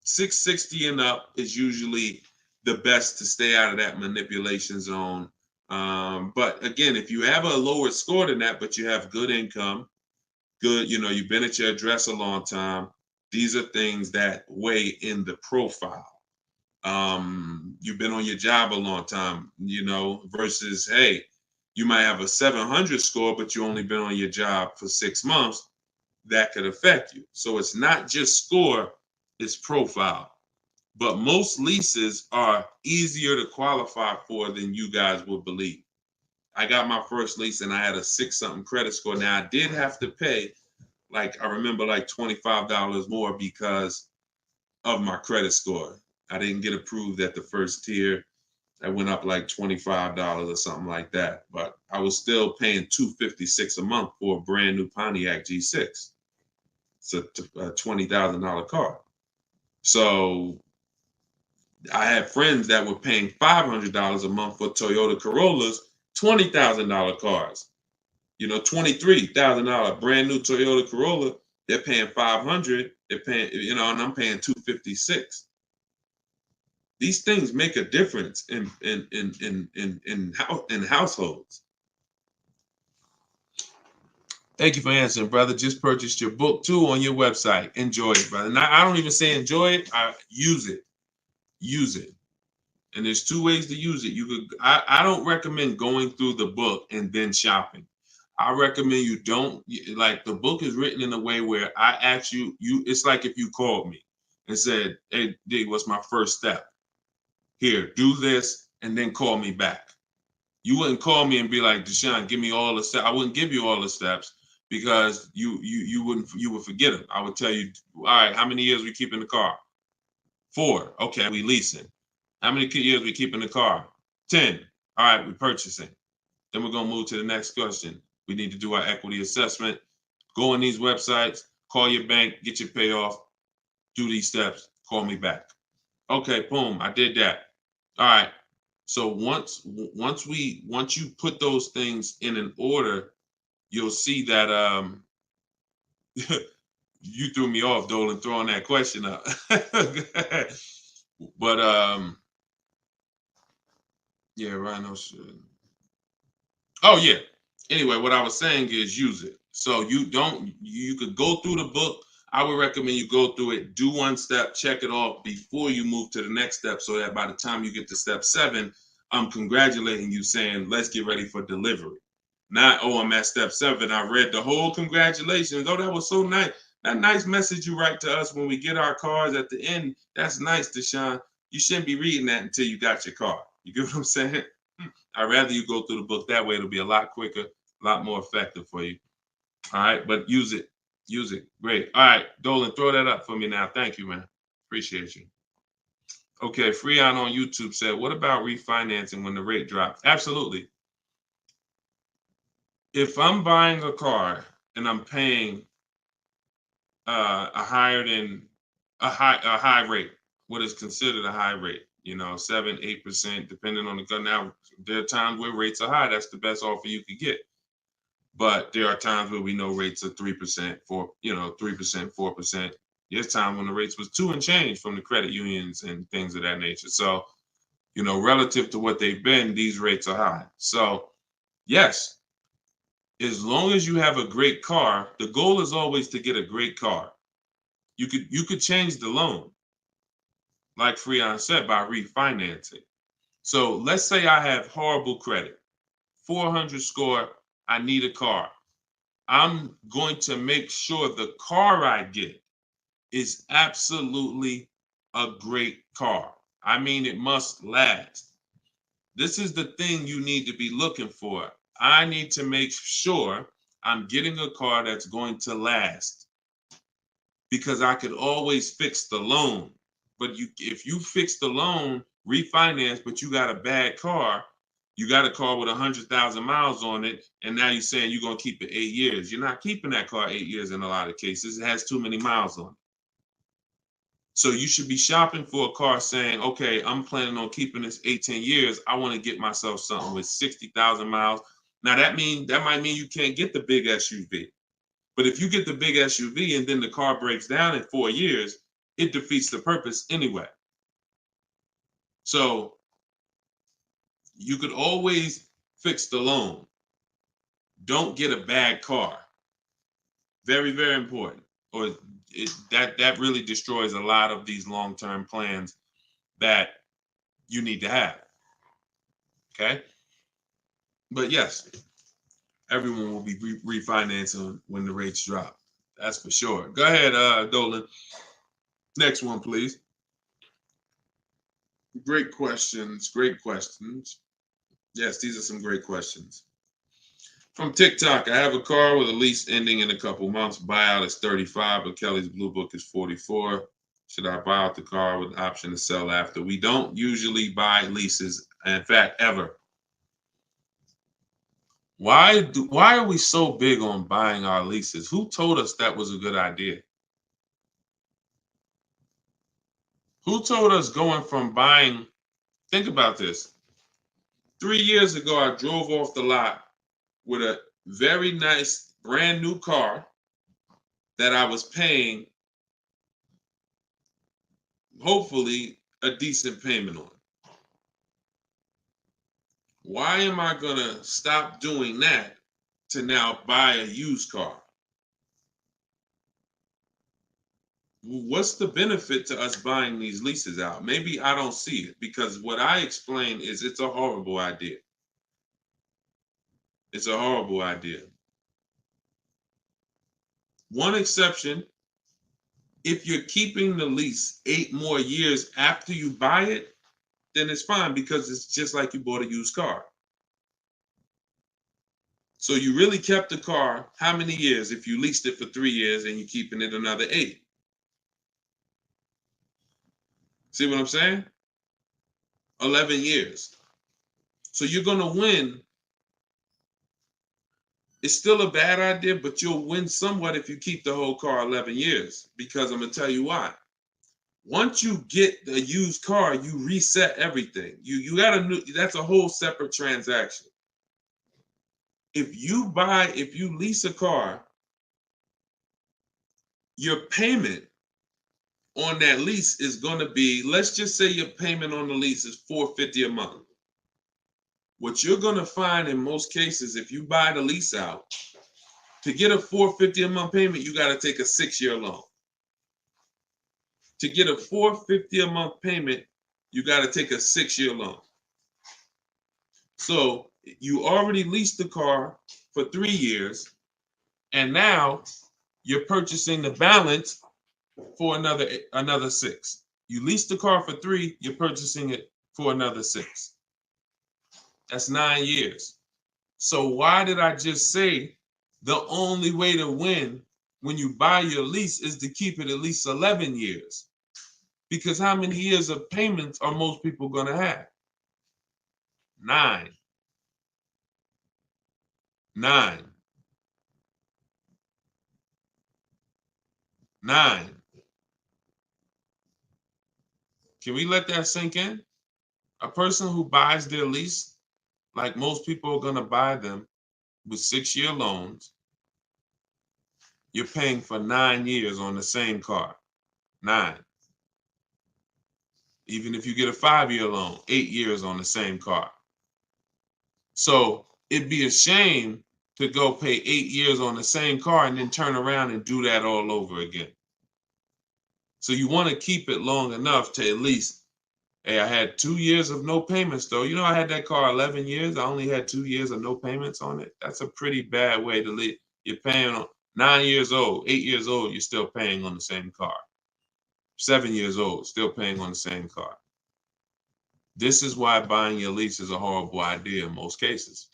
660 and up is usually the best to stay out of that manipulation zone. But again, if you have a lower score than that, but you have good income, good, you've been at your address a long time, these are things that weigh in the profile. You've been on your job a long time, versus, hey, you might have a 700 score, but you only been on your job for 6 months. That could affect you. So it's not just score, it's profile. But most leases are easier to qualify for than you guys would believe. I got my first lease and I had a 6-something credit score. Now I did have to pay, I remember $25 more because of my credit score. I didn't get approved at the first tier. I went up $25 or something like that. But I was still paying $256 a month for a brand new Pontiac G6. It's a $20,000 car. So I had friends that were paying $500 a month for Toyota Corollas, $20,000 cars. $23,000 brand new Toyota Corolla. They're paying $500. They're paying, and I'm paying $256. These things make a difference in households. Thank you for answering, brother. Just purchased your book too on your website. Enjoy it, brother. Now, I don't even say enjoy it. I use it. Use it. And there's 2 ways to use it. I don't recommend going through the book and then shopping. I recommend you don't, the book is written in a way where I ask you, it's like if you called me and said, hey, D, what's my first step? Here, do this, and then call me back. You wouldn't call me and be like, Deshone, give me all the steps. I wouldn't give you all the steps because you would forget them. I would tell you, all right, how many years we keep in the car? 4. Okay, we leasing. How many years we keep in the car? 10. All right, we purchasing. Then we're gonna move to the next question. We need to do our equity assessment. Go on these websites, call your bank, get your payoff, do these steps, call me back. Okay, boom, I did that. All right. So once you put those things in an order, you'll see that you threw me off, Dolan, throwing that question up. But yeah, Rhino should. Oh yeah. Anyway, what I was saying is use it. So you could go through the book. I would recommend you go through it, do 1 step, check it off before you move to the next step, so that by the time you get to step 7, I'm congratulating you, saying, let's get ready for delivery. Not, oh, I'm at step 7. I read the whole congratulations. Oh, that was so nice. That nice message you write to us when we get our cars at the end. That's nice, Deshone. You shouldn't be reading that until you got your car. You get what I'm saying? I'd rather you go through the book that way. It'll be a lot quicker, a lot more effective for you. All right, but use it. Use it. Great. All right, Dolan, throw that up for me now. Thank you, man. Appreciate you. Okay, Freon on YouTube said, what about refinancing when the rate drops? Absolutely. If I'm buying a car and I'm paying a high rate, what is considered a high rate, 7-8%, depending on the gun. Now, there are times where rates are high. That's the best offer you could get. But there are times where we know rates are 3%, 3%, 4%. There's time when the rates was 2 and change from the credit unions and things of that nature. So, relative to what they've been, these rates are high. So, yes, as long as you have a great car, the goal is always to get a great car. You could change the loan, like Freon said, by refinancing. So let's say I have horrible credit, 400 score, I need a car. I'm going to make sure the car I get is absolutely a great car. I mean, it must last. This is the thing you need to be looking for. I need to make sure I'm getting a car that's going to last, because I could always fix the loan. But if you fix the loan, refinance, but you got a bad car. You got a car with 100,000 miles on it, and now you're saying you're going to keep it 8 years. You're not keeping that car 8 years in a lot of cases. It has too many miles on it. So you should be shopping for a car saying, okay, I'm planning on keeping this 18 years. I want to get myself something with 60,000 miles. Now that might mean you can't get the big SUV. But if you get the big SUV and then the car breaks down in 4 years, it defeats the purpose anyway. So you could always fix the loan. Don't get a bad car. Very, very important. Or that really destroys a lot of these long-term plans that you need to have. Okay? But yes, everyone will be refinancing when the rates drop. That's for sure. Go ahead, Dolan. Next one, please. Great questions. Great questions. Yes, these are some great questions. From TikTok, I have a car with a lease ending in a couple months. Buyout is 35, but Kelly's Blue Book is 44. Should I buy out the car with the option to sell after? We don't usually buy leases, in fact, ever. Why are we so big on buying our leases? Who told us that was a good idea? Who told us going from buying? Think about this. 3 years ago, I drove off the lot with a very nice brand new car that I was paying, hopefully, a decent payment on. Why am I going to stop doing that to now buy a used car? What's the benefit to us buying these leases out? Maybe I don't see it, because what I explain is it's a horrible idea. It's a horrible idea. One exception, if you're keeping the lease 8 more years after you buy it, then it's fine, because it's just like you bought a used car. So you really kept the car how many years if you leased it for 3 years and you're keeping it another 8? See what I'm saying? 11 years. So you're going to win. It's still a bad idea, but you'll win somewhat if you keep the whole car 11 years, because I'm going to tell you why. Once you get the used car, you reset everything. You got that's a whole separate transaction. If you lease a car, your payment on that lease is going to be, let's just say your payment on the lease is $450 a month. What you're going to find in most cases, if you buy the lease out, to get a $450 a month payment, you got to take a 6-year loan. To get a $450 a month payment, you got to take a 6-year loan. So you already leased the car for 3 years, and now you're purchasing the balance for another 6. You leased the car for 3, you're purchasing it for another 6. That's 9 years. So why did I just say the only way to win when you buy your lease is to keep it at least 11 years? Because how many years of payments are most people going to have? 9. 9. 9. Can we let that sink in? A person who buys their lease, like most people are going to buy them with 6-year loans, you're paying for 9 years on the same car. 9. Even if you get a 5-year loan, 8 years on the same car. So it'd be a shame to go pay 8 years on the same car and then turn around and do that all over again. So you want to keep it long enough to at least, hey, I had 2 years of no payments though. I had that car 11 years. I only had 2 years of no payments on it. That's a pretty bad way to live. You're paying on 9 years old, 8 years old, you're still paying on the same car. 7 years old, still paying on the same car. This is why buying your lease is a horrible idea in most cases.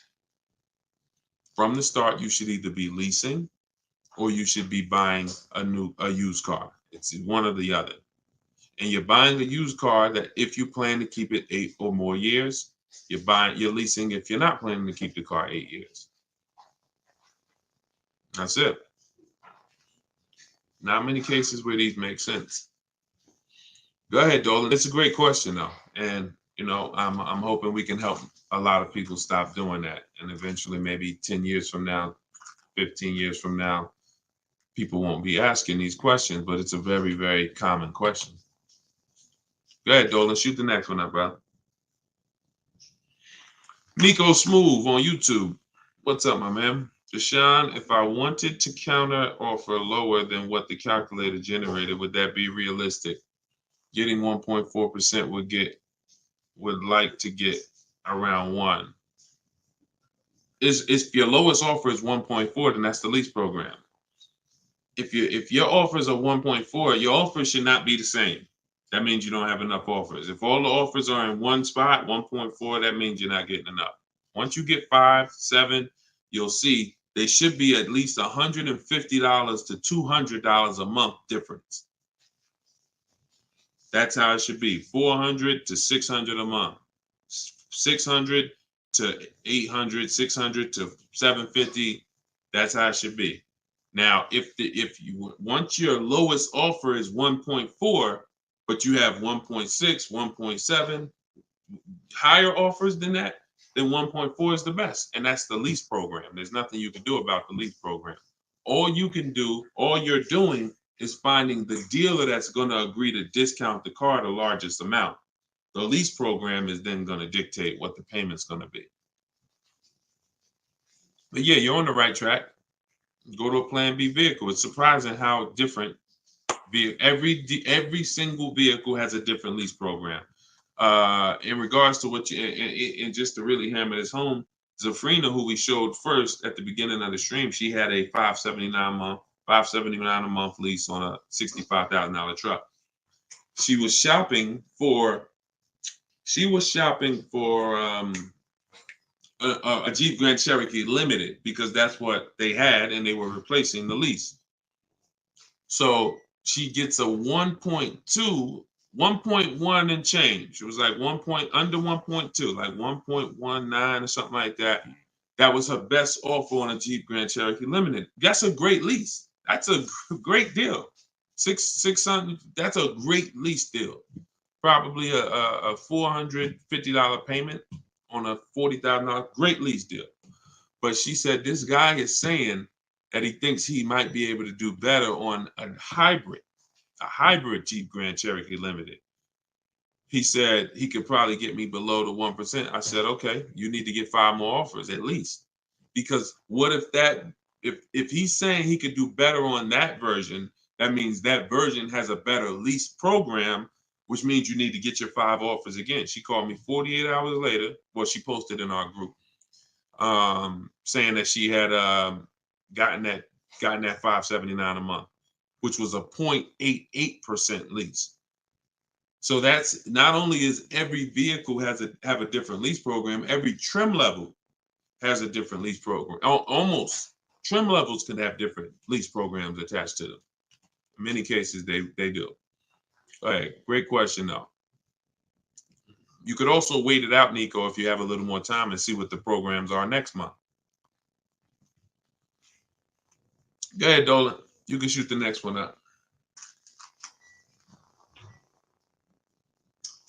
From the start, you should either be leasing or you should be buying a used car. It's one or the other. and you're buying a used car that if you plan to keep it 8 or more years, you're leasing if you're not planning to keep the car 8 years. That's it. Not many cases where these make sense. Go ahead, Dolan. It's a great question though. And I'm hoping we can help a lot of people stop doing that. And eventually maybe 10 years from now, 15 years from now, people won't be asking these questions, but it's a very, very common question. Go ahead, Dolan. Shoot the next one up, brother. Nico Smooth on YouTube. What's up, my man? Deshone, if I wanted to counter offer lower than what the calculator generated, would that be realistic? Getting 1.4% would like to get around 1. If your lowest offer is 1.4, then that's the lease program. If your offers are 1.4, your offers should not be the same. That means you don't have enough offers. If all the offers are in one spot, 1.4, that means you're not getting enough. Once you get 5, 7, you'll see they should be at least $150 to $200 a month difference. That's how it should be. 400 to 600 a month. 600 to 800, 600 to 750. That's how it should be. Now, if you once your lowest offer is 1.4, but you have 1.6, 1.7, higher offers than that, then 1.4 is the best. And that's the lease program. There's nothing you can do about the lease program. All you're doing is finding the dealer that's going to agree to discount the car the largest amount. The lease program is then going to dictate what the payment's going to be. But yeah, you're on the right track. Go to a Plan B vehicle. It's surprising how different every single vehicle has a different lease program. In regards to what and just to really hammer this home, Zafrina, who we showed first at the beginning of the stream, she had a $579 a month lease on a $65,000 truck. She was shopping for a Jeep Grand Cherokee Limited because that's what they had and they were replacing the lease. So she gets a 1.1 and change. It was like under 1.2, like 1.19 or something like that. That was her best offer on a Jeep Grand Cherokee Limited. That's a great lease. That's a great deal. 600. That's a great lease deal. Probably a $450 payment on a $40,000. Great lease deal. But she said this guy is saying that he thinks he might be able to do better on a hybrid Jeep Grand Cherokee Limited. He said he could probably get me below the 1%. I said, okay, you need to get 5 more offers at least. Because what if he's saying he could do better on that version, that means that version has a better lease program, which means you need to get your 5 offers again. She called me 48 hours later. Well, she posted in our group saying that she had gotten that $579 a month, which was a 0.88% lease. So that's not only is every vehicle have a different lease program, every trim level has a different lease program. Almost trim levels can have different lease programs attached to them. In many cases, they do. All right, great question though. You could also wait it out, Nico, if you have a little more time and see what the programs are next month. Go ahead, Dolan. You can shoot the next one up.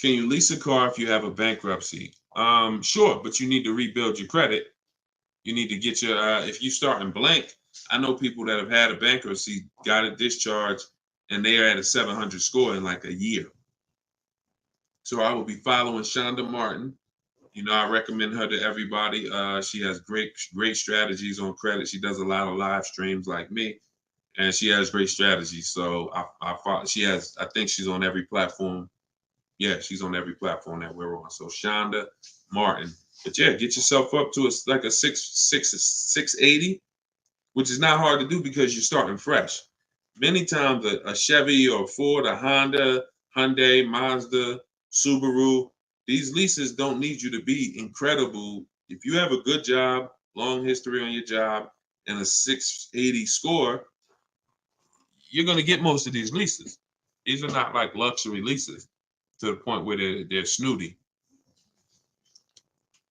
Can you lease a car if you have a bankruptcy? Sure, but you need to rebuild your credit. You need to get your, if you start in blank, I know people that have had a bankruptcy, got a discharge, and they are at a 700 score in like a year. So I will be following Shonda Martin. I recommend her to everybody. She has great strategies on credit. She does a lot of live streams like me, and she has great strategies. So I think she's on every platform. Yeah, she's on every platform that we're on. So Shonda Martin. But yeah, get yourself up to like a 680, which is not hard to do because you're starting fresh. Many times a Chevy or Ford, a Honda, Hyundai, Mazda, Subaru, these leases don't need you to be incredible. If you have a good job, long history on your job, and a 680 score, you're going to get most of these leases. These are not like luxury leases to the point where they're snooty.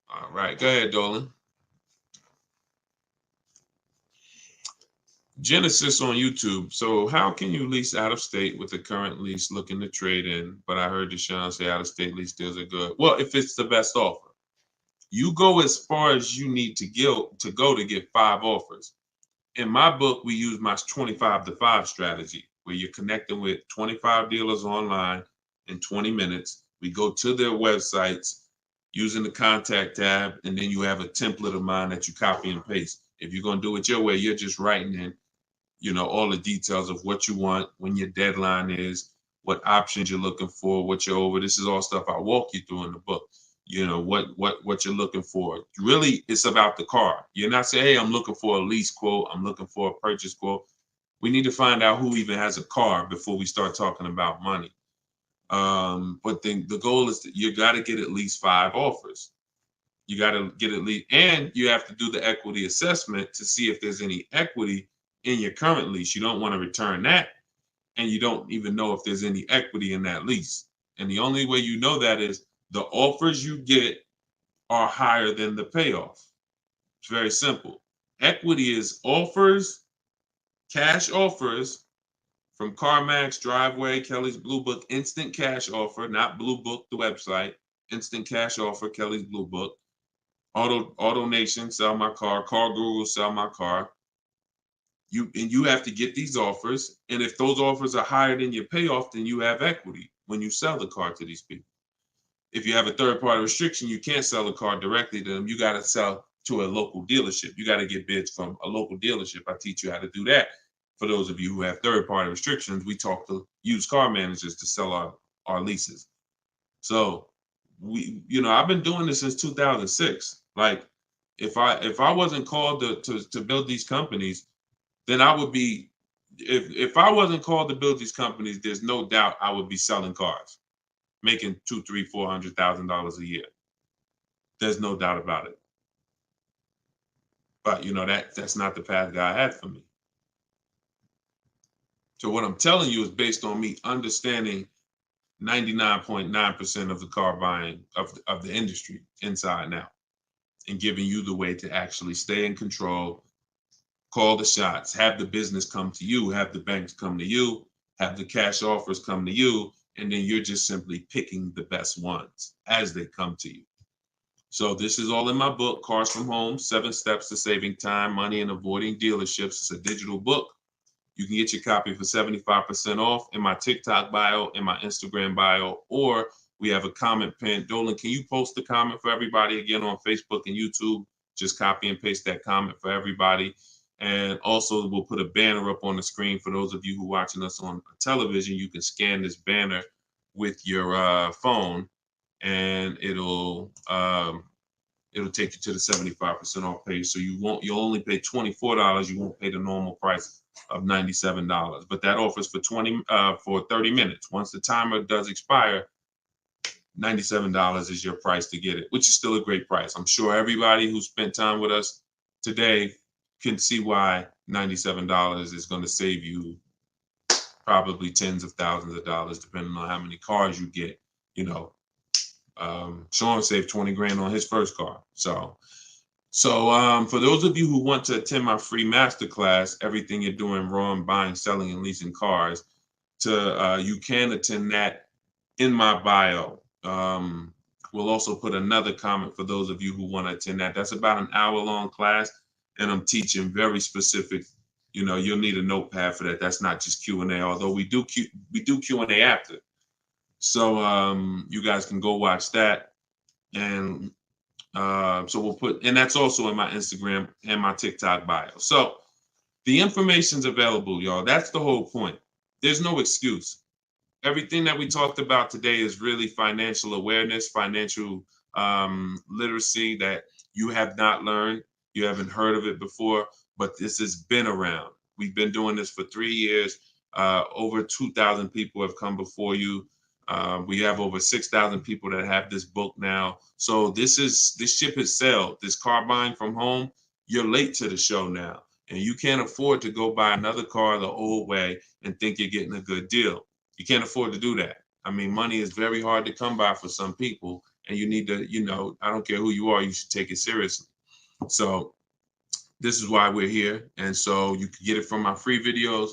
All right, go ahead, Dolan. Genesis on YouTube. So how can you lease out of state with the current lease looking to trade in? But I heard Deshone say out of state lease deals are good. Well, if it's the best offer, you go as far as you need to go to get 5 offers. In my book, we use my 25 to 5 strategy, where you're connecting with 25 dealers online in 20 minutes. We go to their websites using the contact tab, and then you have a template of mine that you copy and paste. If you're going to do it your way, you're just writing in, all the details of what you want, when your deadline is, what options you're looking for, what you're over. This is all stuff I walk you through in the book. What you're looking for. Really, it's about the car. You're not saying, hey, I'm looking for a lease quote, I'm looking for a purchase quote. We need to find out who even has a car before we start talking about money. But then the goal is that you got to get at least 5 offers. You got to get at least, and you have to do the equity assessment to see if there's any equity in your current lease. You don't want to return that, and you don't even know if there's any equity in that lease. And the only way you know that is the offers you get are higher than the payoff. It's very simple. Equity is offers, cash offers from CarMax, Driveway, Kelly's Blue Book, instant cash offer, not Blue Book, the website, instant cash offer, Kelly's Blue Book, Auto Nation, sell my car, Car Guru, sell my car. You have to get these offers, and if those offers are higher than your payoff, then you have equity when you sell the car to these people. If you have a third-party restriction, you can't sell the car directly to them. You got to sell to a local dealership. You got to get bids from a local dealership. I teach you how to do that. For those of you who have third-party restrictions, we talk to used car managers to sell our leases. So I've been doing this since 2006. Like, if I wasn't called to build these companies, then I would be. If I wasn't called to build these companies, there's no doubt I would be selling cars, making $200,000, $300,000, $400,000 a year. There's no doubt about it. But that's not the path God had for me. So what I'm telling you is based on me understanding 99.9% of the car buying of the industry inside and out, and giving you the way to actually stay in control, call the shots, have the business come to you, have the banks come to you, have the cash offers come to you, and then you're just simply picking the best ones as they come to you. So this is all in my book, Cars from Home, 7 Steps to Saving Time, Money, and Avoiding Dealerships. It's a digital book. You can get your copy for 75% off in my TikTok bio, in my Instagram bio, or we have a comment pin. Dolan, can you post the comment for everybody again on Facebook and YouTube? Just copy and paste that comment for everybody. And also we'll put a banner up on the screen for those of you who are watching us on television. You can scan this banner with your phone, and it'll take you to the 75% off page. So you'll only pay $24. You won't pay the normal price of $97. But that offers for 30 minutes. Once the timer does expire, $97 is your price to get it, which is still a great price. I'm sure everybody who spent time with us today can see why $97 is going to save you probably tens of thousands of dollars, depending on how many cars you get. Sean saved 20 grand on his first car. So for those of you who want to attend my free masterclass, Everything You're Doing Wrong, Buying, Selling, and Leasing Cars, you can attend that in my bio. We'll also put another comment for those of you who want to attend that. That's about an hour-long class, and I'm teaching very specific. You'll need a notepad for that. That's not just Q&A, although we do Q&A after. So you guys can go watch that, and so we'll put, and that's also in my Instagram and my TikTok bio. So the information's available, y'all. That's the whole point. There's no excuse. Everything that we talked about today is really financial awareness, financial literacy that you have not learned. You haven't heard of it before, but this has been around. We've been doing this for 3 years. Over 2,000 people have come before you. We have over 6,000 people that have this book now. So this ship has sailed. This car buying from home, you're late to the show now. And you can't afford to go buy another car the old way and think you're getting a good deal. You can't afford to do that. I mean, money is very hard to come by for some people, and you need to, I don't care who you are, you should take it seriously. So this is why we're here. And so you can get it from my free videos,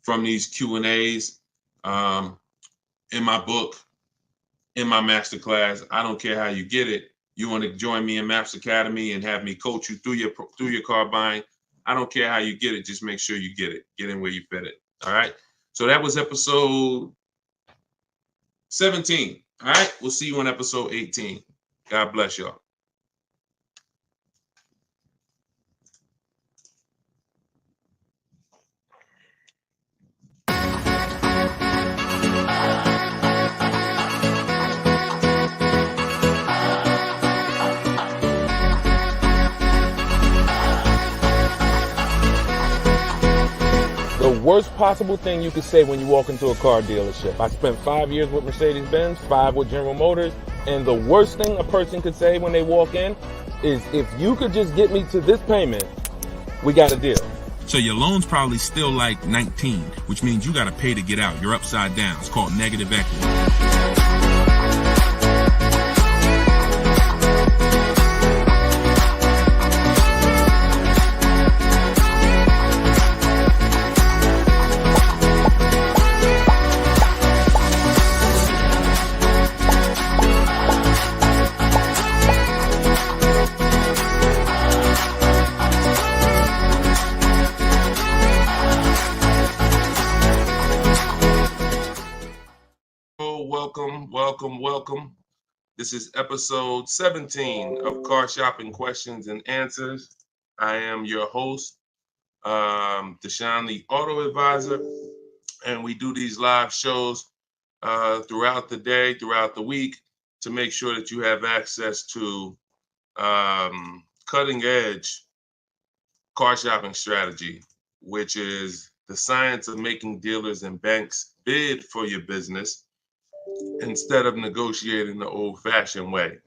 from these Q&As, in my book, in my masterclass. I don't care how you get it. You want to join me in Maps Academy and have me coach you through your car buying. I don't care how you get it. Just make sure you get it. Get in where you fit it. All right. So that was episode 17. All right. We'll see you on episode 18. God bless y'all. The worst possible thing you could say when you walk into a car dealership. I spent 5 years with Mercedes-Benz, 5 with General Motors, and the worst thing a person could say when they walk in is, if you could just get me to this payment, we got a deal. So your loan's probably still like 19, which means you got to pay to get out. You're upside down. It's called negative equity. Welcome. This is episode 17 of Car Shopping Questions and Answers. I am your host, Deshone the Auto Advisor, and we do these live shows throughout the day, throughout the week, to make sure that you have access to cutting edge car shopping strategy, which is the science of making dealers and banks bid for your business instead of negotiating the old-fashioned way.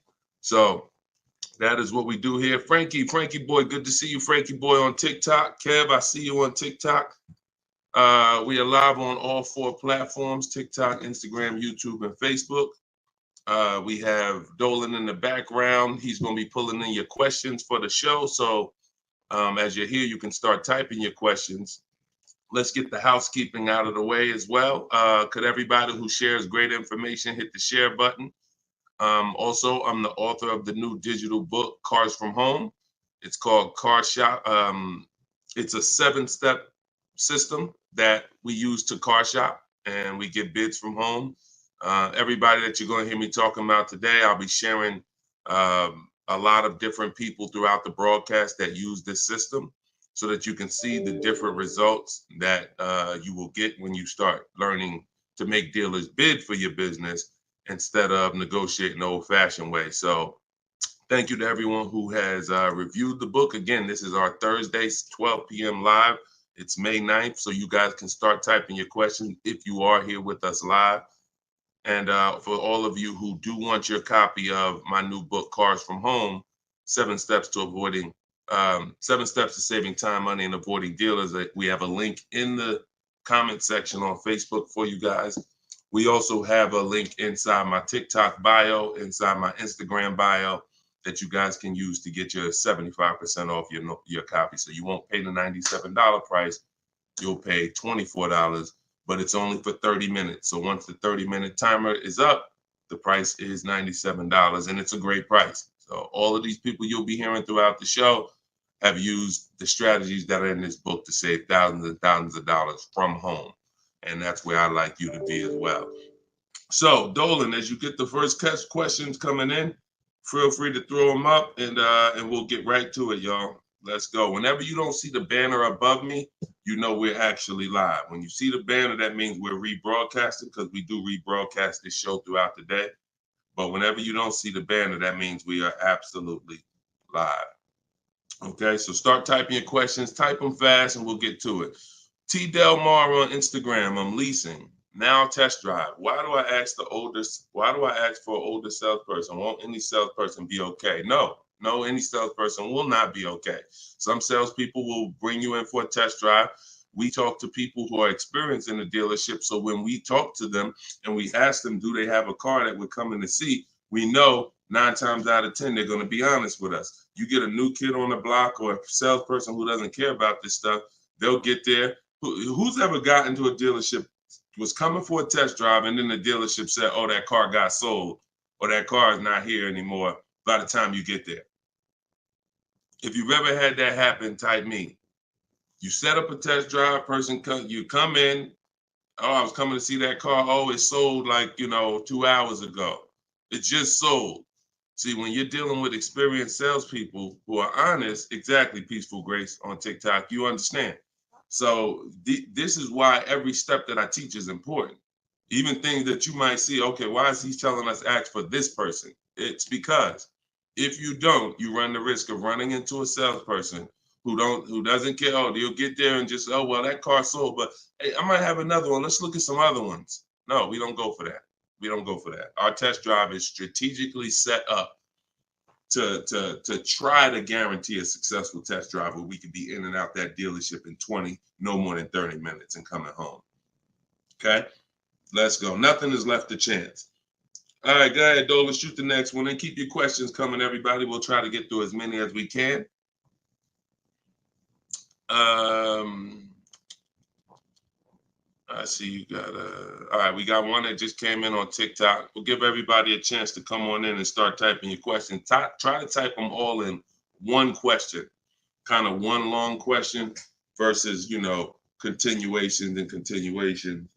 So that is what we do here. Frankie boy, good to see you, Frankie boy, on TikTok. Kev, I see you on TikTok. We are live on all 4 platforms: TikTok, Instagram, YouTube, and Facebook. We have Dolan in the background. He's going to be pulling in your questions for the show. So as you're here, you can start typing your questions. Let's get the housekeeping out of the way as well. Could everybody who shares great information hit the share button? Also, I'm the author of the new digital book, Cars from Home. It's called Car Shop. It's a 7-step system that we use to car shop, and we get bids from home. Everybody that you're going to hear me talking about today, I'll be sharing a lot of different people throughout the broadcast that use this system, so that you can see the different results that you will get when you start learning to make dealers bid for your business instead of negotiating the old-fashioned way. So thank you to everyone who has reviewed the book. Again, this is our Thursday, 12 p.m. live. It's May 9th, so you guys can start typing your questions if you are here with us live. And for all of you who do want your copy of my new book, Cars from Home, 7 Steps to Saving Time, Money, and Avoiding Dealers, we have a link in the comment section on Facebook for you guys. We also have a link inside my TikTok bio, inside my Instagram bio, that you guys can use to get your 75% off your copy. So you won't pay the $97 price. You'll pay $24, but it's only for 30 minutes. So once the 30-minute timer is up, the price is $97, and it's a great price. So all of these people you'll be hearing throughout the show have used the strategies that are in this book to save thousands and thousands of dollars from home. And that's where I'd like you to be as well. So, Dolan, as you get the first questions coming in, feel free to throw them up, and we'll get right to it, y'all. Let's go. Whenever you don't see the banner above me, you know we're actually live. When you see the banner, that means we're rebroadcasting, because we do rebroadcast this show throughout the day. But whenever you don't see the banner, that means we are absolutely live. Okay, so start typing your questions. Type them fast, and we'll get to it. T. Del Mar on Instagram. I'm leasing. Now test drive. Why do I ask for an older salesperson? Won't any salesperson be okay? No, any salesperson will not be okay. Some salespeople will bring you in for a test drive. we talk to people who are experienced in the dealership. So when we talk to them and we ask them, do they have a car that we're coming to see? We know 9 times out of 10, they're going to be honest with us. You get a new kid on the block or a salesperson who doesn't care about this stuff, they'll get there. Who's ever gotten to a dealership, was coming for a test drive, and then the dealership said, oh, that car got sold, or that car is not here anymore by the time you get there? If you've ever had that happen, type me. You set up a test drive, you come in, oh, I was coming to see that car. Oh, it sold like, 2 hours ago. It just sold. See, when you're dealing with experienced salespeople who are honest, exactly, Peaceful Grace on TikTok, you understand. So this is why every step that I teach is important. Even things that you might see, okay, why is he telling us ask for this person? It's because if you don't, you run the risk of running into a salesperson who doesn't care. Oh, you'll get there and just, oh, well, that car sold, but hey, I might have another one. Let's look at some other ones. No, we don't go for that. We don't go for that. Our test drive is strategically set up to try to guarantee a successful test drive where we can be in and out that dealership in 20, no more than 30 minutes and coming home. Okay, let's go. Nothing is left to chance. All right, go ahead, Dola, shoot the next one and keep your questions coming, everybody. We'll try to get through as many as we can. I see you got all right, we got one that just came in on TikTok. We'll give everybody a chance to come on in and start typing your questions. Try to type them all in one question, kind of one long question versus, continuations and continuations.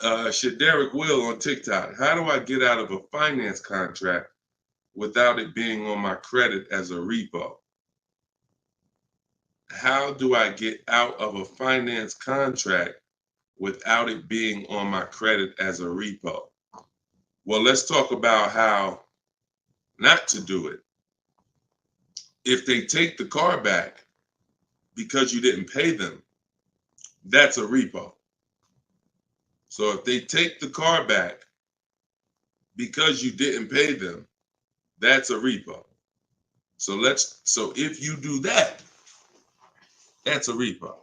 Shaderick Will on TikTok. How do I get out of a finance contract without it being on my credit as a repo? How do I get out of a finance contract without it being on my credit as a repo? Well, let's talk about how not to do it. If they take the car back because you didn't pay them, that's a repo. So if they take the car back because you didn't pay them, that's a repo. So if you do that, that's a repo.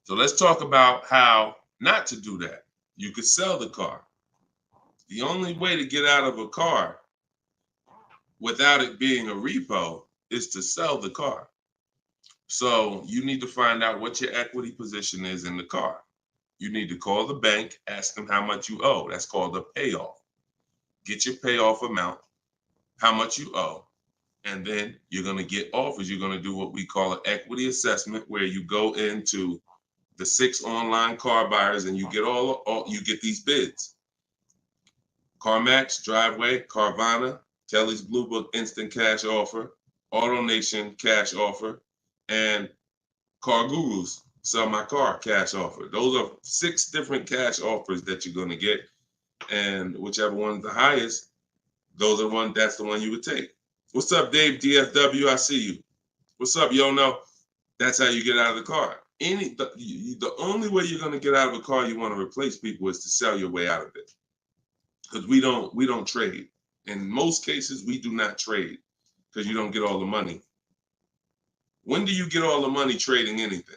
So let's talk about how not to do that. You could sell the car. The only way to get out of a car without it being a repo is to sell the car. So you need to find out what your equity position is in the car. You need to call the bank, ask them how much you owe. That's called a payoff. Get your payoff amount, how much you owe, and then you're going to get offers. You're going to do what we call an equity assessment, where you go into the 6 online car buyers and you get you get these bids. CarMax, Driveway, Carvana, Kelly's Blue Book Instant Cash Offer, AutoNation Cash Offer, and Car Guru's Sell My Car Cash Offer. Those are 6 different cash offers that you're going to get, and whichever one's the highest, that's the one you would take. What's up, Dave DFW? I see you. What's up, Yono? That's how you get out of the car. The only way you're going to get out of a car you want to replace people is to sell your way out of it. Because we don't trade. In most cases, we do not trade because you don't get all the money. When do you get all the money trading anything?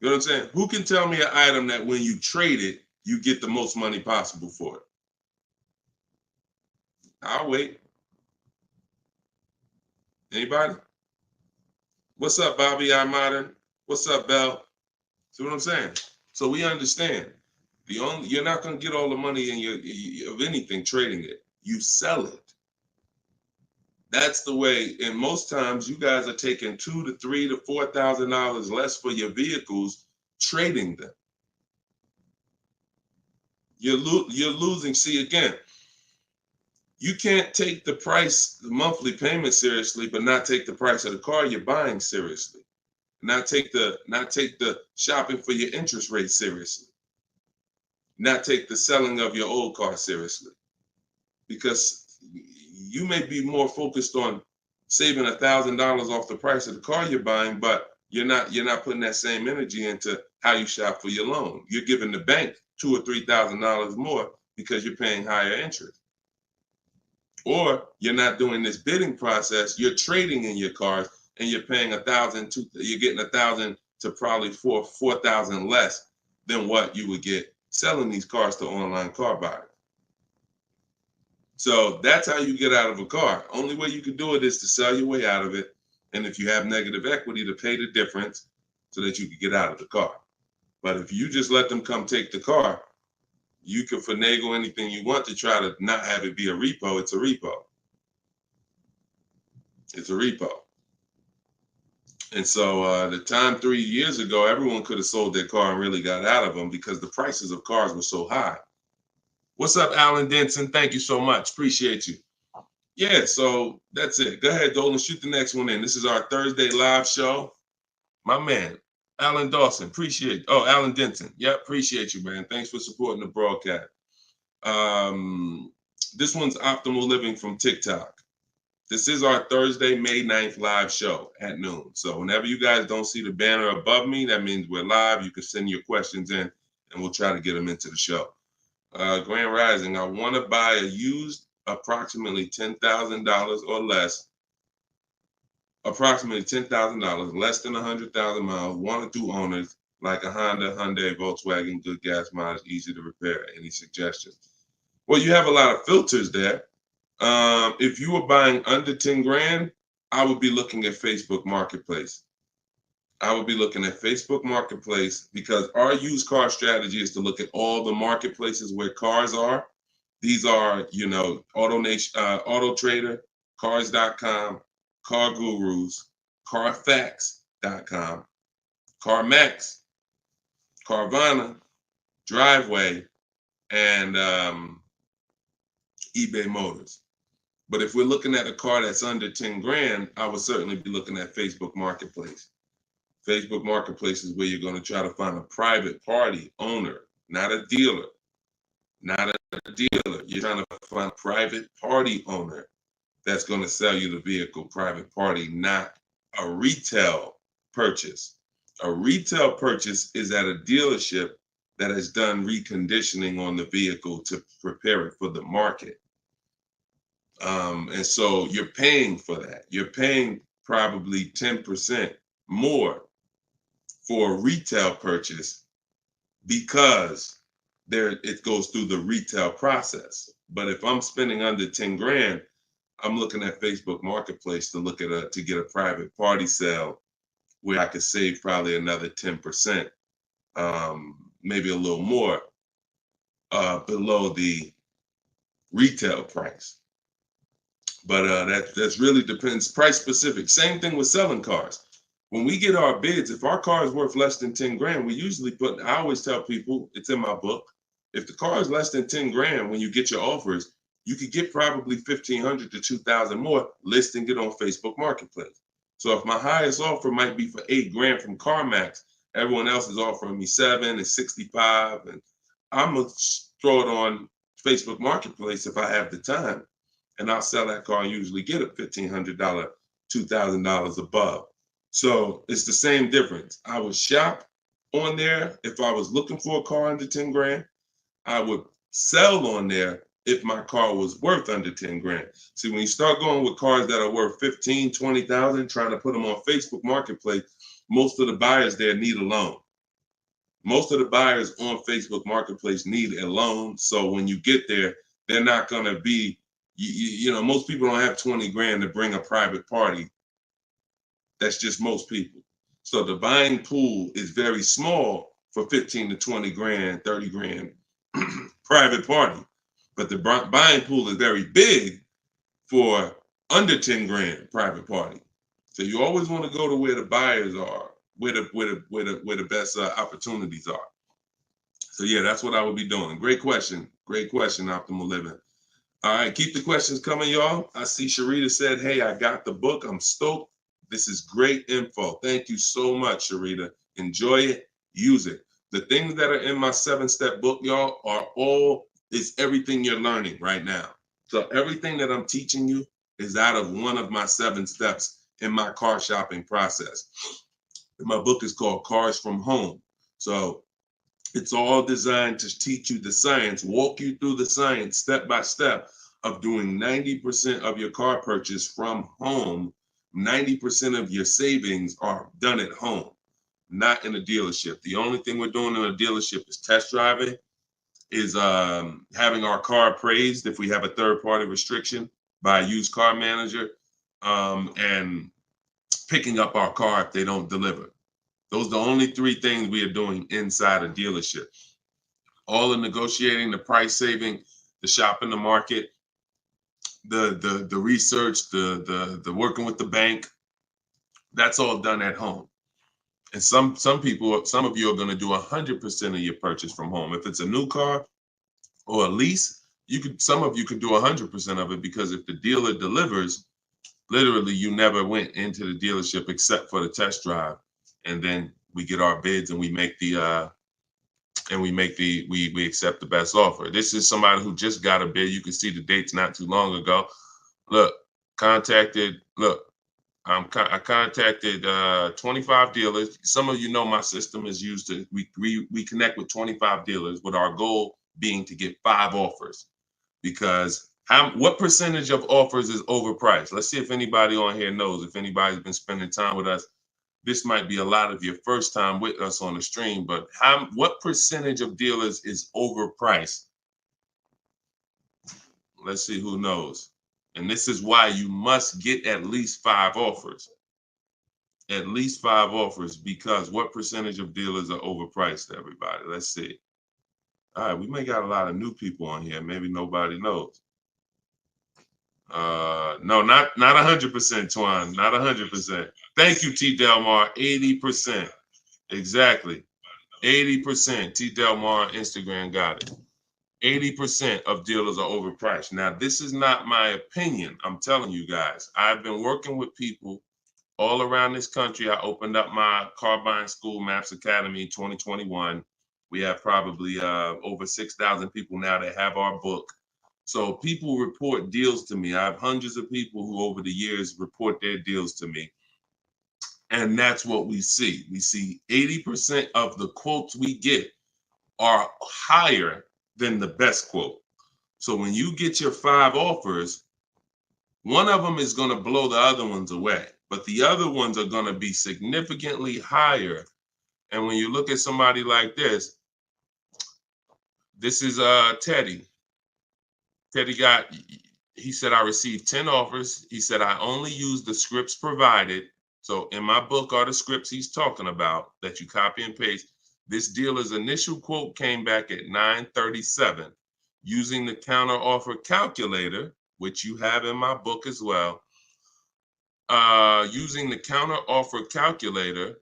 You know what I'm saying? Who can tell me an item that when you trade it, you get the most money possible for it? I'll wait. Anybody? What's up, Bobby I Modern? What's up, Bell? See what I'm saying? So we understand. You're not going to get all the money of anything trading it. You sell it. That's the way. And most times you guys are taking $2,000 to $3,000 to $4,000 less for your vehicles, trading them. You're losing. See, again, you can't take the price, the monthly payment seriously, but not take the price of the car you're buying seriously. Not take the shopping for your interest rate seriously. Not take the selling of your old car seriously. Because you may be more focused on saving $1,000 off the price of the car you're buying, but you're not putting that same energy into how you shop for your loan. You're giving the bank $2,000 or $3,000 more because you're paying higher interest. Or you're not doing this bidding process. You're trading in your cars and you're paying $1,000, you're getting $1,000 to probably $4,000 less than what you would get selling these cars to online car buyers. So that's how you get out of a car. Only way you can do it is to sell your way out of it. And if you have negative equity, to pay the difference so that you can get out of the car. But if you just let them come take the car, you can finagle anything you want to try to not have it be a repo. It's a repo. It's a repo. And so the time 3 years ago, everyone could have sold their car and really got out of them because the prices of cars were so high. What's up, Alan Denson? Thank you so much. Appreciate you. Yeah, so that's it. Go ahead, Dolan, shoot the next one in. This is our Thursday live show. My man, Alan Dawson, appreciate. Oh, Alan Denton. Yep, appreciate you, man. Thanks for supporting the broadcast. This one's Optimal Living from TikTok. This is our Thursday, May 9th live show at noon. So whenever you guys don't see the banner above me, that means we're live. You can send your questions in, and we'll try to get them into the show. Grand Rising, I want to buy a used approximately $10,000 or less. Approximately $10,000, less than 100,000 miles, 1 or 2 owners, like a Honda, Hyundai, Volkswagen, good gas mileage, easy to repair. Any suggestions? Well, you have a lot of filters there. If you were buying under 10 grand, I would be looking at Facebook Marketplace. I would be looking at Facebook Marketplace because our used car strategy is to look at all the marketplaces where cars are. These are, AutoNation, Auto Trader, Cars.com, Car Gurus, Carfax.com, CarMax, Carvana, Driveway, and eBay Motors. But if we're looking at a car that's under 10 grand, I would certainly be looking at Facebook Marketplace. Facebook Marketplace is where you're going to try to find a private party owner, not a dealer. Not a dealer. You're trying to find a private party owner that's going to sell you the vehicle, private party, not a retail purchase. A retail purchase is at a dealership that has done reconditioning on the vehicle to prepare it for the market. And so you're paying for that. You're paying probably 10% more for a retail purchase because it goes through the retail process. But if I'm spending under 10 grand, I'm looking at Facebook Marketplace to get a private party sale where I could save probably another 10%, maybe a little more below the retail price. But that's really depends, price specific. Same thing with selling cars. When we get our bids, if our car is worth less than 10 grand, we usually I always tell people, it's in my book, if the car is less than 10 grand, when you get your offers, you could get probably 1,500 to 2,000 more listing it on Facebook Marketplace. So if my highest offer might be for 8 grand from CarMax, everyone else is offering me 7 and 65, and I'm gonna throw it on Facebook Marketplace if I have the time, and I'll sell that car and usually get a $1,500, $2,000 above. So it's the same difference. I would shop on there if I was looking for a car under 10 grand. I would sell on there if my car was worth under 10 grand. See, when you start going with cars that are worth 15, 20,000, trying to put them on Facebook Marketplace, most of the buyers there need a loan. Most of the buyers on Facebook Marketplace need a loan. So when you get there, they're not going to be, most people don't have 20 grand to bring a private party. That's just most people. So the buying pool is very small for 15 to 20 grand, 30 grand private party. But the buying pool is very big for under 10 grand private party. So you always want to go to where the buyers are, where the best opportunities are. So yeah, that's what I would be doing. Great question, Optimal Living. All right, keep the questions coming, y'all. I see Sharita said, hey, I got the book. I'm stoked. This is great info. Thank you so much, Sharita. Enjoy it, use it. The things that are in my 7-step book, y'all, is everything you're learning right now. So everything that I'm teaching you is out of one of my 7 steps in my car shopping process. My book is called Cars from Home. So it's all designed to teach you the science, walk you through the science step by step of doing 90% of your car purchase from home 90% of your savings are done at home, not in a dealership. The only thing we're doing in a dealership is test driving, is having our car appraised if we have a third-party restriction by a used car manager, and picking up our car if they don't deliver. Those are the only three things we are doing inside a dealership. All the negotiating, the price saving, the shopping the market, the research, the working with the bank, that's all done at home. And some people, some of you are going to do 100% of your purchase from home. If it's a new car or a lease, some of you could do 100% of it, because if the dealer delivers, literally you never went into the dealership except for the test drive, and then we get our bids and we make the we accept the best offer. This is somebody who just got a bid. You can see the dates not too long ago. Look, I contacted 25 dealers. Some of you know my system is used to, we connect with 25 dealers, with our goal being to get 5 offers. Because what percentage of offers is overpriced? Let's see if anybody on here knows. If anybody's been spending time with us, this might be a lot of your first time with us on the stream, but what percentage of dealers is overpriced? Let's see who knows. And this is why you must get at least 5 offers. At least 5 offers, because what percentage of dealers are overpriced, everybody? Let's see. All right, we may got a lot of new people on here. Maybe nobody knows. No, not 100%, Twan. Not 100%. Thank you, T. Delmar. 80%. Exactly. 80%. T. Delmar Instagram got it. 80% of dealers are overpriced. Now, this is not my opinion. I'm telling you guys. I've been working with people all around this country. I opened up my car buying school, Maps Academy, 2021. We have probably over 6,000 people now that have our book. So people report deals to me. I have hundreds of people who over the years report their deals to me. And that's what we see. We see 80% of the quotes we get are higher than the best quote. So when you get your 5 offers, one of them is going to blow the other ones away, but the other ones are going to be significantly higher. And when you look at somebody like this is Teddy. Teddy he said, I received 10 offers. He said, I only use the scripts provided. So in my book are the scripts he's talking about that you copy and paste. This dealer's initial quote came back at 937. Using the counter offer calculator, which you have in my book as well. Using the counter offer calculator,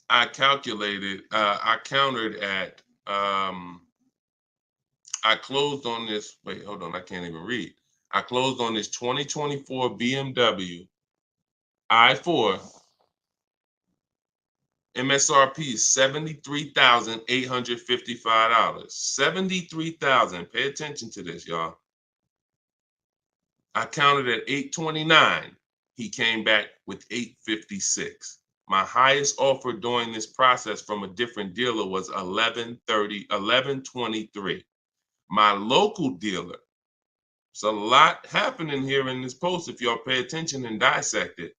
I countered at, I closed on this, wait, hold on, I can't even read. I closed on this 2024 BMW i4. MSRP is $73,855. $73,000. Pay attention to this, y'all. I counted at 829. He came back with 856. My highest offer during this process from a different dealer was 1123. My local dealer, there's a lot happening here in this post if y'all pay attention and dissect it.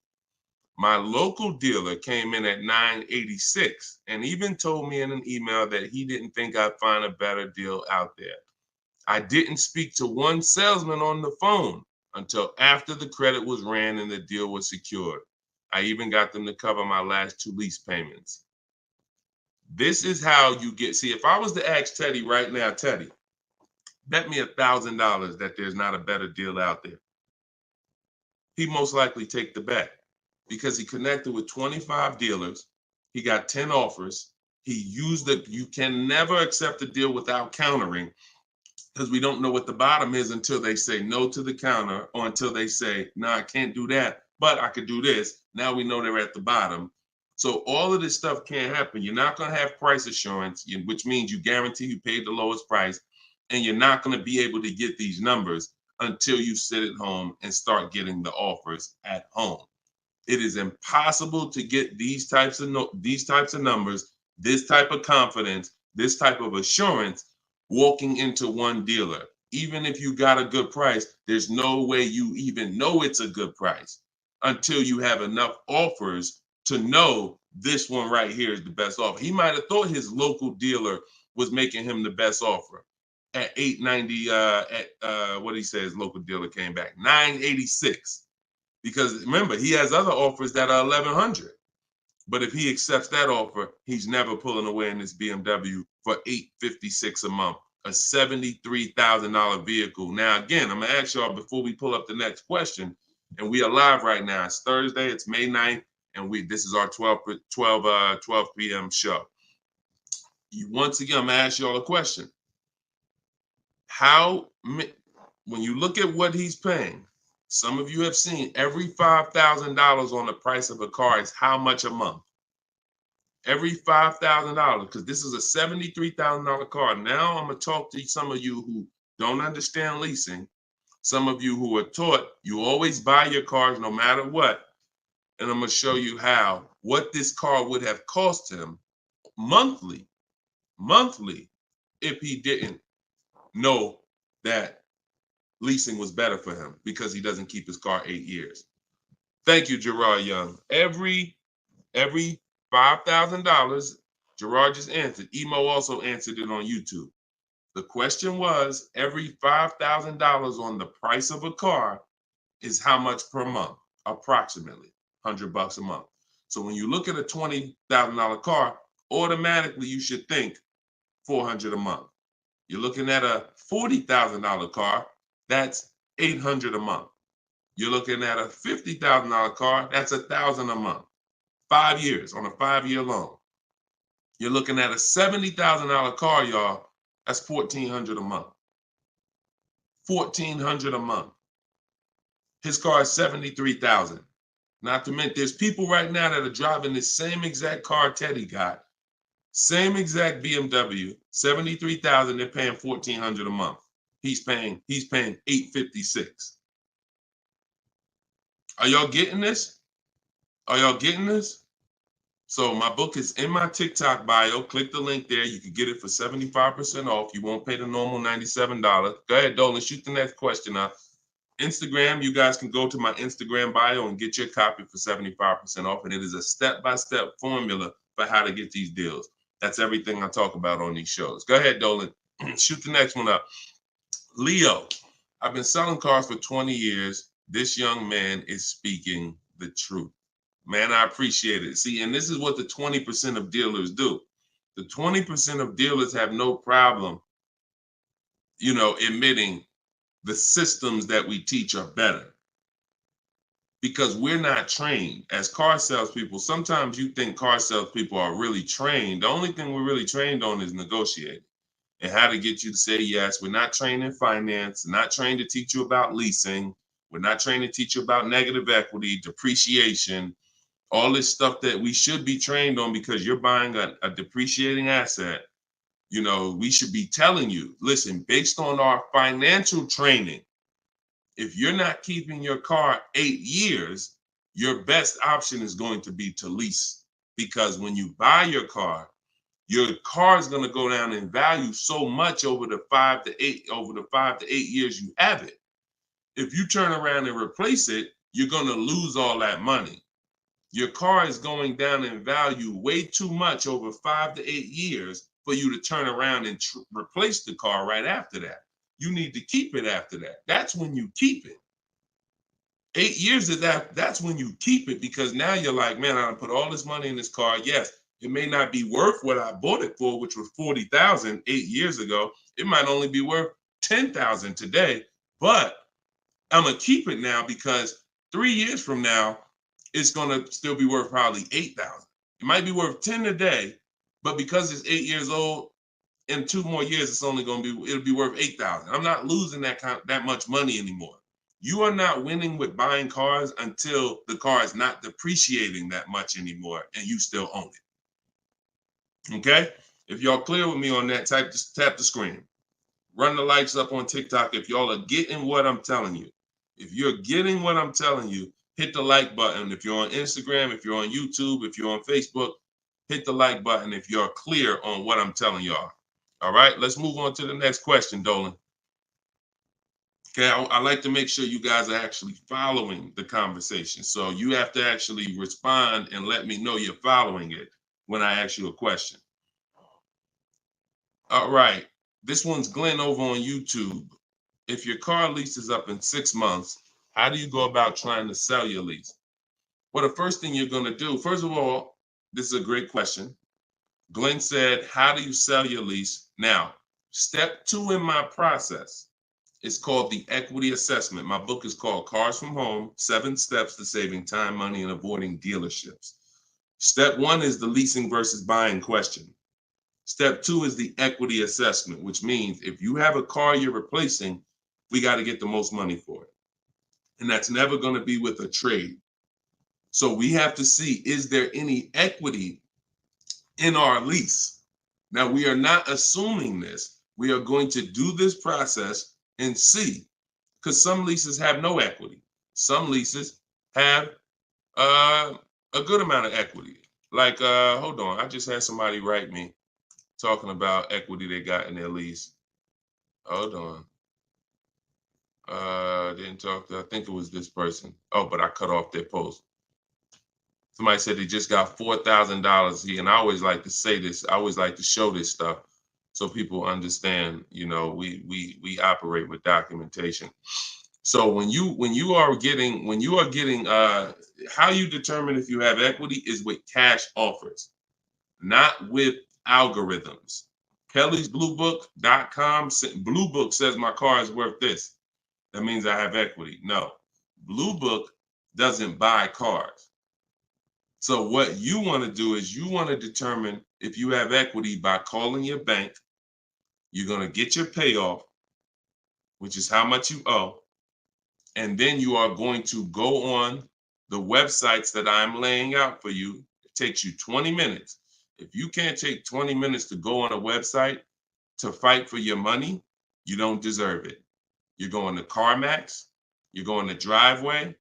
My local dealer came in at 986 and even told me in an email that he didn't think I'd find a better deal out there. I didn't speak to one salesman on the phone until after the credit was ran and the deal was secured. I even got them to cover my last 2 lease payments. This is how you get, see, if I was to ask Teddy right now, Teddy, bet me $1,000 that there's not a better deal out there. He'd most likely take the bet because he connected with 25 dealers. He got 10 offers. He used it. You can never accept a deal without countering, because we don't know what the bottom is until they say no to the counter, or until they say, no, I can't do that, but I could do this. Now we know they're at the bottom. So all of this stuff can't happen. You're not going to have price assurance, which means you guarantee you paid the lowest price, and you're not going to be able to get these numbers until you sit at home and start getting the offers at home. It is impossible to get these types of numbers, this type of confidence, this type of assurance walking into one dealer. Even if you got a good price, there's no way you even know it's a good price until you have enough offers to know this one right here is the best offer. He might have thought his local dealer was making him the best offer at 890. What he says, local dealer came back 986, because remember he has other offers that are 1100. But if he accepts that offer, he's never pulling away in this BMW for $856 a month, a $73,000 vehicle. Now, again, I'm gonna ask y'all before we pull up the next question, and we are live right now. It's Thursday, it's May 9th, and this is our 12 p.m. show. Once again, I'm gonna ask y'all a question. When you look at what he's paying, some of you have seen every $5,000 on the price of a car is how much a month? Every $5,000, because this is a $73,000 car. Now I'm going to talk to some of you who don't understand leasing, some of you who are taught you always buy your cars no matter what, and I'm going to show you what this car would have cost him monthly, if he didn't know that leasing was better for him because he doesn't keep his car 8 years. Thank you, Gerard Young. Every $5,000, Gerard just answered. Emo also answered it on YouTube. The question was, every $5,000 on the price of a car is how much per month? Approximately $100 a month. So when you look at a $20,000 car, automatically you should think $400 a month. You're looking at a $40,000 car, that's $800 a month. You're looking at a $50,000 car, that's $1,000 a month. 5 years on a 5-year loan. You're looking at a $70,000 car, y'all. That's $1,400 a month. $1,400 a month. His car is $73,000. Not to mention, there's people right now that are driving this same exact car Teddy got, same exact BMW, $73,000. They're paying $1,400 a month. He's paying $856. Are y'all getting this? Are y'all getting this? So my book is in my TikTok bio. Click the link there. You can get it for 75% off. You won't pay the normal $97. Go ahead, Dolan, shoot the next question up. Instagram, you guys can go to my Instagram bio and get your copy for 75% off. And it is a step-by-step formula for how to get these deals. That's everything I talk about on these shows. Go ahead, Dolan. Shoot the next one up. Leo, I've been selling cars for 20 years. This young man is speaking the truth. Man, I appreciate it. See, and this is what the 20% of dealers do. The 20% of dealers have no problem, admitting the systems that we teach are better. Because we're not trained as car salespeople. Sometimes you think car salespeople are really trained. The only thing we're really trained on is negotiating and how to get you to say yes. We're not trained in finance, not trained to teach you about leasing. We're not trained to teach you about negative equity, depreciation, all this stuff that we should be trained on because you're buying a depreciating asset. We should be telling you, listen, based on our financial training, if you're not keeping your car 8 years, your best option is going to be to lease. Because when you buy your car is going to go down in value so much over the 5 to 8 years you have it. If you turn around and replace it, you're going to lose all that money. Your car is going down in value way too much over 5 to 8 years for you to turn around and replace the car right after that. You need to keep it after that. That's when you keep it. 8 years of that's when you keep it, because now you're like, man, I put all this money in this car. Yes, it may not be worth what I bought it for, which was $40,000 8 years ago. It might only be worth $10,000 today, but I'm gonna keep it now because 3 years from now, it's gonna still be worth probably $8,000. It might be worth 10 today, but because it's 8 years old, in 2 more years, it'll be worth $8,000. I'm not losing that much money anymore. You are not winning with buying cars until the car is not depreciating that much anymore and you still own it. Okay? If y'all clear with me on that, just tap the screen. Run the likes up on TikTok if y'all are getting what I'm telling you. If you're getting what I'm telling you, hit the like button. If you're on Instagram, if you're on YouTube, if you're on Facebook, hit the like button if you're clear on what I'm telling y'all. All right, let's move on to the next question, Dolan. Okay, I like to make sure you guys are actually following the conversation. So you have to actually respond and let me know you're following it when I ask you a question. All right, this one's Glenn over on YouTube. If your car lease is up in 6 months, how do you go about trying to sell your lease? Well, the first thing you're going to do, first of all, this is a great question. Glenn said, how do you sell your lease? Now, step 2 in my process is called the equity assessment. My book is called Cars from Home, 7 Steps to Saving Time, Money, and Avoiding Dealerships. Step 1 is the leasing versus buying question. Step 2 is the equity assessment, which means if you have a car you're replacing, we got to get the most money for it. And that's never going to be with a trade. So we have to see, is there any equity in our lease? Now, we are not assuming this. We are going to do this process and see, because some leases have no equity. Some leases have a good amount of equity. Like, hold on, I just had somebody write me talking about equity they got in their lease. Hold on. Didn't talk to, I think it was this person. Oh, but I cut off their post. Somebody said they just got $4,000 and I always like to say this. I always like to show this stuff so people understand. You know, we operate with documentation. So when you are getting how you determine if you have equity is with cash offers, not with algorithms. Kelly's bluebook.com. Blue Book says my car is worth this. That means I have equity. No, Blue Book doesn't buy cars. So what you want to do is you want to determine if you have equity by calling your bank. You're going to get your payoff, which is how much you owe. And then you are going to go on the websites that I'm laying out for you. It takes you 20 minutes. If you can't take 20 minutes to go on a website to fight for your money, you don't deserve it. You're going to CarMax, you're going to Driveway,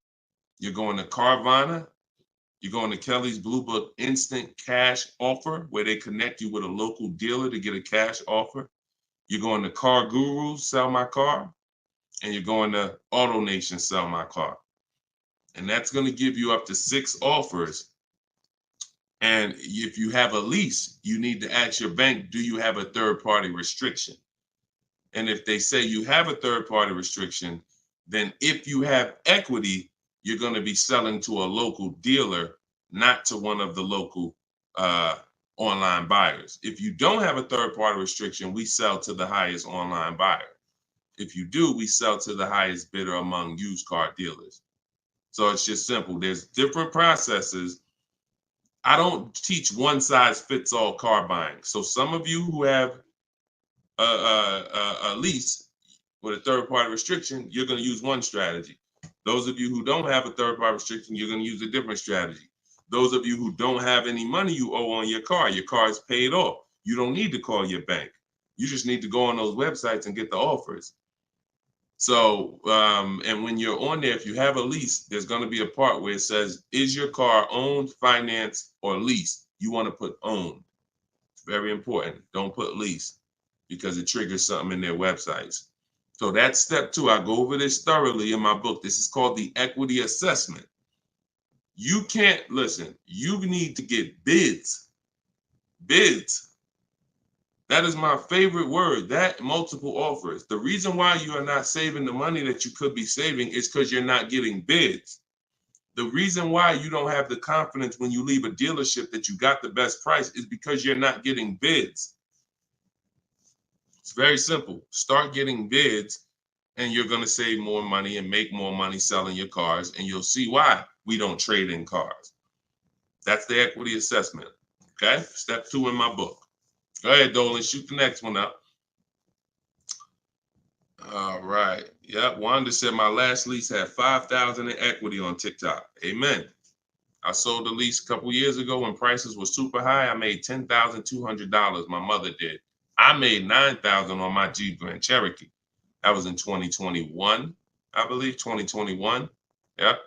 you're going to Carvana, you're going to Kelly's Blue Book Instant Cash Offer, where they connect you with a local dealer to get a cash offer. You're going to Car Guru, Sell My Car, and you're going to AutoNation, Sell My Car. And that's going to give you up to 6 offers. And if you have a lease, you need to ask your bank, do you have a third-party restriction? And if they say you have a third-party restriction, then if you have equity, you're going to be selling to a local dealer, not to one of the local online buyers. If you don't have a third-party restriction, we sell to the highest online buyer. If you do, we sell to the highest bidder among used car dealers. So it's just simple. There's different processes. I don't teach one size fits all car buying. So some of you who have a lease with a third-party restriction, you're going to use one strategy. Those of you who don't have a third-party restriction, you're going to use a different strategy. Those of you who don't have any money you owe on your car is paid off. You don't need to call your bank. You just need to go on those websites and get the offers. So, and when you're on there, if you have a lease, there's going to be a part where it says, is your car owned, financed, or leased? You want to put owned. It's very important. Don't put lease because it triggers something in their websites. So that's step 2. I go over this thoroughly in my book. This is called the equity assessment. You can't, listen, you need to get bids. Bids. That is my favorite word, that multiple offers. The reason why you are not saving the money that you could be saving is because you're not getting bids. The reason why you don't have the confidence when you leave a dealership that you got the best price is because you're not getting bids. It's very simple. Start getting bids and you're going to save more money and make more money selling your cars. And you'll see why we don't trade in cars. That's the equity assessment. Okay. Step 2 in my book. Go ahead, Dolan. Shoot the next one up. All right. Yep. Wanda said my last lease had 5,000 in equity on TikTok. Amen. I sold the lease a couple years ago when prices were super high. I made $10,200. My mother did. I made $9,000 on my Jeep Grand Cherokee. That was in 2021, I believe, 2021. Yep.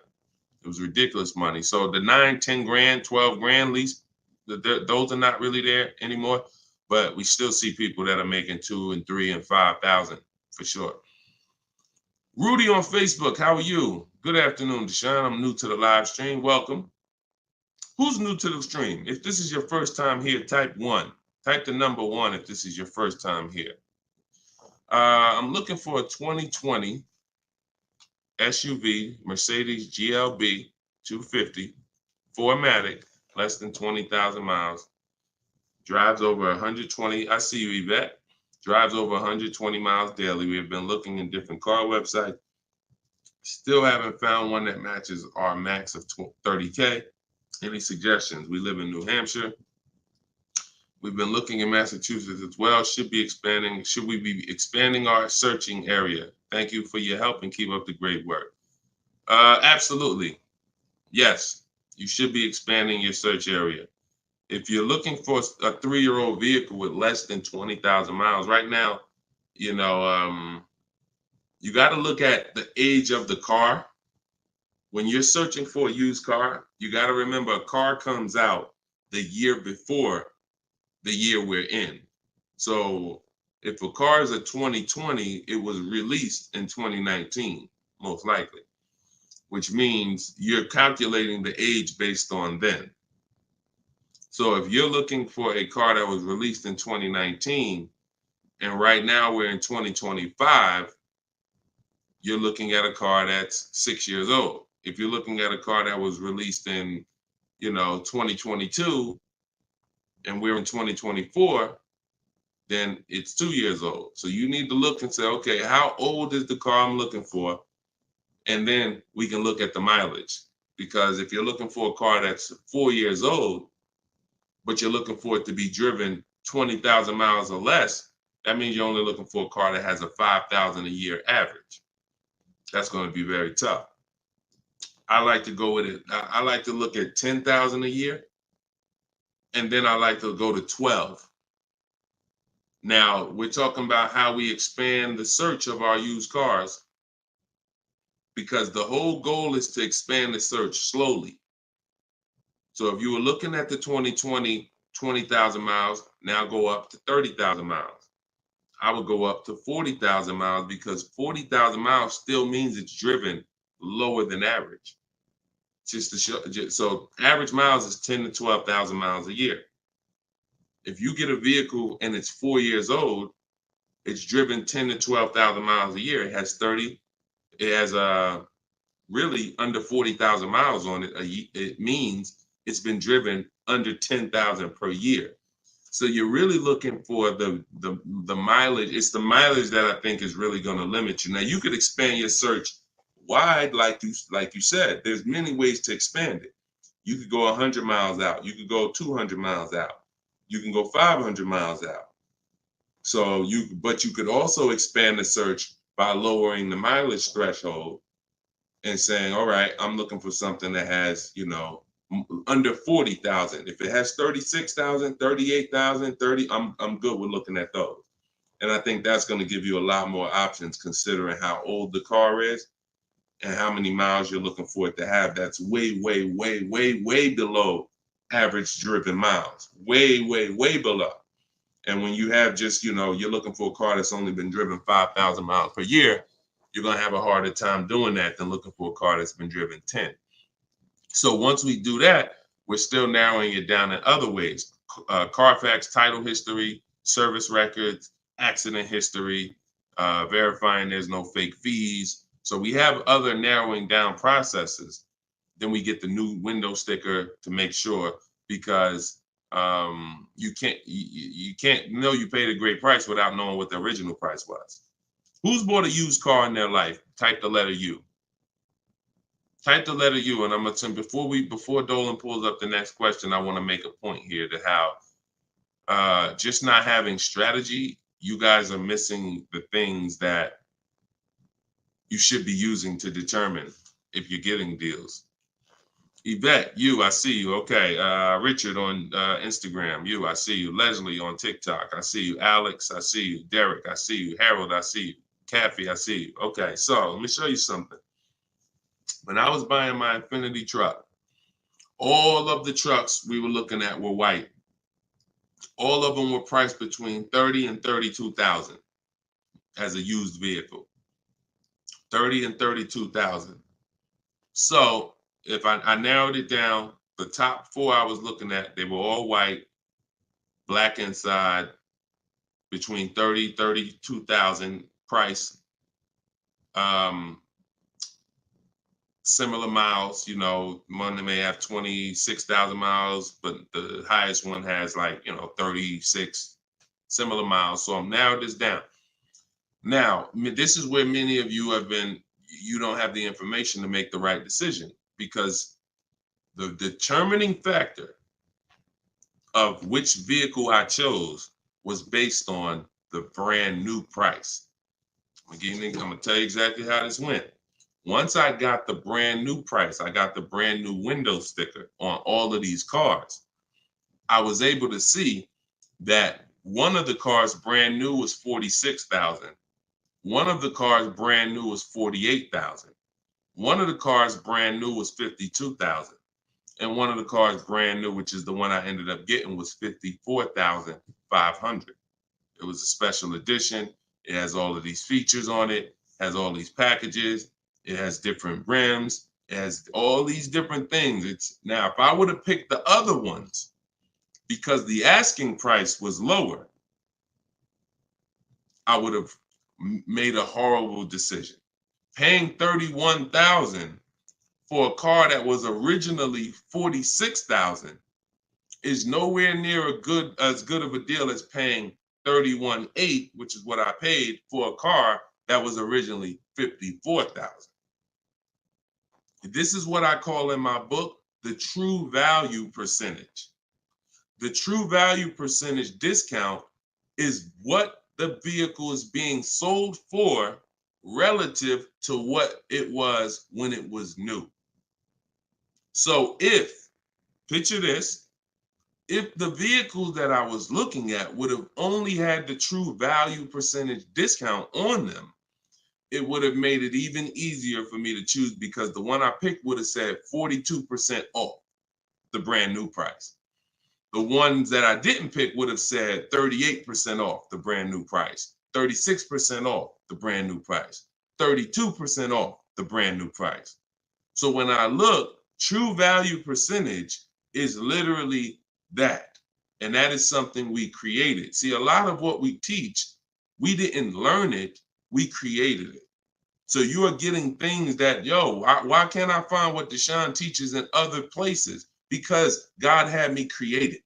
It was ridiculous money. So the 9, 10 grand, 12 grand lease, those are not really there anymore. But we still see people that are making 2 and 3 and 5,000 for sure. Rudy on Facebook, how are you? Good afternoon, Deshone. I'm new to the live stream. Welcome. Who's new to the stream? If this is your first time here, type 1. Type the number 1 if this is your first time here. I'm looking for a 2020 SUV, Mercedes GLB 250, 4MATIC, less than 20,000 miles. Drives over 120. I see you, Yvette. Drives over 120 miles daily. We have been looking in different car websites. Still haven't found one that matches our max of 30K. Any suggestions? We live in New Hampshire. We've been looking in Massachusetts as well. Should we be expanding our searching area? Thank you for your help and keep up the great work. Absolutely. Yes, you should be expanding your search area. If you're looking for a 3-year-old vehicle with less than 20,000 miles, right now, you got to look at the age of the car. When you're searching for a used car, you got to remember a car comes out the year before the year we're in. So if a car is a 2020, it was released in 2019, most likely, which means you're calculating the age based on then. So if you're looking for a car that was released in 2019, and right now we're in 2025, you're looking at a car that's 6 years old. If you're looking at a car that was released in, 2022, and we're in 2024, then it's 2 years old. So you need to look and say, okay, how old is the car I'm looking for? And then we can look at the mileage. Because if you're looking for a car that's 4 years old, but you're looking for it to be driven 20,000 miles or less, that means you're only looking for a car that has a 5,000 a year average. That's going to be very tough. I like to go with it. I like to look at 10,000 a year, and then I like to go to 12. Now, we're talking about how we expand the search of our used cars, because the whole goal is to expand the search slowly. So if you were looking at the 2020, 20,000 miles, now go up to 30,000 miles. I would go up to 40,000 miles, because 40,000 miles still means it's driven lower than average. Just to show, so average miles is 10 to 12,000 miles a year. If you get a vehicle and it's 4 years old, it's driven 10 to 12,000 miles a year. It has really under 40,000 miles on it. It means it's been driven under 10,000 per year. So you're really looking for the mileage. It's the mileage that I think is really going to limit you. Now you could expand your search wide, like you said. There's many ways to expand it. You could go 100 miles out. You could go 200 miles out. You can go 500 miles out. So but you could also expand the search by lowering the mileage threshold and saying, all right, I'm looking for something that has, under 40,000. If it has 36,000, 38,000, 30, I'm good with looking at those. And I think that's going to give you a lot more options, considering how old the car is and how many miles you're looking for it to have. That's way, way, way, way, way below average driven miles. Way, way, way below. And when you have just, you're looking for a car that's only been driven 5,000 miles per year, you're going to have a harder time doing that than looking for a car that's been driven 10. So once we do that, we're still narrowing it down in other ways. Carfax title history, service records, accident history, verifying there's no fake fees. So we have other narrowing down processes. Then we get the new window sticker to make sure, because you can't know you paid a great price without knowing what the original price was. Who's bought a used car in their life? Type the letter U. Type the letter U, and I'm gonna before Dolan pulls up the next question, I want to make a point here to how just not having strategy, you guys are missing the things that you should be using to determine if you're getting deals. Yvette, I see you. Okay. Richard on Instagram, I see you. Leslie on TikTok, I see you. Alex, I see you. Derek, I see you. Harold, I see you. Kathy, I see you. Okay, so let me show you something. When I was buying my Infinity truck, all of the trucks we were looking at were white. All of them were priced between 30 and 32,000 as a used vehicle. 30 and 32,000. So if I narrowed it down, the top four I was looking at, they were all white, black inside, between 30, 32,000 price. Similar miles, one may have 26,000 miles, but the highest one has 36 similar miles. So I'm narrowed this down. Now, this is where many of you you don't have the information to make the right decision, because the determining factor of which vehicle I chose was based on the brand new price. I'm gonna tell you exactly how this went. Once I got the brand new price, I got the brand new window sticker on all of these cars, I was able to see that one of the cars brand new was 46,000. One of the cars brand new was 48,000. One of the cars brand new was 52,000. And one of the cars brand new, which is the one I ended up getting, was 54,500. It was a special edition. It has all of these features on it, has all these packages. It has different rims. It has all these different things. Now, if I would have picked the other ones, because the asking price was lower, I would have made a horrible decision. Paying 31,000 for a car that was originally 46,000 is nowhere near as good of a deal as paying 31,800, which is what I paid for a car that was originally 54,000. This is what I call in my book the true value percentage. The true value percentage discount is what the vehicle is being sold for relative to what it was when it was new. So picture this, if the vehicles that I was looking at would have only had the true value percentage discount on them, it would have made it even easier for me to choose, because the one I picked would have said 42% off the brand new price. The ones that I didn't pick would have said 38% off the brand new price, 36% off the brand new price, 32% off the brand new price. So when I look, true value percentage is literally that. And that is something we created. See, a lot of what we teach, we didn't learn it, we created it. So you are getting things that, why can't I find what Deshone teaches in other places? Because God had me create it.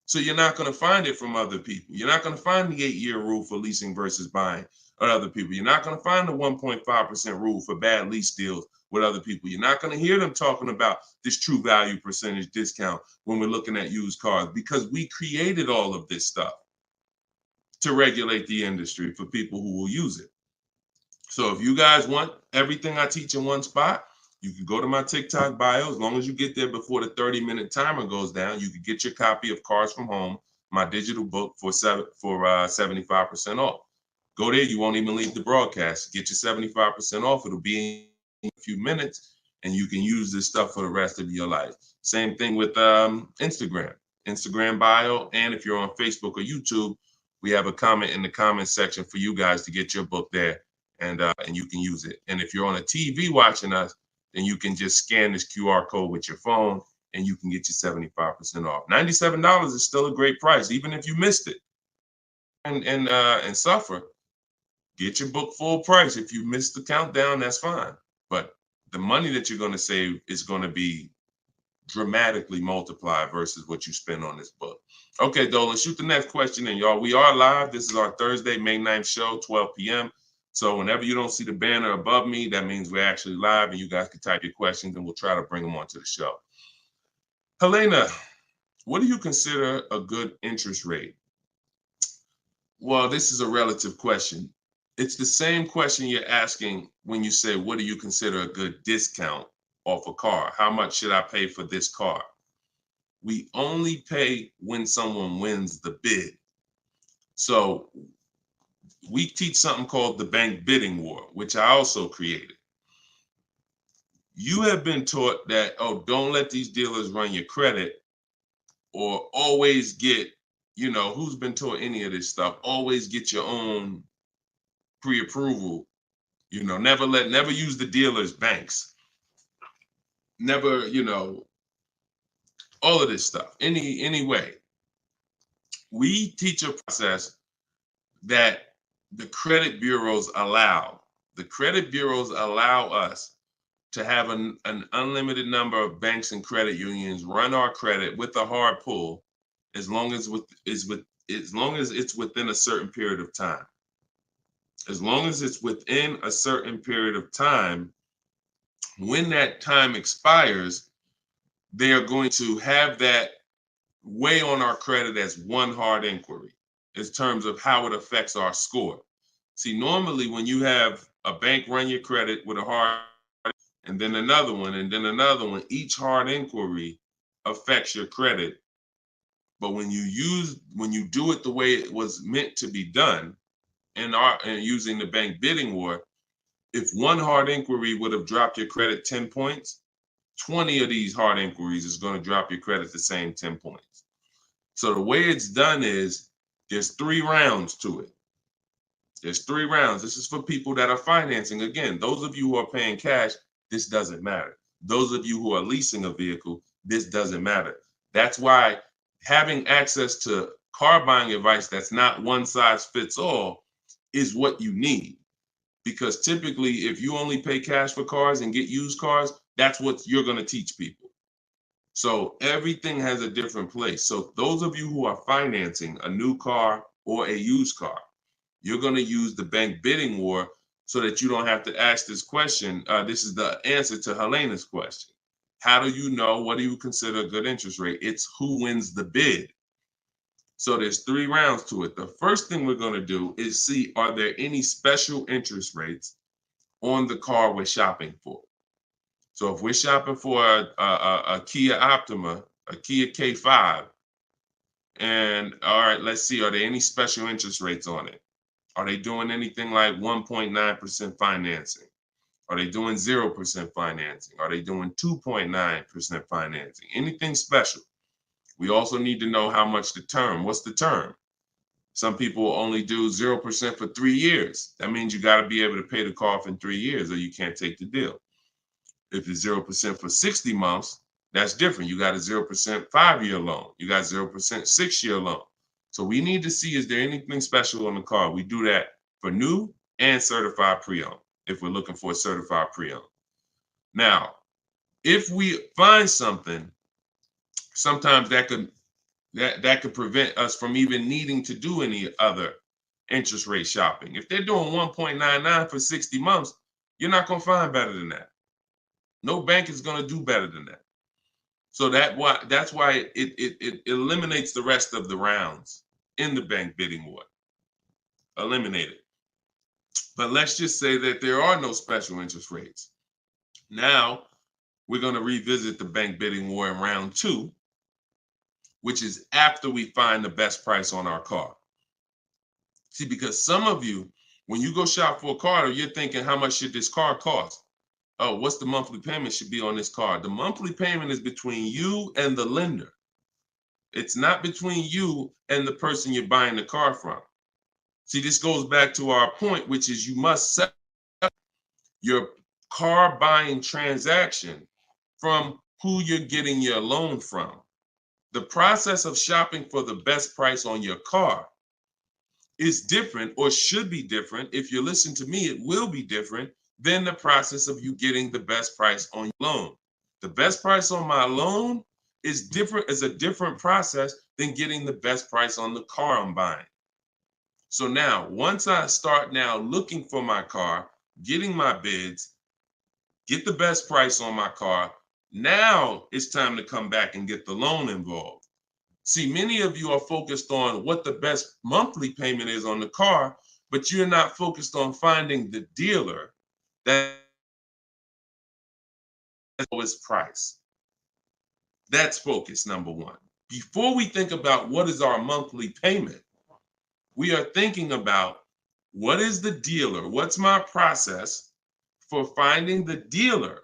So you're not going to find it from other people. You're not going to find the 8-year rule for leasing versus buying with other people. You're not going to find the 1.5% rule for bad lease deals with other people. You're not going to hear them talking about this true value percentage discount when we're looking at used cars, because we created all of this stuff to regulate the industry for people who will use it. So if you guys want everything I teach in one spot, you can go to my TikTok bio. As long as you get there before the 30-minute timer goes down, you can get your copy of Cars from Home, my digital book, for 75% off. Go there. You won't even leave the broadcast. Get your 75% off. It'll be in a few minutes, and you can use this stuff for the rest of your life. Same thing with Instagram bio. And if you're on Facebook or YouTube, we have a comment in the comment section for you guys to get your book there, and you can use it. And if you're on a TV watching us, then you can just scan this QR code with your phone, and you can get your 75% off. $97 is still a great price, even if you missed it and suffer. Get your book full price. If you missed the countdown, that's fine. But the money that you're going to save is going to be dramatically multiplied versus what you spend on this book. Okay, Dolan, shoot the next question in, y'all. We are live. This is our Thursday, May 9th show, 12 p.m. So whenever you don't see the banner above me, that means we're actually live, and you guys can type your questions, and we'll try to bring them onto the show. Helena, what do you consider a good interest rate? Well, this is a relative question. It's the same question you're asking when you say, what do you consider a good discount off a car? How much should I pay for this car? We only pay when someone wins the bid. So we teach something called the bank bidding war, which I also created. You have been taught that, don't let these dealers run your credit, or always get, who's been taught any of this stuff? Always get your own pre-approval You know, never use the dealer's banks. Never, you know, all of this stuff. Any way. We teach a process that the credit bureaus allow. The credit bureaus allow us to have an unlimited number of banks and credit unions run our credit with a hard pull, as long as it's within a certain period of time. As long as it's within a certain period of time, when that time expires, they are going to have that weigh on our credit as one hard inquiry in terms of how it affects our score. See, normally when you have a bank run your credit with a hard and then another one, and then another one, each hard inquiry affects your credit. But when you do it the way it was meant to be done, and using the bank bidding war, if one hard inquiry would have dropped your credit 10 points, 20 of these hard inquiries is going to drop your credit the same 10 points. So the way it's done is there's 3 rounds to it. There's 3 rounds. This is for people that are financing. Again, those of you who are paying cash, this doesn't matter. Those of you who are leasing a vehicle, this doesn't matter. That's why having access to car buying advice that's not one size fits all is what you need. Because typically, if you only pay cash for cars and get used cars, that's what you're going to teach people. So everything has a different place. So those of you who are financing a new car or a used car, you're going to use the bank bidding war so that you don't have to ask this question. This is the answer to Helena's question. How do you know? What do you consider a good interest rate? It's who wins the bid. So there's 3 rounds to it. The first thing we're going to do is see, are there any special interest rates on the car we're shopping for? So if we're shopping for a Kia Optima, a Kia K5, and all right, let's see, are there any special interest rates on it? Are they doing anything like 1.9% financing? Are they doing 0% financing? Are they doing 2.9% financing? Anything special? We also need to know how much the term. What's the term? Some people only do 0% for 3 years. That means you got to be able to pay the car off in 3 years or you can't take the deal. If it's 0% for 60 months, that's different. You got a 0% 5-year loan. You got 0% 6-year loan. So we need to see, is there anything special on the car? We do that for new and certified pre-owned, if we're looking for a certified pre-owned. Now, if we find something, sometimes that could prevent us from even needing to do any other interest rate shopping. If they're doing 1.99 for 60 months, you're not going to find better than that. No bank is going to do better than that. So that's why it eliminates the rest of the rounds in the bank bidding war. Eliminate it. But let's just say that there are no special interest rates. Now we're going to revisit the bank bidding war in round 2, which is after we find the best price on our car. See, because some of you, when you go shop for a car, you're thinking, how much should this car cost? Oh, what's the monthly payment should be on this car? The monthly payment is between you and the lender. It's not between you and the person you're buying the car from. See, this goes back to our point, which is you must set up your car buying transaction from who you're getting your loan from. The process of shopping for the best price on your car is different, or should be different. If you listen to me, it will be different than the process of you getting the best price on your loan. The best price on my loan is a different process than getting the best price on the car I'm buying. So now, once I start now looking for my car, getting my bids, get the best price on my car, now it's time to come back and get the loan involved. See, many of you are focused on what the best monthly payment is on the car, but you're not focused on finding the dealer that is the lowest price. That's focus number 1. Before we think about what is our monthly payment, we are thinking about what is the dealer? What's my process for finding the dealer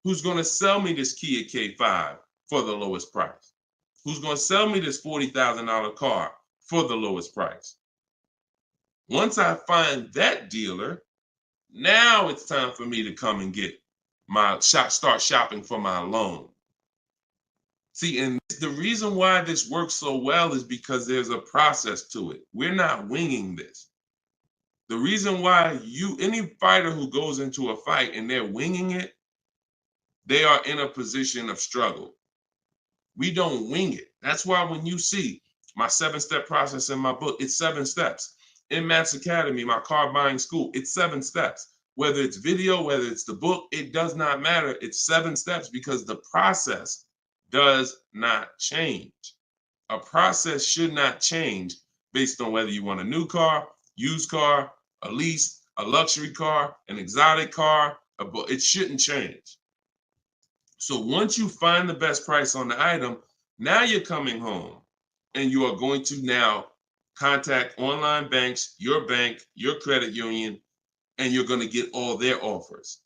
who's going to sell me this Kia K5 for the lowest price? Who's going to sell me this $40,000 car for the lowest price? Once I find that dealer, Now it's time for me to come and get start shopping for my loan. See, and the reason why this works so well is because there's a process to it. We're not winging this. The reason why any fighter who goes into a fight and they're winging it, they are in a position of struggle. We don't wing it. That's why when you see my 7-step process in my book, it's 7 steps. In Matt's Academy, my car buying school, it's 7 steps. Whether it's video, whether it's the book, it does not matter. It's 7 steps because the process does not change. A process should not change based on whether you want a new car, used car, a lease, a luxury car, an exotic car. It shouldn't change. So once you find the best price on the item, now you're coming home and you are going to now contact online banks, your bank, your credit union, and you're going to get all their offers.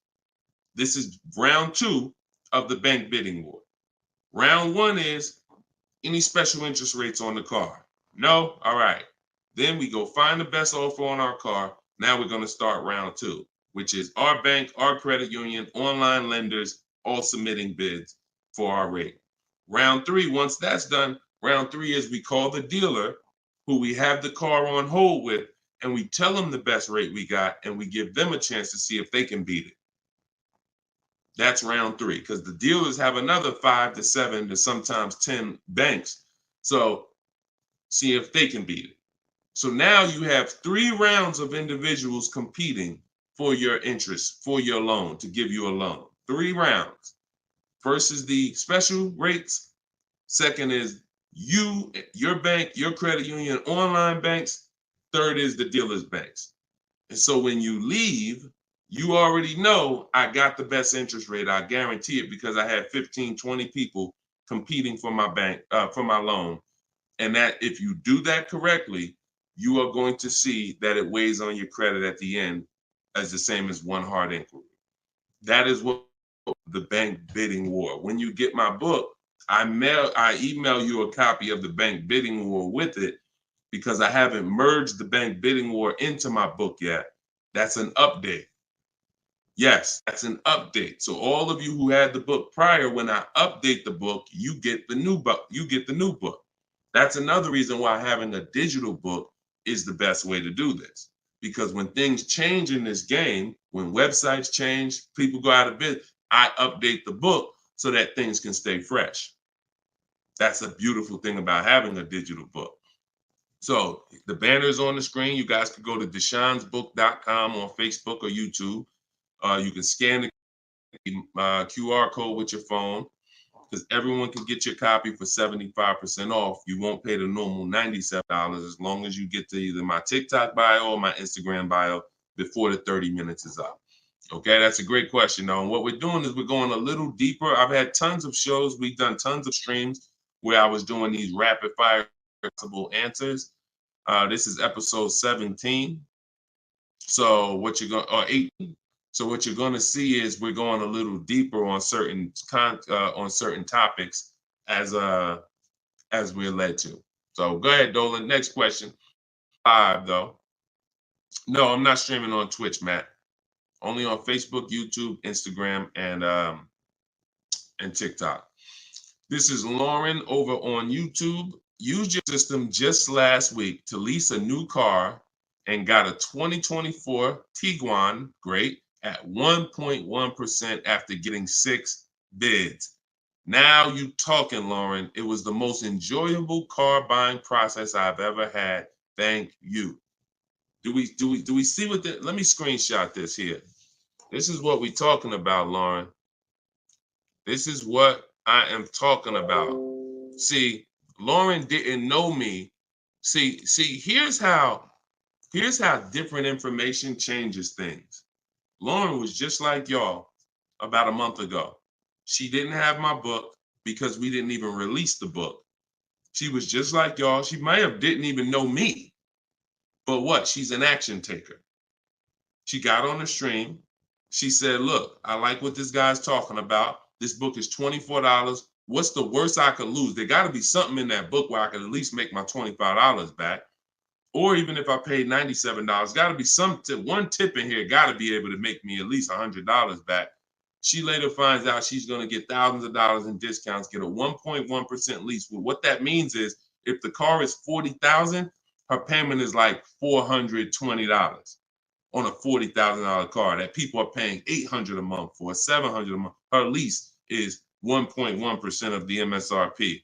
This is round 2 of the bank bidding war. Round 1 is any special interest rates on the car. No? All right. Then we go find the best offer on our car. Now we're going to start round 2, which is our bank, our credit union, online lenders, all submitting bids for our rate. Round 3, once that's done, round 3 is we call the dealer who we have the car on hold with, and we tell them the best rate we got, and we give them a chance to see if they can beat it. That's round 3, because the dealers have another 5 to 7 to sometimes 10 banks. So see if they can beat it. So now you have 3 rounds of individuals competing for your interest, for your loan, to give you a loan. 3 rounds. First is the special rates. Second is you, your bank, your credit union, online banks. Third is the dealer's banks. And so when you leave, you already know I got the best interest rate. I guarantee it because I had 15, 20 people competing for my bank, for my loan. And that if you do that correctly, you are going to see that it weighs on your credit at the end as the same as one hard inquiry. That is what the bank bidding war. When you get my book, I email you a copy of the bank bidding war with it because I haven't merged the bank bidding war into my book yet. That's an update. Yes, that's an update. So all of you who had the book prior, when I update the book, you get the new book. You get the new book. That's another reason why having a digital book is the best way to do this. Because when things change in this game, when websites change, people go out of business, I update the book so that things can stay fresh. That's a beautiful thing about having a digital book. So the banner is on the screen. You guys can go to deshonesbook.com on Facebook or YouTube. You can scan the QR code with your phone because everyone can get your copy for 75% off. You won't pay the normal $97 as long as you get to either my TikTok bio or my Instagram bio before the 30 minutes is up. Okay, that's a great question, though. And what we're doing is we're going a little deeper. I've had tons of shows. We've done tons of streams where I was doing these rapid fire answers. This is episode 17. So what you're going, or 18. So what you're going to see is we're going a little deeper on certain topics as we're led to. So go ahead, Dolan. Next question. 5 though. No, I'm not streaming on Twitch, Matt. Only on Facebook, YouTube, Instagram, and TikTok. This is Lauren over on YouTube. Used your system just last week to lease a new car and got a 2024 Tiguan, great, at 1.1% after getting 6 bids. Now you talking, Lauren. It was the most enjoyable car buying process I've ever had. Thank you. Do we see what let me screenshot this here. This is what we're talking about, Lauren. This is what I am talking about. See, Lauren didn't know me. See, here's how different information changes things. Lauren was just like y'all about a month ago. She didn't have my book because we didn't even release the book. She was just like y'all. She might have didn't even know me. But what? She's an action taker. She got on the stream. She said, look, I like what this guy's talking about. This book is $24. What's the worst I could lose? There got to be something in that book where I could at least make my $25 back. Or even if I paid $97, got to be some tip, one tip in here got to be able to make me at least $100 back. She later finds out she's going to get thousands of dollars in discounts, get a 1.1% lease. Well, what that means is if the car is $40,000, her payment is like $420 on a $40,000 car that people are paying $800 a month for, $700 a month. Her lease is 1.1% of the MSRP.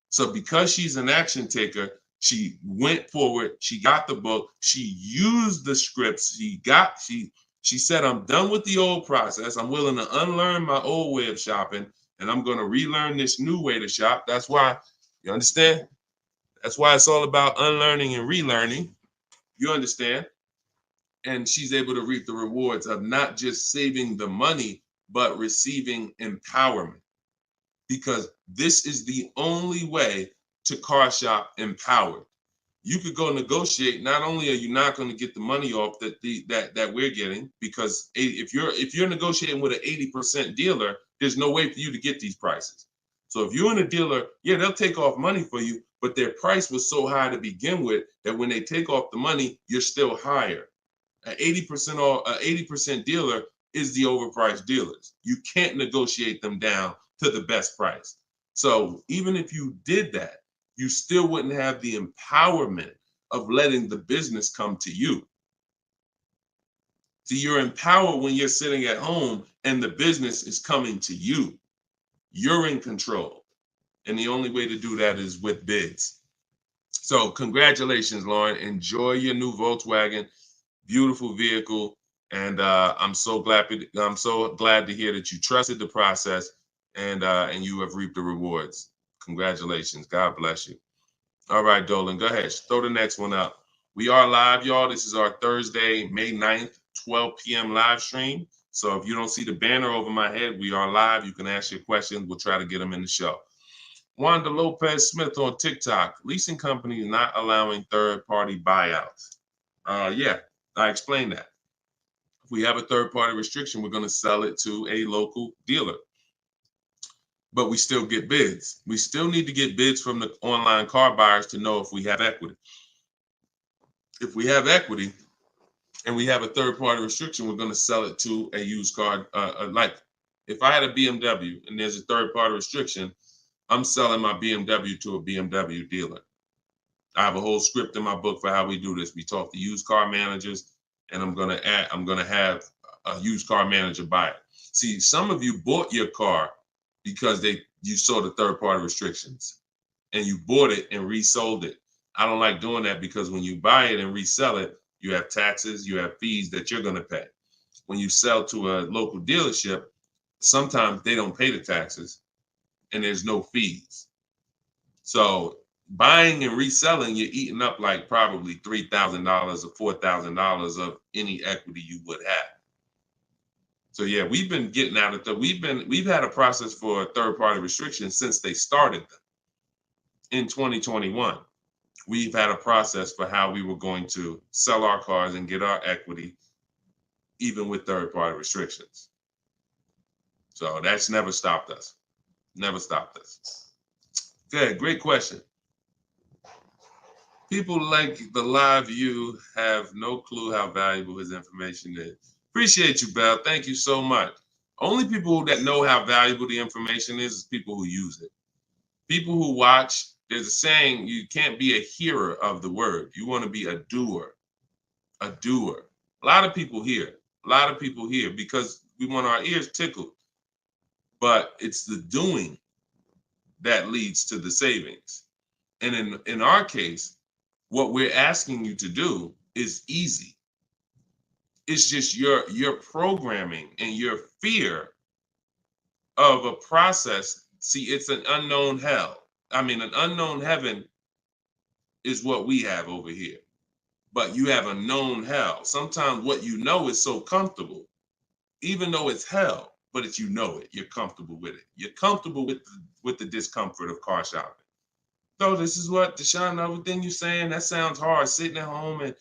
So because she's an action taker, she went forward, she got the book, she used the scripts, she said, I'm done with the old process. I'm willing to unlearn my old way of shopping, and I'm going to relearn this new way to shop. That's why, you understand? That's why it's all about unlearning and relearning. You understand? And she's able to reap the rewards of not just saving the money, but receiving empowerment. Because this is the only way to car shop empowered. You could go negotiate. Not only are you not going to get the money off that we're getting, because if you're negotiating with an 80% dealer, there's no way for you to get these prices. So if you're in a dealer, yeah, they'll take off money for you, but their price was so high to begin with that when they take off the money, you're still higher. An 80% dealer is the overpriced dealers. You can't negotiate them down to the best price. So even if you did that, you still wouldn't have the empowerment of letting the business come to you. See, you're empowered when you're sitting at home and the business is coming to you. You're in control. And the only way to do that is with bids. So congratulations, Lauren. Enjoy your new Volkswagen. Beautiful vehicle. And I'm so glad to hear that you trusted the process and you have reaped the rewards. Congratulations. God bless you. All right, Dolan, go ahead. Throw the next one up. We are live, y'all. This is our Thursday, May 9th, 12 p.m. live stream. So if you don't see the banner over my head, we are live. You can ask your questions. We'll try to get them in the show. Wanda Lopez Smith on TikTok. Leasing companies not allowing third-party buyouts. Yeah, I explained that. If we have a third-party restriction, we're going to sell it to a local dealer. But we still get bids. We still need to get bids from the online car buyers to know if we have equity. If we have equity and we have a third-party restriction, we're going to sell it to a used car. Like if I had a BMW and there's a third-party restriction, I'm selling my BMW to a BMW dealer. I have a whole script in my book for how we do this. We talk to used car managers, and I'm going to have a used car manager buy it. See, some of you bought your car because you saw the third-party restrictions and you bought it and resold it. I don't like doing that because when you buy it and resell it, you have taxes, you have fees that you're going to pay. When you sell to a local dealership, sometimes they don't pay the taxes and there's no fees. So buying and reselling, you're eating up like probably $3,000 or $4,000 of any equity you would have. So yeah, we've been getting out of the, we've had a process for third-party restrictions since they started them in 2021. We've had a process for how we were going to sell our cars and get our equity, even with third-party restrictions. So that's never stopped us. Never stopped us. Good, great question. People like the live view have no clue how valuable his information is. Appreciate you, Belle. Thank you so much. Only people that know how valuable the information is people who use it. People who watch, there's a saying, you can't be a hearer of the word. You want to be a doer. A doer. A lot of people hear. A lot of people hear because we want our ears tickled. But it's the doing that leads to the savings. And in our case, what we're asking you to do is easy. It's just your programming and your fear of a process. See, it's an unknown hell. I mean, an unknown heaven is what we have over here. But you have a known hell. Sometimes what you know is so comfortable, even though it's hell, but it's, you know it. You're comfortable with it. You're comfortable with the discomfort of car shopping. So this is what, Deshone, everything you're saying, that sounds hard. Sitting at home and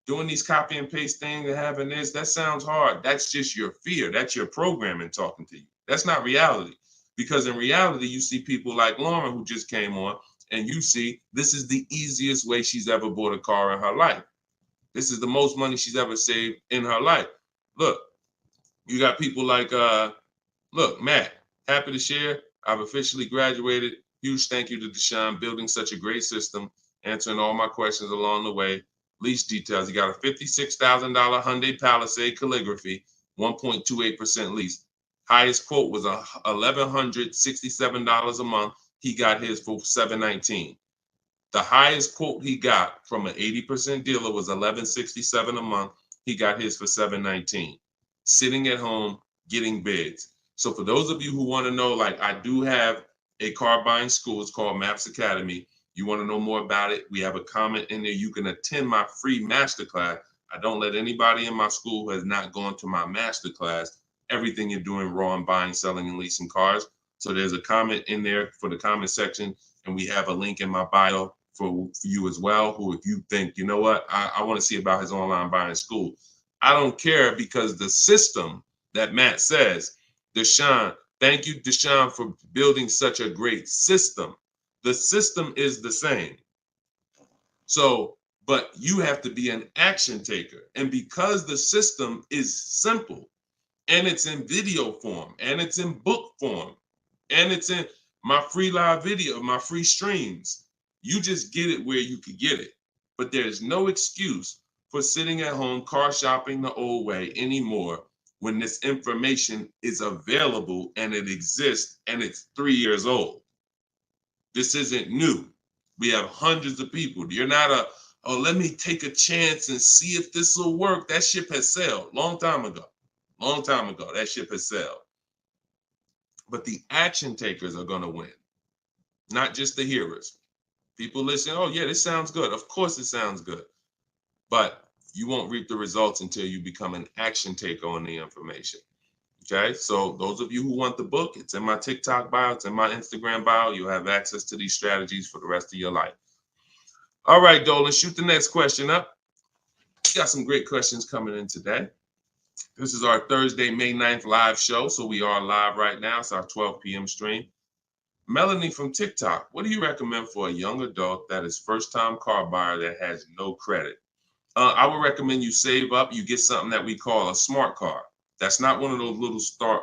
doing these copy and paste things and having this, that sounds hard. That's just your fear. That's your programming talking to you. That's not reality. Because in reality, you see people like Lauren who just came on, And you see, this is the easiest way she's ever bought a car in her life. This is the most money she's ever saved in her life. Look, you got people like, look, Matt, happy to share. I've officially graduated. Huge thank you to Deshone, building such a great system, answering all my questions along the way. Lease details. You got a $56,000 Hyundai Palisade calligraphy, 1.28% lease. Highest quote was $1,167 a month. He got his for $719. The highest quote he got from an 80% dealer was $1,167 a month. He got his for $719. Sitting at home, getting bids. So for those of you who want to know, like, I do have a car buying school. It's called Maps Academy. You want to know more about it? We have a comment in there. You can attend my free masterclass. I don't let anybody in my school who has not gone to my masterclass. Everything you're doing raw and buying, selling, and leasing cars. So there's a comment in there for the comment section, and we have a link in my bio for you as well, who, if you think, you know what, I want to see about his online buying school. I don't care, because the system that Matt says, Deshone, thank you, Deshone, for building such a great system. The system is the same. So, but you have to be an action taker. And because the system is simple, and it's in video form, and it's in book form, and it's in my free live video, my free streams, you just get it where you could get it. But there's no excuse for sitting at home car shopping the old way anymore when this information is available and it exists and it's 3 years old. This isn't new. We have hundreds of people. You're not oh, let me take a chance and see if this will work. That ship has sailed long time ago. Long time ago, that ship has sailed. But the action takers are going to win, not just the hearers. People listen, oh yeah, this sounds good. Of course it sounds good. But you won't reap the results until you become an action taker on the information. Okay, so those of you who want the book, it's in my TikTok bio, it's in my Instagram bio. You'll have access to these strategies for the rest of your life. All right, Dolan, shoot the next question up. We got some great questions coming in today. This is our Thursday, May 9th live show. So we are live right now. It's our 12 p.m. stream. Melanie from TikTok, what do you recommend for a young adult that is first-time car buyer that has no credit? I would recommend you save up. You get something that we call a smart car. That's not one of those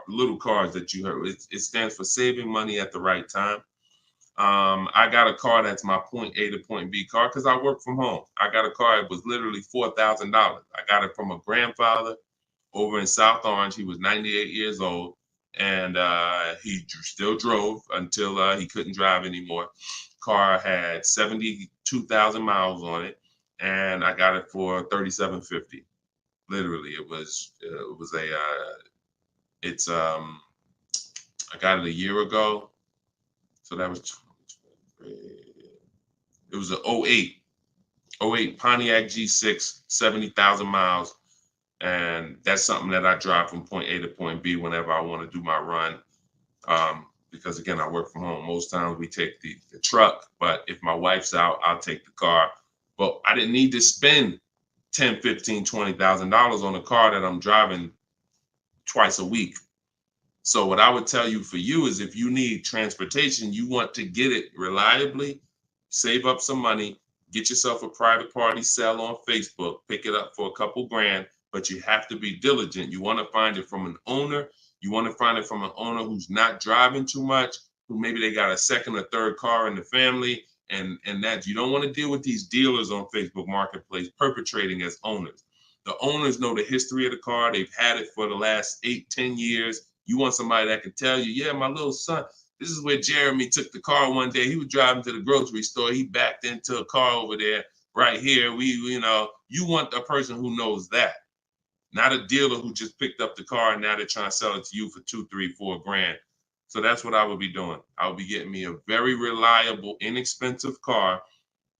little cars that you heard. It stands for saving money at the right time. I got a car that's my point A to point B car because I work from home. I got a car. It was literally $4,000. I got it from a grandfather over in South Orange. He was 98 years old, and he still drove until he couldn't drive anymore. Car had 72,000 miles on it, and I got it for $3,750. Literally, it was I got it a year ago, so that was it was an 08 Pontiac G6, 70,000 miles. And that's something that I drive from point A to point B whenever I want to do my run. Because again, I work from home. Most times we take the truck, but if my wife's out, I'll take the car. But I didn't need to spend $10,000, $15,000, $20,000 on a car that I'm driving twice a week. So what I would tell you for you is, if you need transportation, you want to get it reliably, save up some money, get yourself a private party sale on Facebook, pick it up for a couple grand, but you have to be diligent. You want to find it from an owner. You want to find it from an owner who's not driving too much, who maybe they got a second or third car in the family, and that you don't want to deal with these dealers on Facebook Marketplace perpetrating as owners. The owners know the history of the car. They've had it for the last 8-10 years. You want somebody that can tell you, yeah, my little son, this is where Jeremy took the car one day. He was driving to the grocery store. He backed into a car over there right here. You want a person who knows that, not a dealer who just picked up the car and now they're trying to sell it to you for $2, $3, $4 grand. So that's what I would be doing. I would be getting me a very reliable, inexpensive car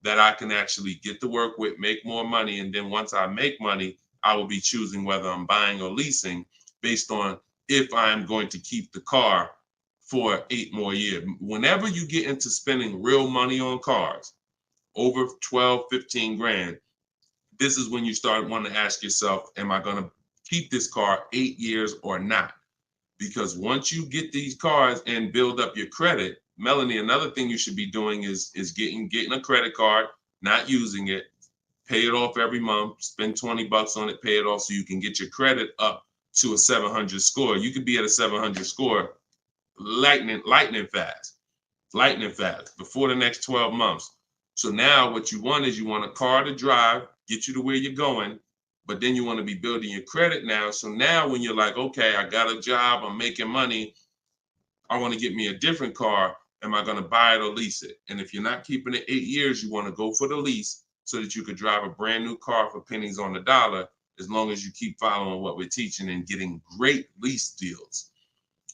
that I can actually get to work with, make more money. And then once I make money, I will be choosing whether I'm buying or leasing based on if I'm going to keep the car for 8 more years. Whenever you get into spending real money on cars, over 12, 15 grand, this is when you start wanting to ask yourself, am I going to keep this car 8 years or not? Because once you get these cars and build up your credit, Melanie, another thing you should be doing is getting a credit card, not using it, pay it off every month, spend $20 on it, pay it off so you can get your credit up to a 700 score. You could be at a 700 score lightning fast before the next 12 months. So now what you want is you want a car to drive, get you to where you're going, but then you want to be building your credit now. So now when you're like, okay, I got a job, I'm making money, I want to get me a different car. Am I going to buy it or lease it? And if you're not keeping it 8 years, you want to go for the lease so that you could drive a brand new car for pennies on the dollar, as long as you keep following what we're teaching and getting great lease deals.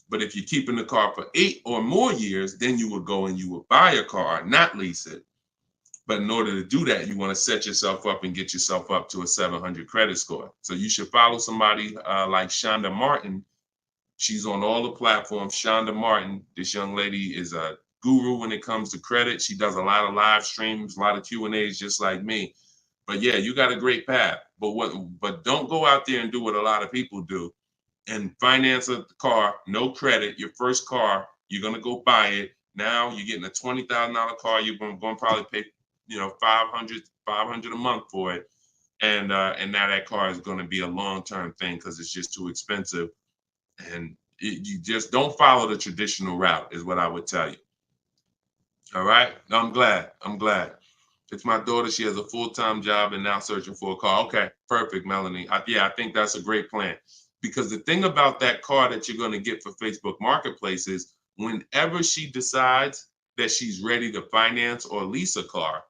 But if you're keeping the car for 8 or more years, then you would go and you would buy a car, not lease it. But in order to do that, you want to set yourself up and get yourself up to a 700 credit score. So you should follow somebody like Shonda Martin. She's on all the platforms. Shonda Martin, this young lady is a guru when it comes to credit. She does a lot of live streams, a lot of Q&As, just like me. But yeah, you got a great path. But don't go out there and do what a lot of people do and finance a car, no credit, your first car, you're gonna go buy it. Now you're getting a $20,000 car, you're gonna probably pay, $500 a month for it. And now that car is gonna be a long-term thing because it's just too expensive. And you just don't follow the traditional route is what I would tell you. All right, I'm glad. It's my daughter. She has a full-time job and now searching for a car. Okay, perfect, Melanie. I think that's a great plan. Because the thing about that car that you're going to get for Facebook Marketplace is whenever she decides that she's ready to finance or lease a car,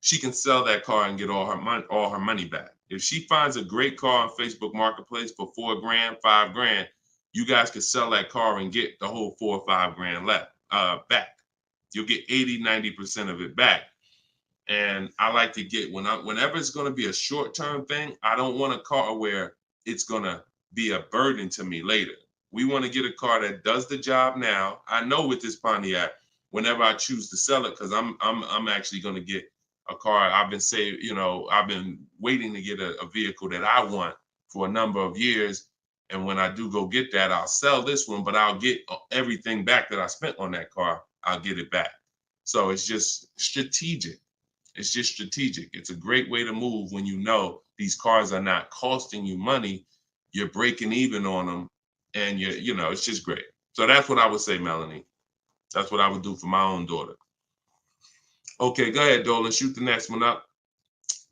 she can sell that car and get all her money back. If she finds a great car on Facebook Marketplace for $4,000, $5,000, you guys can sell that car and get the whole $4,000 or $5,000 back. You'll get 80-90% of it back. And I like to get whenever it's going to be a short-term thing, I don't want a car where it's going to be a burden to me later. We want to get a car that does the job now. I know with this Pontiac, whenever I choose to sell it, because I'm actually going to get a car. I've been waiting to get a vehicle that I want for a number of years. And when I do go get that, I'll sell this one, but I'll get everything back that I spent on that car. I'll get it back. So it's just strategic. It's a great way to move when you know these cars are not costing you money. You're breaking even on them, and it's just great. So that's what I would say, Melanie. That's what I would do for my own daughter. Okay, go ahead, Dolan. Shoot the next one up.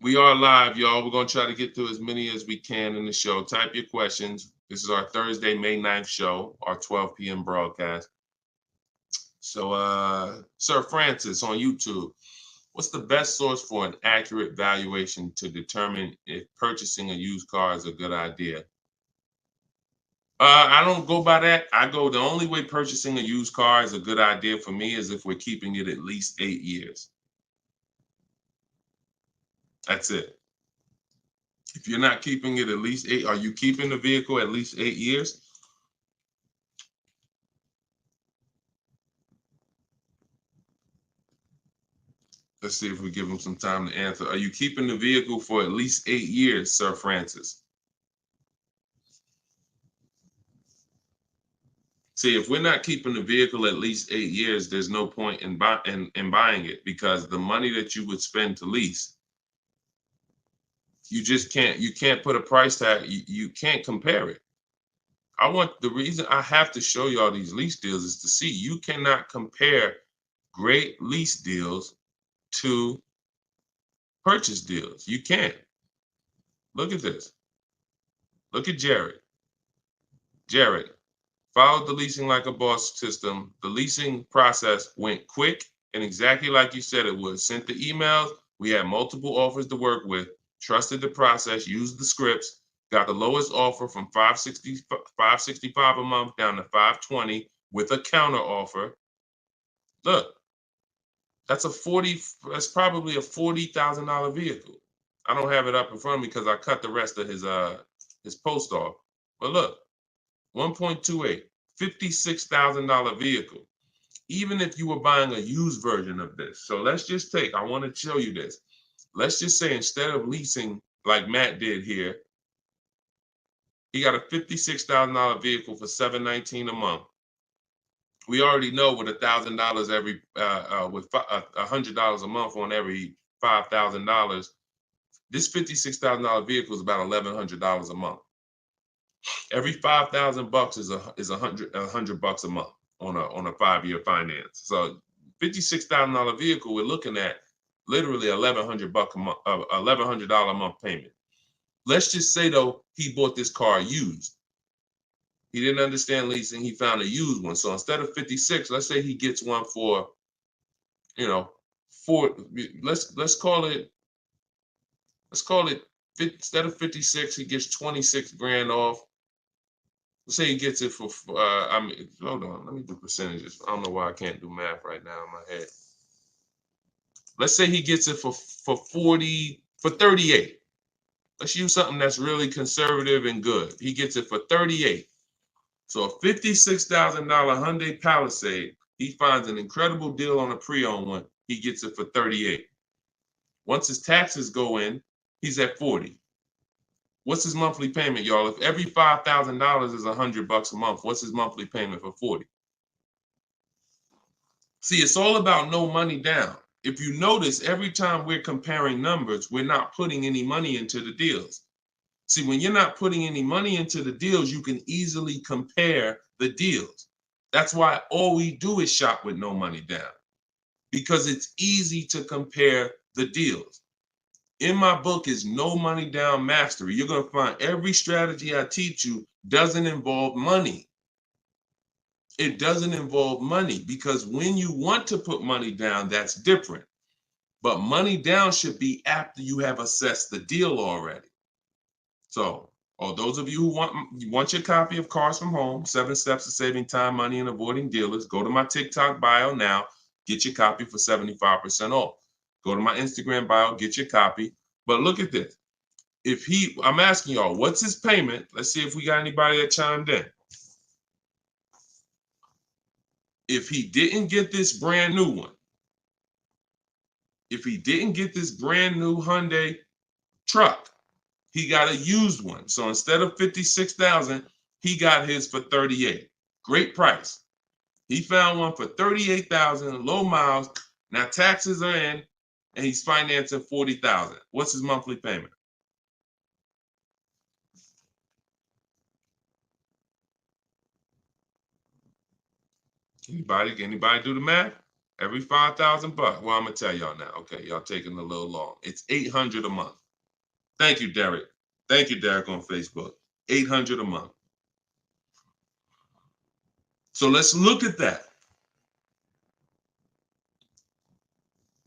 We are live, y'all. We're going to try to get through as many as we can in the show. Type your questions. This is our Thursday, May 9th show, our 12 p.m. broadcast. So, Sir Francis on YouTube. What's the best source for an accurate valuation to determine if purchasing a used car is a good idea? I don't go by that. The only way purchasing a used car is a good idea for me is if we're keeping it at least 8 years. That's it. If you're not keeping it at least 8, are you keeping the vehicle at least 8 years? Let's see if we give him some time to answer. Are you keeping the vehicle for at least 8 years, Sir Francis? See, if we're not keeping the vehicle at least 8 years, there's no point in buying it, because the money that you would spend to lease, you can't put a price tag. You can't compare it. The reason I have to show y'all these lease deals is to see you cannot compare great lease deals to purchase deals. You can't. Look at this. Look at Jared. Jared followed the leasing like a boss system. The leasing process went quick and exactly like you said it would. Sent the emails. We had multiple offers to work with. Trusted the process. Used the scripts. Got the lowest offer from $565 a month down to $520 with a counter offer. Look. That's probably a $40,000 vehicle. I don't have it up in front of me because I cut the rest of his post off. But look, 1.28, $56,000 vehicle. Even if you were buying a used version of this. So let's just I want to show you this. Let's just say instead of leasing like Matt did here, he got a $56,000 vehicle for $719 a month. We already know with $1,000 every, with $100 a month on every $5,000, this $56,000 vehicle is about $1,100 a month. Every 5,000 bucks is a hundred bucks a month on a 5-year finance. So $56,000 vehicle, we're looking at literally $1,100 a month, $1,100 a month payment. Let's just say though he bought this car used. He didn't understand leasing. He found a used one. So instead of 56, let's say he gets one for, you know, let's call it instead of 56, he gets 26 grand off. Let's say he gets it for, hold on, let me do percentages. I don't know why I can't do math right now in my head. Let's say he gets it for 38. Let's use something that's really conservative and good. He gets it for 38. So a $56,000 Hyundai Palisade, he finds an incredible deal on a pre-owned one. He gets it for 38. Once his taxes go in, he's at 40. What's his monthly payment, y'all? If every $5,000 is $100 a month, what's his monthly payment for 40? See, it's all about no money down. If you notice, every time we're comparing numbers, we're not putting any money into the deals. See, when you're not putting any money into the deals, you can easily compare the deals. That's why all we do is shop with no money down, because it's easy to compare the deals. In my book is No Money Down Mastery. You're going to find every strategy I teach you doesn't involve money. It doesn't involve money, because when you want to put money down, that's different. But money down should be after you have assessed the deal already. So, those of you who want your copy of Cars from Home, 7 Steps to Saving Time, Money, and Avoiding Dealers, go to my TikTok bio now, get your copy for 75% off. Go to my Instagram bio, get your copy. But look at this. I'm asking y'all, what's his payment? Let's see if we got anybody that chimed in. If he didn't get this brand new one, if he didn't get this brand new Hyundai truck, he got a used one. So instead of 56,000, he got his for 38. Great price. He found one for 38,000, low miles. Now taxes are in, and he's financing 40,000. What's his monthly payment? Anybody do the math? Every 5,000 bucks. Well, I'm gonna tell y'all now. Okay, y'all taking a little long. It's 800 a month. Thank you, Derek. Thank you, Derek, on Facebook. 800 a month. So let's look at that.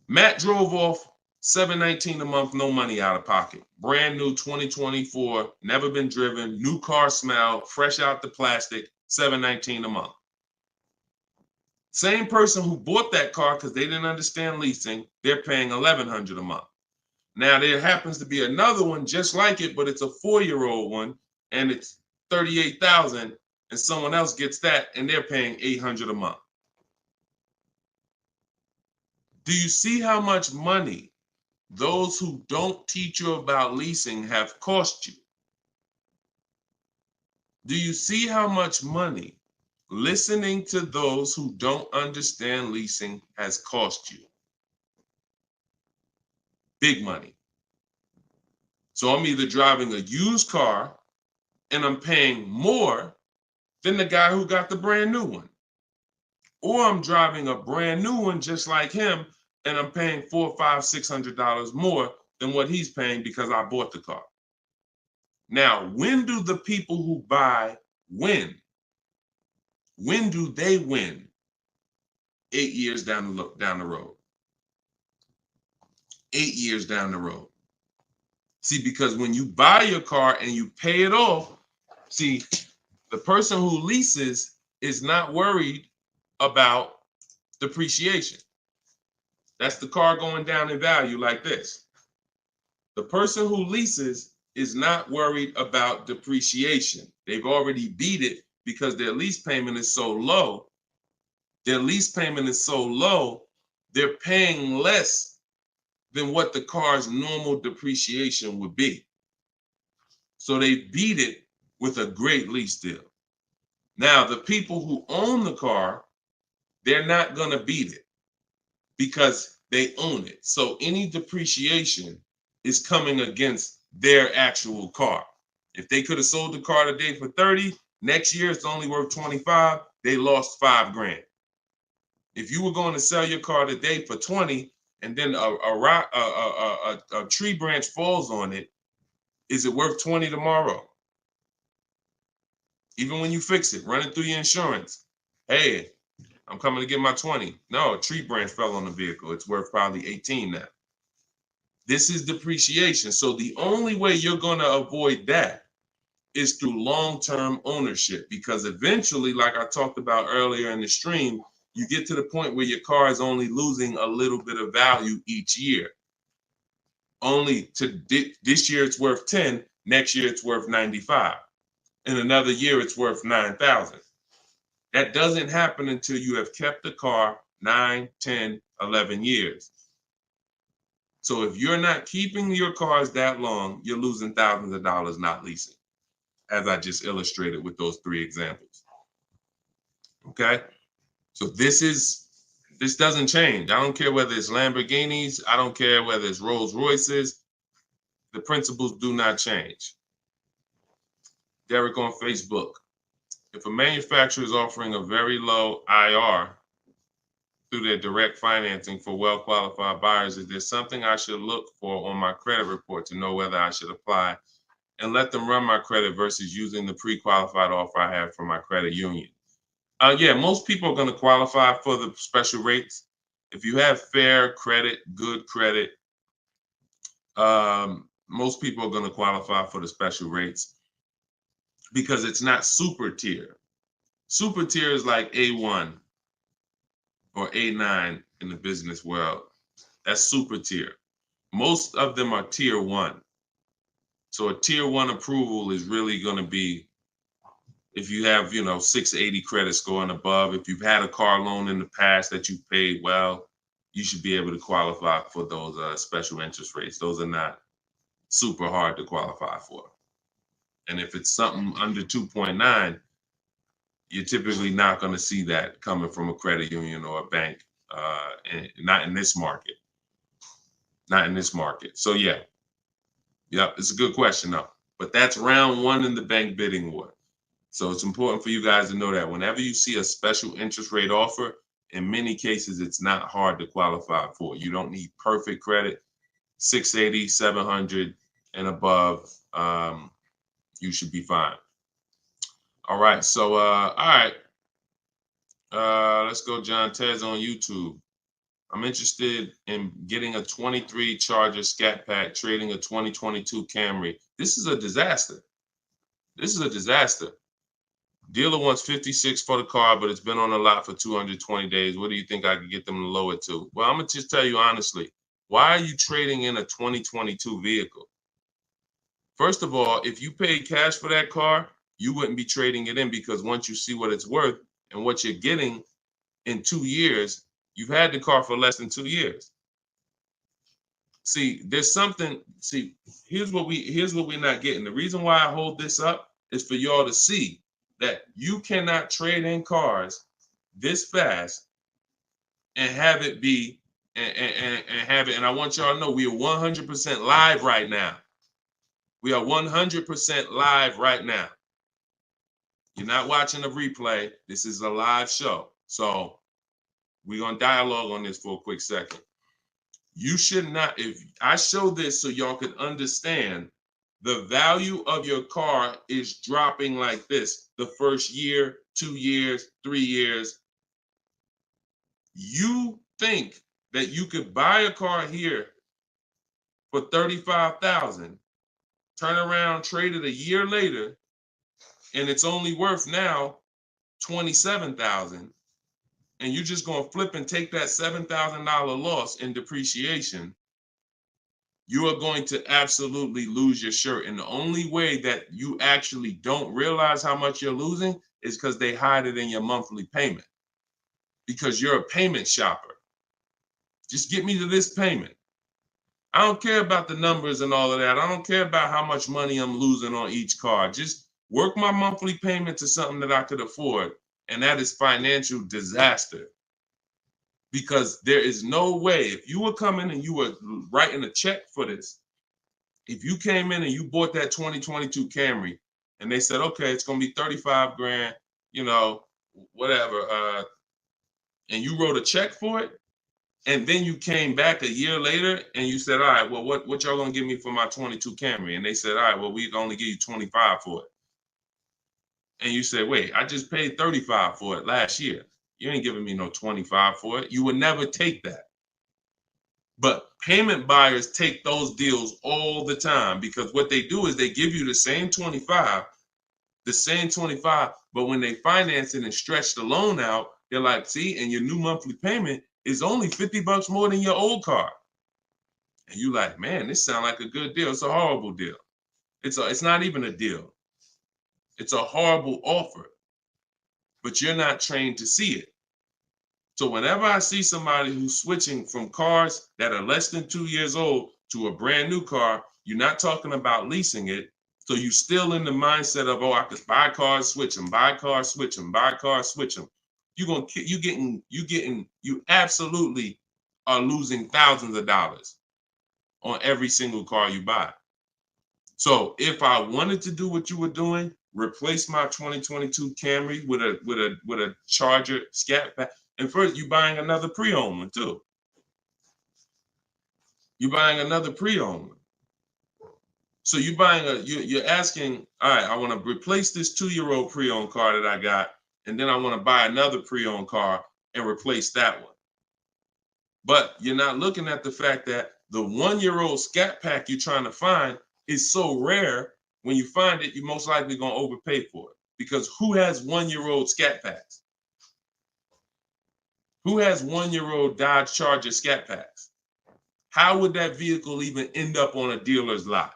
Matt drove off $719 a month, no money out of pocket. Brand new 2024, never been driven, new car smell, fresh out the plastic, $719 a month. Same person who bought that car because they didn't understand leasing, they're paying $1,100 a month. Now there happens to be another one just like it, but it's a 4-year-old one, and it's $38,000, and someone else gets that, and they're paying $800 a month. Do you see how much money those who don't teach you about leasing have cost you? Do you see how much money listening to those who don't understand leasing has cost you? Big money. So I'm either driving a used car and I'm paying more than the guy who got the brand new one. Or I'm driving a brand new one just like him and I'm paying $400, $500, $600 more than what he's paying because I bought the car. Now, when do the people who buy win? When do they win? 8 years down the road. 8 years down the road. See, because when you buy your car and you pay it off, see, the person who leases is not worried about depreciation. That's the car going down in value like this. The person who leases is not worried about depreciation. They've already beat it because their lease payment is so low. Their lease payment is so low, they're paying less than what the car's normal depreciation would be. So they beat it with a great lease deal. Now, the people who own the car they're not going to beat it because they own it. So any depreciation is coming against their actual car. If they could have sold the car today for 30, next year it's only worth 25, they lost $5,000. If you were going to sell your car today for 20 and then a tree branch falls on it, is it worth 20 tomorrow? Even when you fix it, run it through your insurance. Hey, I'm coming to get my 20. No, a tree branch fell on the vehicle. It's worth probably 18 now. This is depreciation. So the only way you're going to avoid that is through long-term ownership, because eventually, like I talked about earlier in the stream, you get to the point where your car is only losing a little bit of value each year. Only to this year it's worth 10, next year it's worth 95. In another year it's worth 9,000. That doesn't happen until you have kept the car 9, 10, 11 years. So if you're not keeping your cars that long, you're losing thousands of dollars not leasing, as I just illustrated with those 3 examples. Okay? So this doesn't change. I don't care whether it's Lamborghinis. I don't care whether it's Rolls Royces. The principles do not change. Derek on Facebook. If a manufacturer is offering a very low IR through their direct financing for well-qualified buyers, is there something I should look for on my credit report to know whether I should apply and let them run my credit versus using the pre-qualified offer I have from my credit union? Yeah, most people are going to qualify for the special rates. If you have fair credit, good credit, most people are going to qualify for the special rates because it's not super tier. Super tier is like A1 or A9 in the business world. That's super tier. Most of them are tier 1. So a tier 1 approval is really going to be if you have, 680 credit score and above. If you've had a car loan in the past that you paid well, you should be able to qualify for those special interest rates. Those are not super hard to qualify for. And if it's something under 2.9, you're typically not going to see that coming from a credit union or a bank, not in this market. Not in this market. So yeah, it's a good question though. But that's round 1 in the bank bidding war. So it's important for you guys to know that whenever you see a special interest rate offer, in many cases, it's not hard to qualify for. You don't need perfect credit. 680, 700 and above, you should be fine. All right. So, all right. Let's go. John Tez on YouTube. I'm interested in getting a 23 Charger Scat Pack, trading a 2022 Camry. This is a disaster. This is a disaster. Dealer wants 56 for the car, but it's been on the lot for 220 days. What do you think I could get them to lower it to? Well, I'm going to just tell you honestly, why are you trading in a 2022 vehicle? First of all, if you paid cash for that car, you wouldn't be trading it in, because once you see what it's worth and what you're getting in 2 years, you've had the car for less than 2 years. See, there's something, here's what we're not getting. The reason why I hold this up is for y'all to see that you cannot trade in cars this fast and have it be and have it. And I want y'all to know we are 100% live right now. We are 100% live right now. You're not watching a replay. This is a live show. So we're going to dialogue on this for a quick second. You should not, if I show this so y'all could understand, the value of your car is dropping like this the first year, 2 years, 3 years. You think that you could buy a car here for $35,000, turn around, trade it a year later, and it's only worth now $27,000, and you're just going to flip and take that $7,000 loss in depreciation. You are going to absolutely lose your shirt. And the only way that you actually don't realize how much you're losing is because they hide it in your monthly payment, because you're a payment shopper. Just get me to this payment. I don't care about the numbers and all of that. I don't care about how much money I'm losing on each car. Just work my monthly payment to something that I could afford. And that is financial disaster. because there is no way, if you were coming and you were writing a check for this, if you came in and you bought that 2022 Camry and they said, okay, it's going to be 35 grand, you know, whatever, and you wrote a check for it, and then you came back a year later and you said, all right, well, what y'all going to give me for my 22 Camry? And they said, all right, well, we can only give you 25 for it. And you said, wait, I just paid 35 for it last year. You ain't giving me no 25 for it. You would never take that. But payment buyers take those deals all the time, because what they do is they give you the same 25, but when they finance it and stretch the loan out, they're like, see, and your new monthly payment is only $50 more than your old car. And you like, man, this sounds like a good deal. It's a horrible deal. It's not even a deal. It's a horrible offer, but you're not trained to see it. So whenever I see somebody who's switching from cars that are less than 2 years old to a brand new car, you're not talking about leasing it. So you're still in the mindset of, oh, I could buy cars, switch them, buy cars, switch them, buy cars, switch them. You absolutely are losing thousands of dollars on every single car you buy. So if I wanted to do what you were doing, replace my 2022 Camry with a Charger Scat Pack, and first you're buying another pre-owned one too. You're buying another pre-owned one. So you're asking, all right, I want to replace this 2-year-old pre-owned car that I got, and then I want to buy another pre-owned car and replace that one. But you're not looking at the fact that the 1-year-old Scat Pack you're trying to find is so rare. When you find it, you're most likely going to overpay for it, because who has 1-year-old Scat Packs? Who has 1-year-old Dodge Charger Scat Packs? How would that vehicle even end up on a dealer's lot?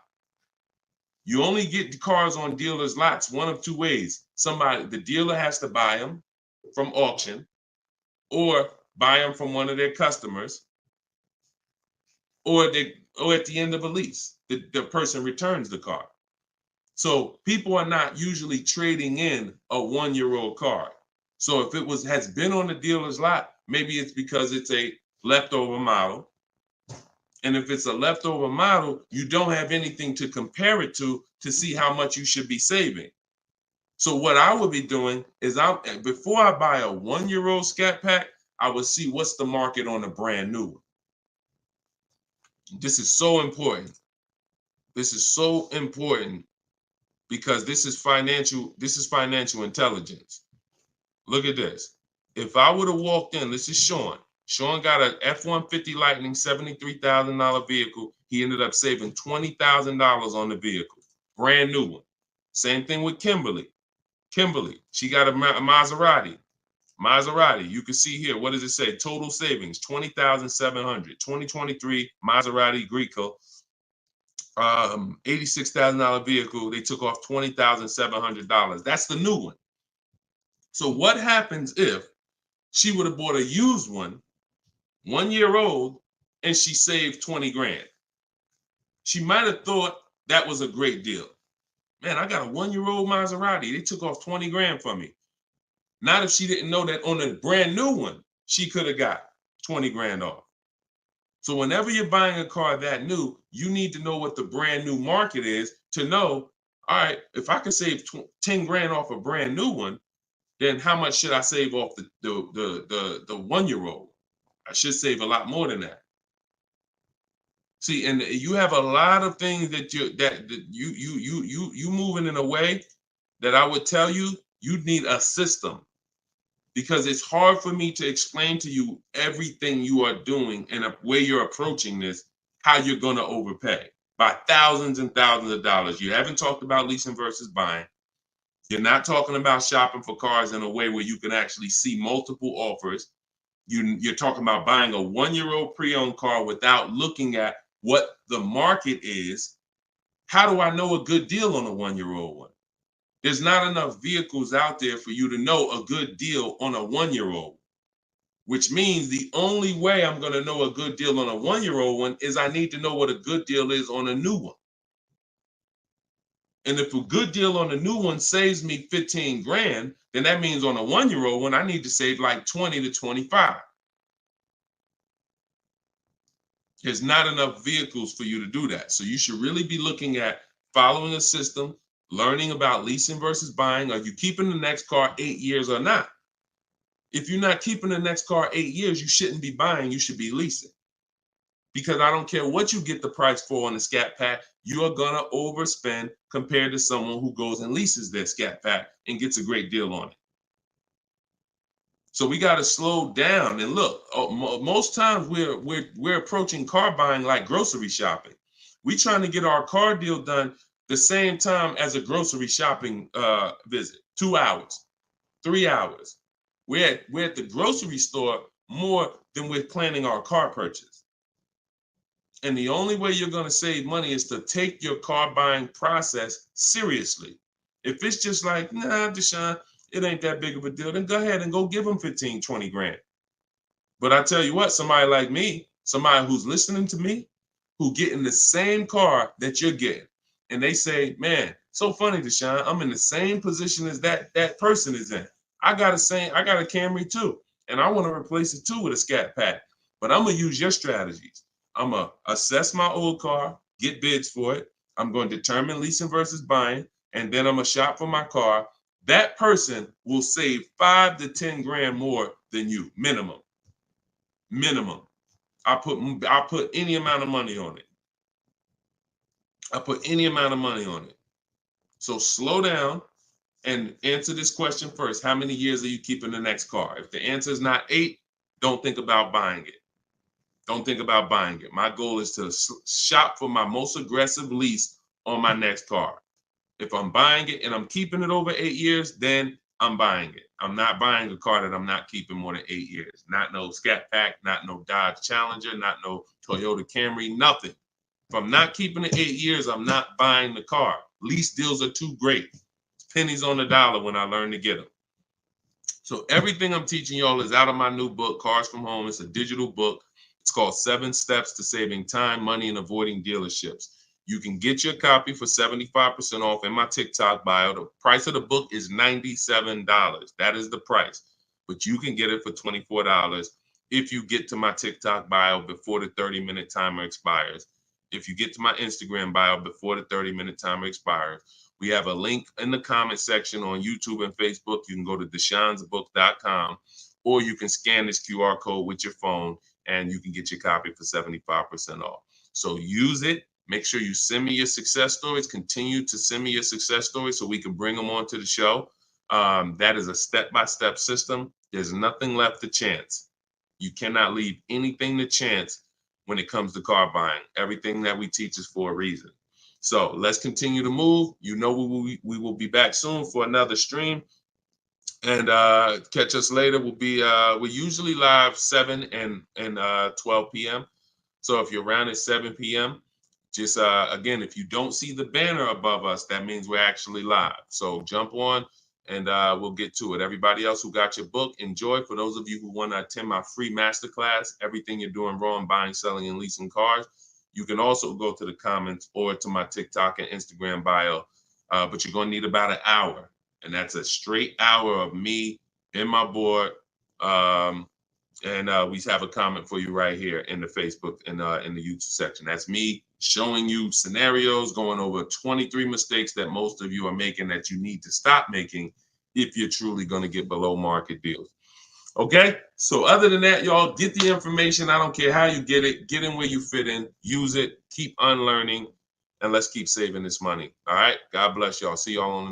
You only get the cars on dealers' lots one of two ways. The dealer has to buy them from auction, or buy them from one of their customers, or at the end of a lease, the person returns the car. So people are not usually trading in a 1-year-old car. So if it has been on the dealer's lot, maybe it's because it's a leftover model. And if it's a leftover model, you don't have anything to compare it to see how much you should be saving. So what I would be doing is, before I buy a 1-year-old Scat Pack, I would see what's the market on a brand new one. This is so important. This is so important, because this is financial intelligence. Look at this. If I would have walked in, this is Sean. Sean got an F-150 Lightning, $73,000 vehicle. He ended up saving $20,000 on the vehicle. Brand new one. Same thing with Kimberly. She got a Maserati. You can see here, what does it say? Total savings, $20,700. 2023 Maserati Greco. $86,000 vehicle. They took off $20,700. That's the new one. So what happens if she would have bought a used one, 1 year old, and she saved 20 grand? She might have thought that was a great deal. Man, I got a 1-year-old Maserati. They took off 20 grand for me. Not if she didn't know that on a brand new one, she could have got 20 grand off. So whenever you're buying a car that new, you need to know what the brand new market is to know, all right, if I can save 10 grand off a brand new one, then how much should I save off the 1-year-old? I should save a lot more than that. See, and you have a lot of things that you moving in a way that I would tell you need a system, because it's hard for me to explain to you everything you are doing and a way you're approaching this, how you're going to overpay by thousands and thousands of dollars. You haven't talked about leasing versus buying. You're not talking about shopping for cars in a way where you can actually see multiple offers. You're talking about buying a 1-year-old pre-owned car without looking at what the market is. How do I know a good deal on a 1-year-old one? There's not enough vehicles out there for you to know a good deal on a 1-year-old, which means the only way I'm going to know a good deal on a 1-year-old one is I need to know what a good deal is on a new one. And if a good deal on a new one saves me 15 grand, then that means on a 1-year-old one, I need to save like 20 to 25. There's not enough vehicles for you to do that. So you should really be looking at following a system, learning about leasing versus buying. Are you keeping the next car 8 years or not? If you're not keeping the next car 8 years, you shouldn't be buying, you should be leasing. Because I don't care what you get the price for on the Scat Pack, you are gonna overspend compared to someone who goes and leases their Scat Pack and gets a great deal on it. So we got to slow down and look. Most times we're approaching car buying like grocery shopping. We trying to get our car deal done the same time as a grocery shopping visit. 2 hours, 3 hours. We're at the grocery store more than we're planning our car purchase. And the only way you're going to save money is to take your car buying process seriously. If it's just like, nah, Deshone, it ain't that big of a deal, then go ahead and go give them 15, 20 grand. But I tell you what, somebody like me, somebody who's listening to me, who getting the same car that you're getting, and they say, man, so funny, Deshone, I'm in the same position as that person is in. I got a Camry too, and I want to replace it too with a Scat Pack. But I'm gonna use your strategies. I'm gonna assess my old car, get bids for it. I'm going to determine leasing versus buying, and then I'm gonna shop for my car. That person will save 5 to 10 grand more than you, minimum. Minimum. I put any amount of money on it. So slow down and answer this question first. How many years are you keeping the next car? If the answer is not 8, don't think about buying it. Don't think about buying it. My goal is to shop for my most aggressive lease on my next car. If I'm buying it and I'm keeping it over 8 years, then I'm buying it. I'm not buying a car that I'm not keeping more than 8 years. Not no Scat Pack, not no Dodge Challenger, not no Toyota Camry, nothing. If I'm not keeping it 8 years, I'm not buying the car. Lease deals are too great. It's pennies on the dollar when I learn to get them. So everything I'm teaching y'all is out of my new book, Cars from Home. It's a digital book. It's called 7 Steps to Saving Time, Money, and Avoiding Dealerships. You can get your copy for 75% off in my TikTok bio. The price of the book is $97. That is the price. But you can get it for $24 if you get to my TikTok bio before the 30-minute timer expires. If you get to my Instagram bio before the 30-minute timer expires. We have a link in the comment section on YouTube and Facebook. You can go to deshonsbook.com, or you can scan this QR code with your phone and you can get your copy for 75% off. So use it. Make sure you send me your success stories. Continue to send me your success stories so we can bring them onto the show. That is a step-by-step system. There's nothing left to chance. You cannot leave anything to chance when it comes to car buying. Everything that we teach is for a reason. So let's continue to move. You know we will be back soon for another stream. And catch us later. We're usually live 7 and 12 p.m. So if you're around at 7 p.m., just again, if you don't see the banner above us, that means we're actually live. So jump on and we'll get to it. Everybody else who got your book, enjoy. For those of you who want to attend my free masterclass, Everything You're Doing Wrong, Buying, Selling, and Leasing Cars, you can also go to the comments or to my TikTok and Instagram bio. But you're going to need about an hour. And that's a straight hour of me in my board. And we have a comment for you right here in the Facebook and in the YouTube section. That's me showing you scenarios, going over 23 mistakes that most of you are making that you need to stop making if you're truly going to get below market deals. Okay, so other than that, y'all, get the information. I don't care how you get it. Get in where you fit in. Use it. Keep unlearning. And let's keep saving this money. All right. God bless y'all. See y'all on